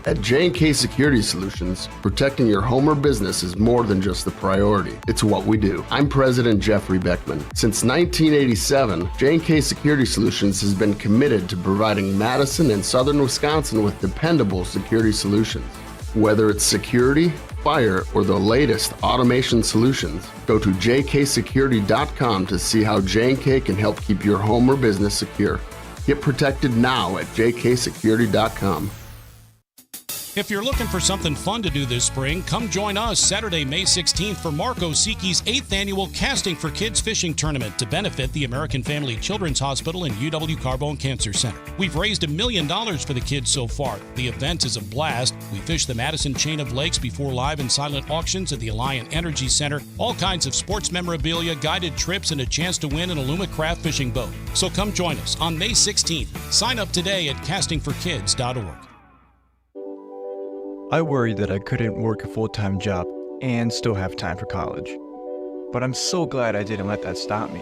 At J&K Security Solutions, protecting your home or business is more than just a priority. It's what we do. I'm President Jeffrey Beckman. Since 1987, J&K Security Solutions has been committed to providing Madison and Southern Wisconsin with dependable security solutions. Whether it's security, fire, or the latest automation solutions, go to jksecurity.com to see how J&K can help keep your home or business secure. Get protected now at jksecurity.com. If you're looking for something fun to do this spring, come join us Saturday, May 16th for Mark Osiki's 8th annual Casting for Kids Fishing Tournament to benefit the American Family Children's Hospital and UW Carbone Cancer Center. We've raised $1 million for the kids so far. The event is a blast. We fish the Madison Chain of Lakes before live and silent auctions at the Alliant Energy Center. All kinds of sports memorabilia, guided trips, and a chance to win an Alumacraft fishing boat. So come join us on May 16th. Sign up today at castingforkids.org. I worried that I couldn't work a full-time job and still have time for college. But I'm so glad I didn't let that stop me.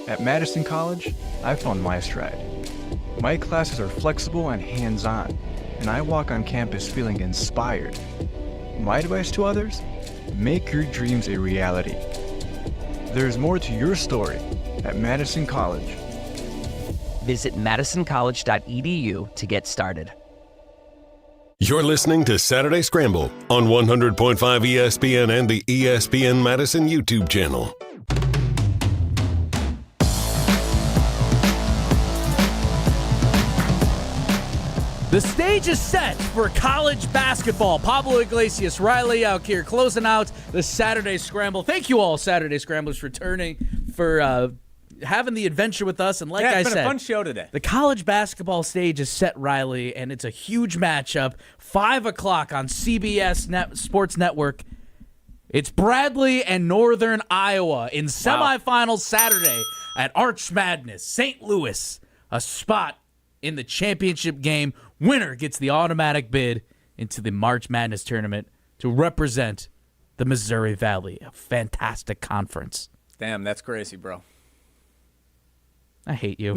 At Madison College, I found my stride. My classes are flexible and hands-on, and I walk on campus feeling inspired. My advice to others? Make your dreams a reality. There's more to your story at Madison College. Visit madisoncollege.edu to get started. You're listening to Saturday Scramble on 100.5 ESPN and the ESPN Madison YouTube channel. The stage is set for college basketball. Pablo Iglesias, Riley out here closing out the Saturday Scramble. Thank you all, Saturday Scramblers, for returning, for having the adventure with us. And like I said, it's been a fun show today. The college basketball stage is set, Riley, and it's a huge matchup. 5 o'clock on CBS Sports Network. It's Bradley and Northern Iowa in semifinals Saturday at Arch Madness, St. Louis. A spot in the championship game. Winner gets the automatic bid into the March Madness tournament to represent the Missouri Valley. A fantastic conference. Damn, that's crazy, bro. I hate you.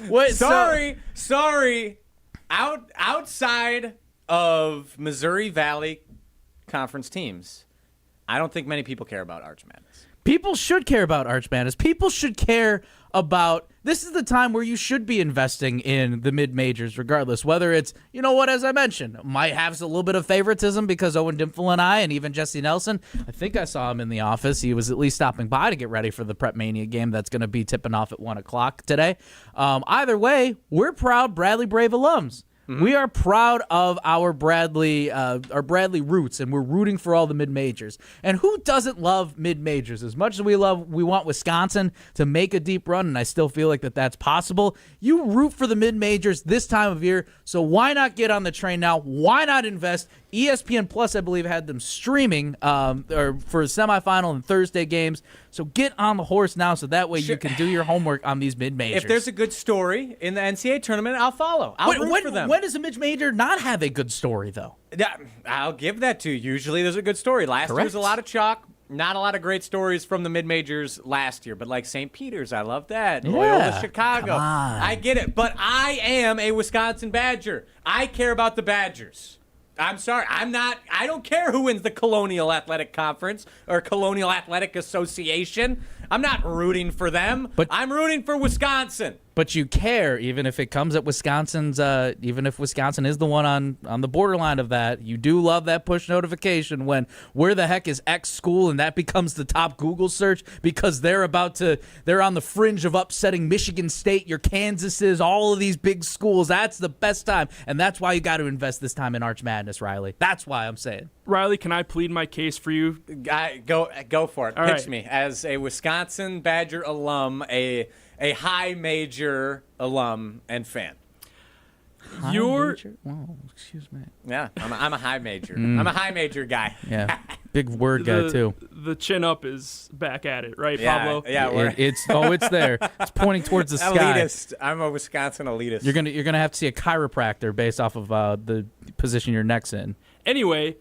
What? Sorry. Outside of Missouri Valley Conference teams, I don't think many people care about Arch Madness. People should care about Arch Madness. People should care about, this is the time where you should be investing in the mid-majors regardless, whether it's, you know what, as I mentioned, might have a little bit of favoritism because Owen Dimple and I, and even Jesse Nelson, I think I saw him in the office. He was at least stopping by to get ready for the Prep Mania game that's going to be tipping off at 1 o'clock today. Either way, we're proud Bradley Brave alums. Mm-hmm. We are proud of our Bradley roots, and we're rooting for all the mid-majors. And who doesn't love mid-majors? As much as we want Wisconsin to make a deep run, and I still feel like that's possible, you root for the mid-majors this time of year, so why not get on the train now? Why not invest? ESPN Plus, I believe, had them streaming for a semifinal and Thursday games. So get on the horse now so that way you can do your homework on these mid-majors. If there's a good story in the NCAA tournament, I'll follow. I'll root for them. When does a mid-major not have a good story, though? I'll give that to you. Usually there's a good story. Last year was a lot of chalk. Not a lot of great stories from the mid-majors last year, but like St. Peter's, I love that. Yeah, Loyola Chicago. I get it. But I am a Wisconsin Badger. I care about the Badgers. I'm sorry. I don't care who wins the Colonial Athletic Conference or Colonial Athletic Association. I'm not rooting for them. But I'm rooting for Wisconsin. But you care, even if it comes at Wisconsin's, even if Wisconsin is the one on the borderline of that. You do love that push notification when where the heck is X school, and that becomes the top Google search because they're on the fringe of upsetting Michigan State, your Kansases, all of these big schools. That's the best time, and that's why you got to invest this time in Arch Madness, Riley. That's why I'm saying. Riley, can I plead my case for you? Go for it. All Pitch right. me as a Wisconsin Badger alum, a high major alum and fan. Excuse me. Yeah, I'm a high major. I'm a high major guy. Yeah, big word guy too. The chin up is back at it, right, Yeah, Pablo? yeah. It's there. It's pointing towards the sky. Elitist. I'm a Wisconsin elitist. You're gonna have to see a chiropractor based off of the position your neck's in. Anyway,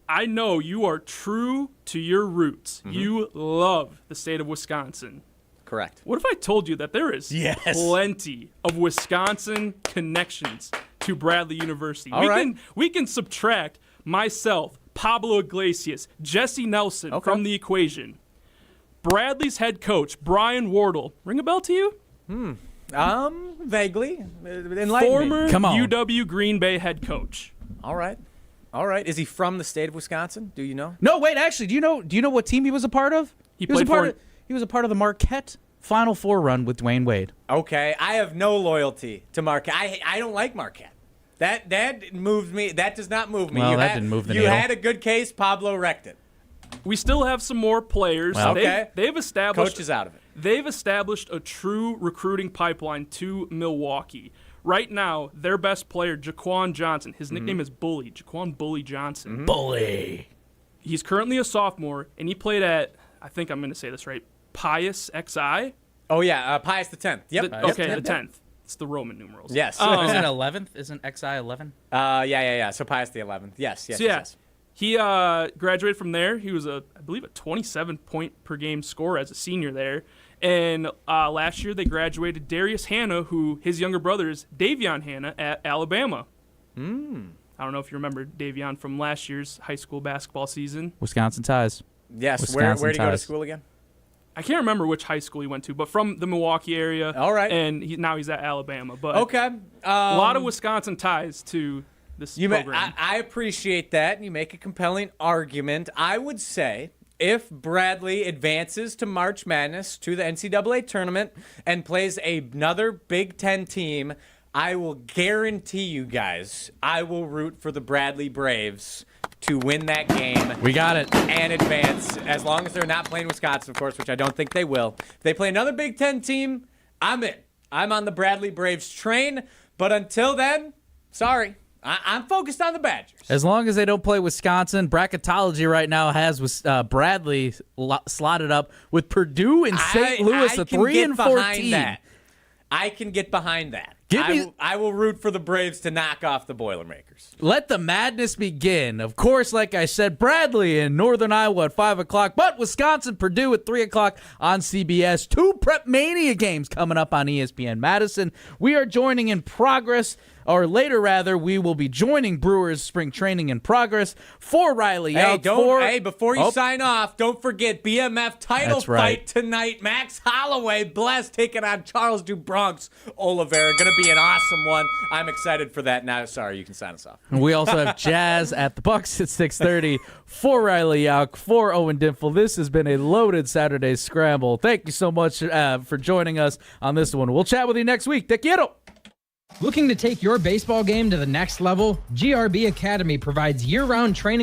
I know you are true to your roots. Mm-hmm. You love the state of Wisconsin. Correct. What if I told you that there is plenty of Wisconsin connections to Bradley University? We can subtract myself, Pablo Iglesias, Jesse Nelson from the equation. Bradley's head coach, Brian Wardle. Ring a bell to you? Vaguely. Enlighten Former me. Come on. UW Green Bay head coach. All right. Is he from the state of Wisconsin? Do you know? No, wait. Actually, do you know what team he was a part of? He was a part of the Marquette Final Four run with Dwayne Wade. Okay, I have no loyalty to Marquette. I don't like Marquette. That moved me. That does not move me. Well, that didn't move the needle. You had a good case. Pablo wrecked it. We still have some more players. Well, they've established. Coach is out of it. They've established a true recruiting pipeline to Milwaukee. Right now, their best player, Jaquan Johnson. His nickname is Bully. Jaquan Bully Johnson. Bully. He's currently a sophomore, and he played at, I think I'm going to say this right, Pius XI. Oh yeah, Pius the 10th. Yep. The 10th. It's the Roman numerals. Yes. Isn't 11th? Isn't XI 11? Yeah. So Pius the 11th. Yes. He graduated from there. He was I believe a 27-point per game scorer as a senior there. And last year they graduated Darius Hannah, who his younger brother is Davion Hannah at Alabama. I don't know if you remember Davion from last year's high school basketball season. Wisconsin ties. Yes. Wisconsin Where did he go to ties. school again? I can't remember which high school he went to, but from the Milwaukee area. All right. And now he's at Alabama. But Okay. a lot of Wisconsin ties to this program. I appreciate that, and you make a compelling argument. I would say if Bradley advances to March Madness, to the NCAA tournament, and plays another Big Ten team, I will guarantee you guys I will root for the Bradley Braves to win that game. We got it. And advance, as long as they're not playing Wisconsin, of course, which I don't think they will. If they play another Big Ten team, I'm in. I'm on the Bradley Braves train. But until then, sorry. I'm focused on the Badgers. As long as they don't play Wisconsin, bracketology right now has Bradley slotted up with Purdue and St. Louis, a 3 and 4 team. I can get behind that. I will root for the Braves to knock off the Boilermakers. Let the madness begin. Of course, like I said, Bradley in Northern Iowa at 5 o'clock, but Wisconsin, Purdue at 3 o'clock on CBS. 2 Prep Mania games coming up on ESPN Madison. We are joining in progress, or later rather, we will be joining Brewers spring training in progress for Riley. Before you sign off, don't forget BMF title fight tonight. Max Holloway, Bless taking on Charles DuBronx Oliveira. Going to be an awesome one. I'm excited for that. Now, sorry, you can sign us off. We also have Jazz at the Bucks at 6:30 for Riley Jauch, for Owen Dimple. This has been a loaded Saturday Scramble. Thank you so much for joining us on this one. We'll chat with you next week. Te quiero. Looking to take your baseball game to the next level? GRB Academy provides year-round training